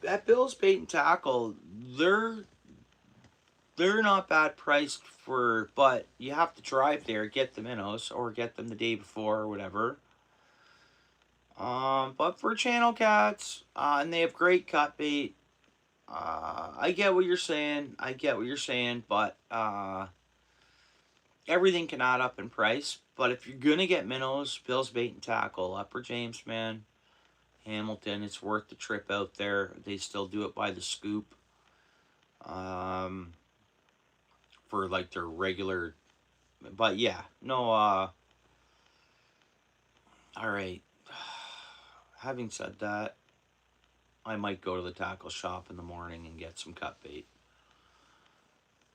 at Bill's Bait and Tackle, they're not bad priced but you have to drive there, get the minnows, or get them the day before or whatever. But for channel cats, and they have great cut bait. I get what you're saying. I get what you're saying, but everything can add up in price. But if you're gonna get minnows, Bill's Bait and Tackle, Upper James, man, Hamilton, it's worth the trip out there. They still do it by the scoop, um, for like their regular. But yeah, no. All right. Having said that, I might go to the tackle shop in the morning and get some cut bait.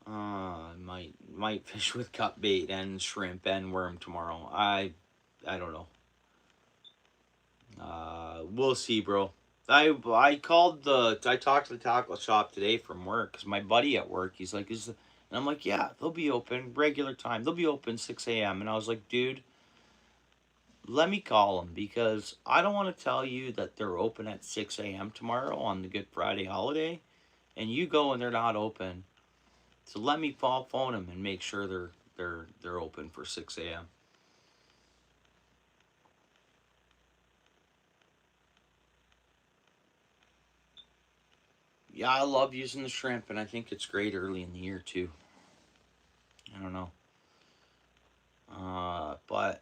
Might fish with cut bait and shrimp and worm tomorrow. I don't know. We'll see, bro. I talked to the tackle shop today from work because my buddy at work, he's like, and I'm like, yeah, they'll be open regular time. They'll be open 6 a.m. And I was like, dude, let me call them because I don't want to tell you that they're open at 6 a.m. tomorrow on the Good Friday holiday, and you go and they're not open. So let me phone them and make sure they're open for 6 a.m. Yeah, I love using the shrimp, and I think it's great early in the year too. I don't know, but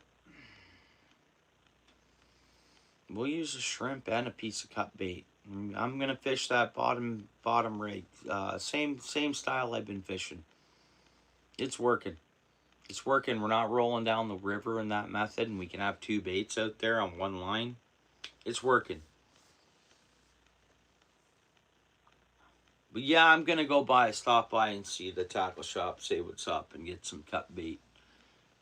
we'll use a shrimp and a piece of cut bait. I'm gonna fish that bottom rig, same style I've been fishing. It's working. It's working. We're not rolling down the river in that method, and we can have two baits out there on one line. It's working. But yeah, I'm gonna stop by and see the tackle shop, say what's up, and get some cut bait.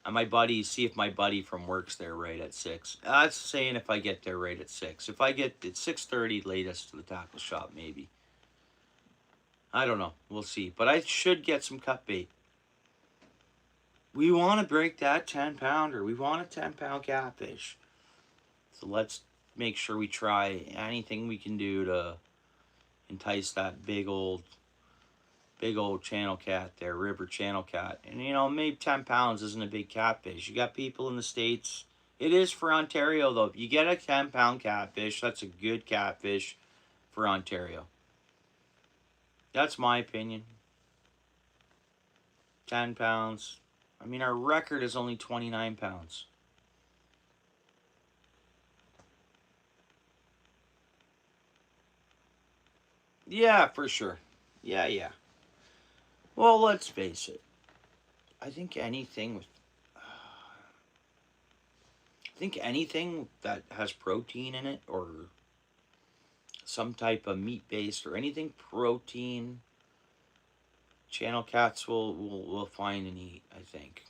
And see if my buddy from work's there right at 6. That's saying if I get there right at 6. If I get at 6:30 latest to the tackle shop, maybe. I don't know. We'll see. But I should get some cut bait. We want to break that 10-pounder. We want a 10-pound catfish. So let's make sure we try anything we can do to entice that big old channel cat there, river channel cat. And maybe 10 pounds isn't a big catfish. You got people in the States. It is for Ontario though. If you get a 10-pound catfish, that's a good catfish for Ontario. That's my opinion. 10 pounds. I mean, our record is only 29 pounds. Yeah, for sure. Yeah. Well, let's face it. I think anything that has protein in it or some type of meat based or anything protein, channel cats will find and eat. I think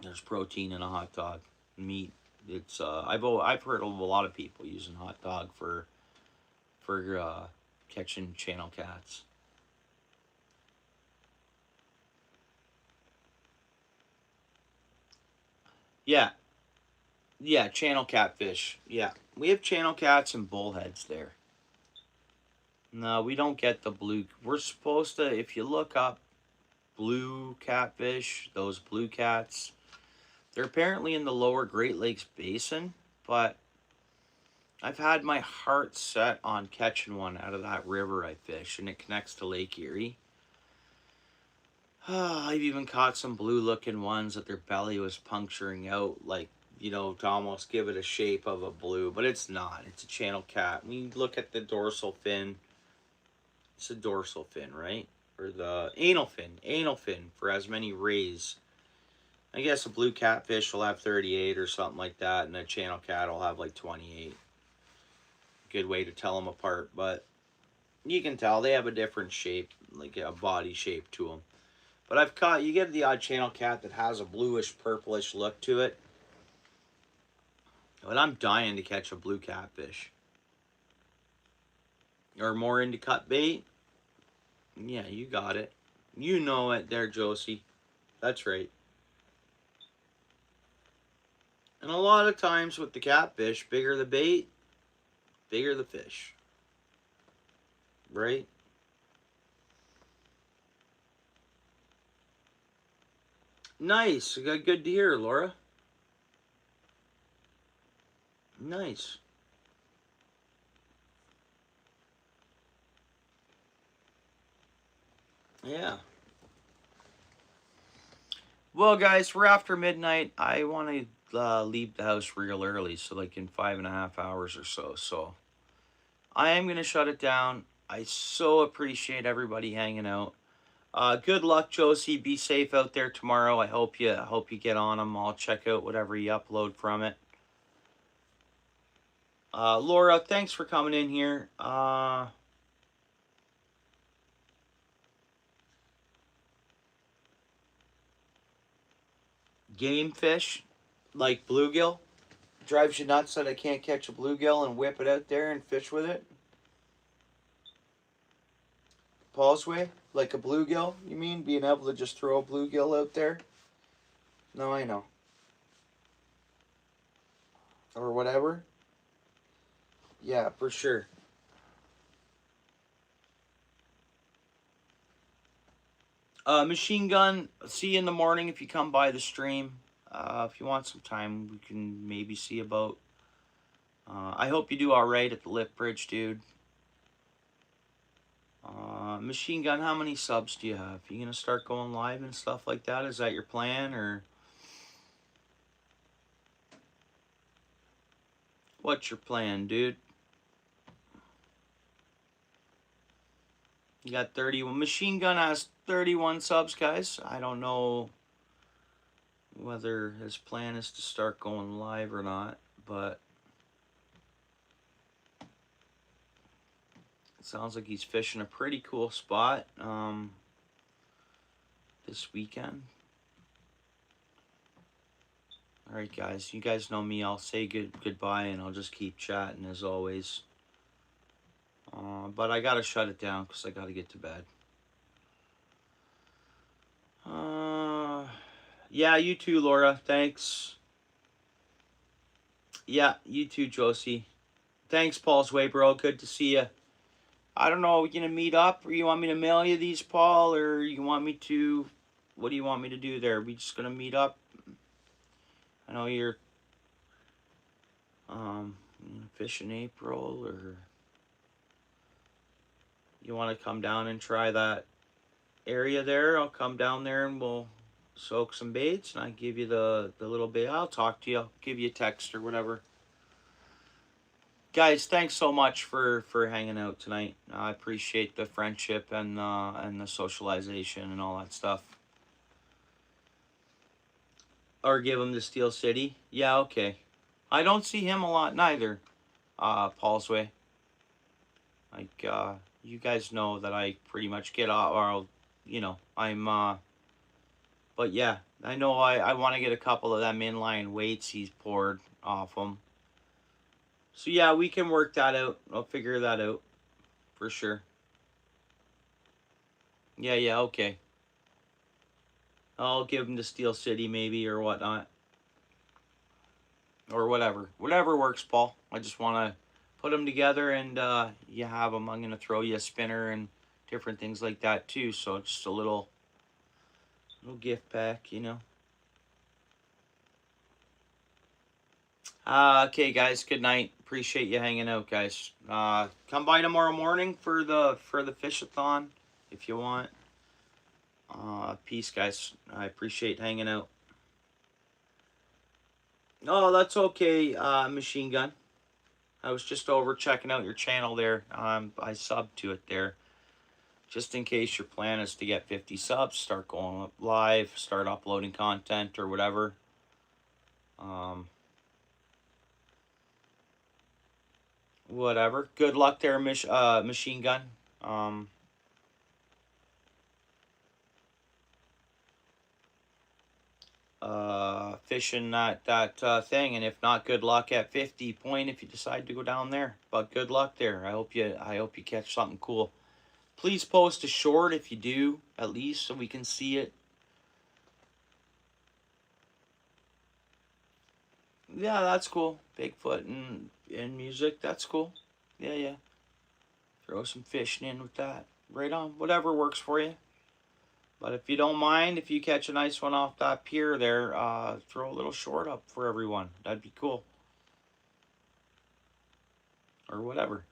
there's protein in a hot dog, meat. It's I've heard of a lot of people using hot dog for catching channel cats. Yeah, channel catfish. Yeah, we have channel cats and bullheads there. No, we don't get the blue. We're supposed to, if you look up blue catfish, those blue cats, they're apparently in the lower Great Lakes Basin, but I've had my heart set on catching one out of that river I fish, and it connects to Lake Erie. I've even caught some blue looking ones that their belly was puncturing out, like, to almost give it a shape of a blue, but it's not. It's a channel cat. When you look at the dorsal fin, it's a dorsal fin, right? Or the anal fin for as many rays. I guess a blue catfish will have 38 or something like that, and a channel cat will have like 28. Good way to tell them apart, but you can tell they have a different shape, like a body shape to them. But you get the odd channel cat that has a bluish, purplish look to it. But I'm dying to catch a blue catfish. Or more into cut bait? Yeah, you got it. You know it there, Josie. That's right. And a lot of times with the catfish, bigger the bait, bigger the fish. Right? Nice. Good to hear, Laura. Nice. Yeah. Well, guys, we're after midnight. I want to leave the house real early, so like in 5.5 hours or so. So I am gonna shut it down. I so appreciate everybody hanging out. Good luck, Josie. Be safe out there tomorrow. I hope you get on them. I'll check out whatever you upload from it. Laura, thanks for coming in here. Game fish, like bluegill, drives you nuts that I can't catch a bluegill and whip it out there and fish with it. Paul's way, like a bluegill. You mean being able to just throw a bluegill out there? No, I know. Or whatever. Yeah, for sure. Machine gun. See you in the morning if you come by the stream. If you want some time, we can maybe see about. I hope you do all right at the lip bridge, dude. Machine gun. How many subs do you have? You gonna start going live and stuff like that? Is that your plan, or what's your plan, dude? You got 31. Machine gun has 31 subs, guys. I don't know whether his plan is to start going live or not, but it sounds like he's fishing a pretty cool spot this weekend. All right, guys. You guys know me. I'll say goodbye, and I'll just keep chatting as always. But I gotta shut it down because I gotta get to bed. Yeah, you too, Laura. Thanks. Yeah, you too, Josie. Thanks, Paul's way, bro. Good to see you. I don't know. Are we gonna meet up, or you want me to mail you these, Paul, or you want me to? What do you want me to do there? Are we just gonna meet up? I know you're fish in April, or you want to come down and try that area there? I'll come down there and we'll soak some baits, and I give you the little bait. I'll talk to you. I'll give you a text or whatever. Guys, thanks so much for hanging out tonight. I appreciate the friendship and the socialization and all that stuff. Or give him to Steel City. Yeah, okay. I don't see him a lot neither. Paul's way. Like you guys know that I pretty much get off, or I'm but yeah, I know I want to get a couple of them inline weights he's poured off them. So yeah, we can work that out. I'll figure that out for sure. Yeah, okay. I'll give him to Steel City maybe or whatnot. Or whatever. Whatever works, Paul. I just want to put them together and you have them. I'm going to throw you a spinner and different things like that too. So just a little gift pack, Okay, guys. Good night. Appreciate you hanging out, guys. Come by tomorrow morning for the fish-a-thon if you want. Peace, guys. I appreciate hanging out. Oh, that's okay, Machine Gun. I was just over checking out your channel there. I subbed to it there. Just in case your plan is to get 50 subs, start going live, start uploading content or whatever. Whatever. Good luck there, Machine Gun. Fishing that thing, and if not, good luck at 50 point if you decide to go down there. But good luck there. I hope you catch something cool. Please post a short if you do, at least so we can see it. Yeah, that's cool. Bigfoot and music, that's cool. Yeah. Throw some fishing in with that. Right on. Whatever works for you. But if you don't mind, if you catch a nice one off that pier there, throw a little short up for everyone. That'd be cool. Or whatever.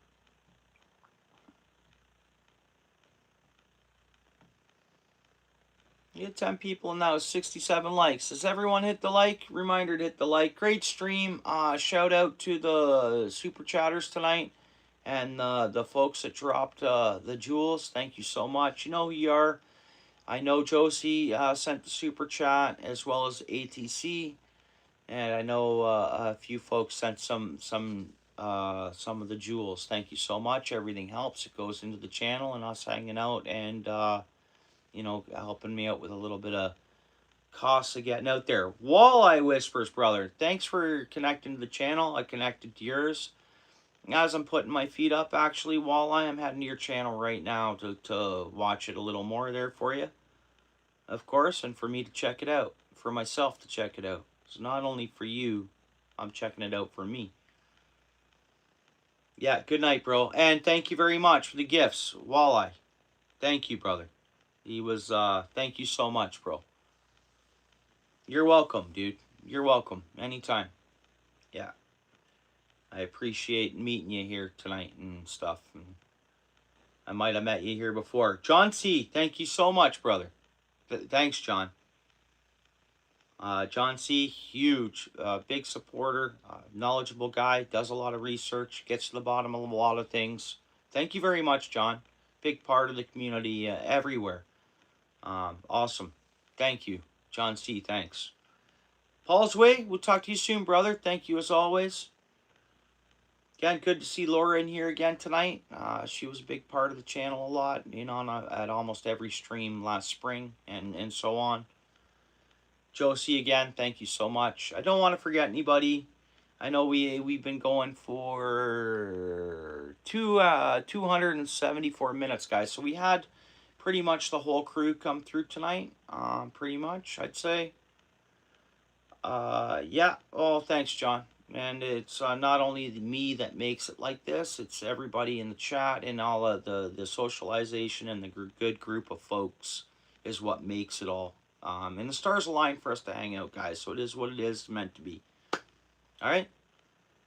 We had 10 people and that was 67 likes. Has everyone hit the like? Reminder to hit the like. Great stream. Shout out to the super chatters tonight and the folks that dropped the jewels. Thank you so much. You know who you are. I know Josie sent the super chat as well as ATC, and I know a few folks sent some of the jewels. Thank you so much. Everything helps. It goes into the channel and us hanging out and you know, helping me out with a little bit of costs of getting out there. Walleye Whispers, brother. Thanks for connecting to the channel. I connected to yours. As I'm putting my feet up, actually, Walleye, I'm heading to your channel right now to watch it a little more there for you, of course, and for me to check it out, for myself to check it out. So not only for you, I'm checking it out for me. Yeah, good night, bro. And thank you very much for the gifts, Walleye. Thank you, brother. He was, thank you so much, bro. You're welcome, dude. You're welcome. Anytime. Yeah. I appreciate meeting you here tonight and stuff. And I might have met you here before. John C., thank you so much, brother. Thanks, John. John C., huge, big supporter, knowledgeable guy, does a lot of research, gets to the bottom of a lot of things. Thank you very much, John. Big part of the community everywhere. Awesome. Thank you, John C., thanks. Paul's Way, we'll talk to you soon, brother. Thank you as always. Again, good to see Laura in here again tonight. She was a big part of the channel a lot, you know, at almost every stream last spring and so on. Josie, again, thank you so much. I don't want to forget anybody. I know we've been going for 274 minutes, guys. So we had pretty much the whole crew come through tonight. Pretty much, I'd say. Yeah. Oh, thanks, John. And it's not only me that makes it like this. It's everybody in the chat and all of the socialization and the good group of folks is what makes it all. And the stars align for us to hang out, guys. So it is what it is meant to be. All right.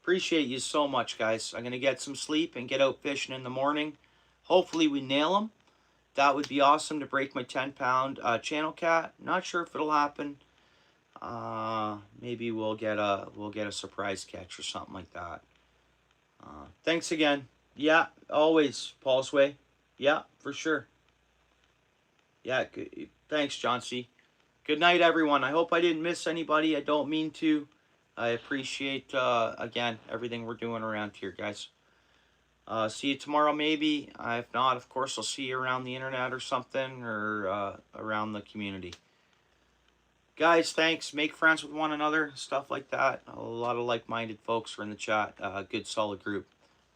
Appreciate you so much, guys. I'm going to get some sleep and get out fishing in the morning. Hopefully we nail them. That would be awesome to break my 10-pound channel cat. Not sure if it'll happen. Maybe we'll get a surprise catch or something like that. Thanks again. Yeah, always, Paul's Way. Yeah, for sure. Yeah, thanks, John C. Good night, everyone. I hope I didn't miss anybody. I don't mean to. I appreciate, again, everything we're doing around here, guys. See you tomorrow, maybe. If not, of course, I'll see you around the internet or something, or around the community. Guys, thanks. Make friends with one another, stuff like that. A lot of like-minded folks are in the chat. Good, solid group.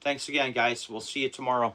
Thanks again, guys. We'll see you tomorrow.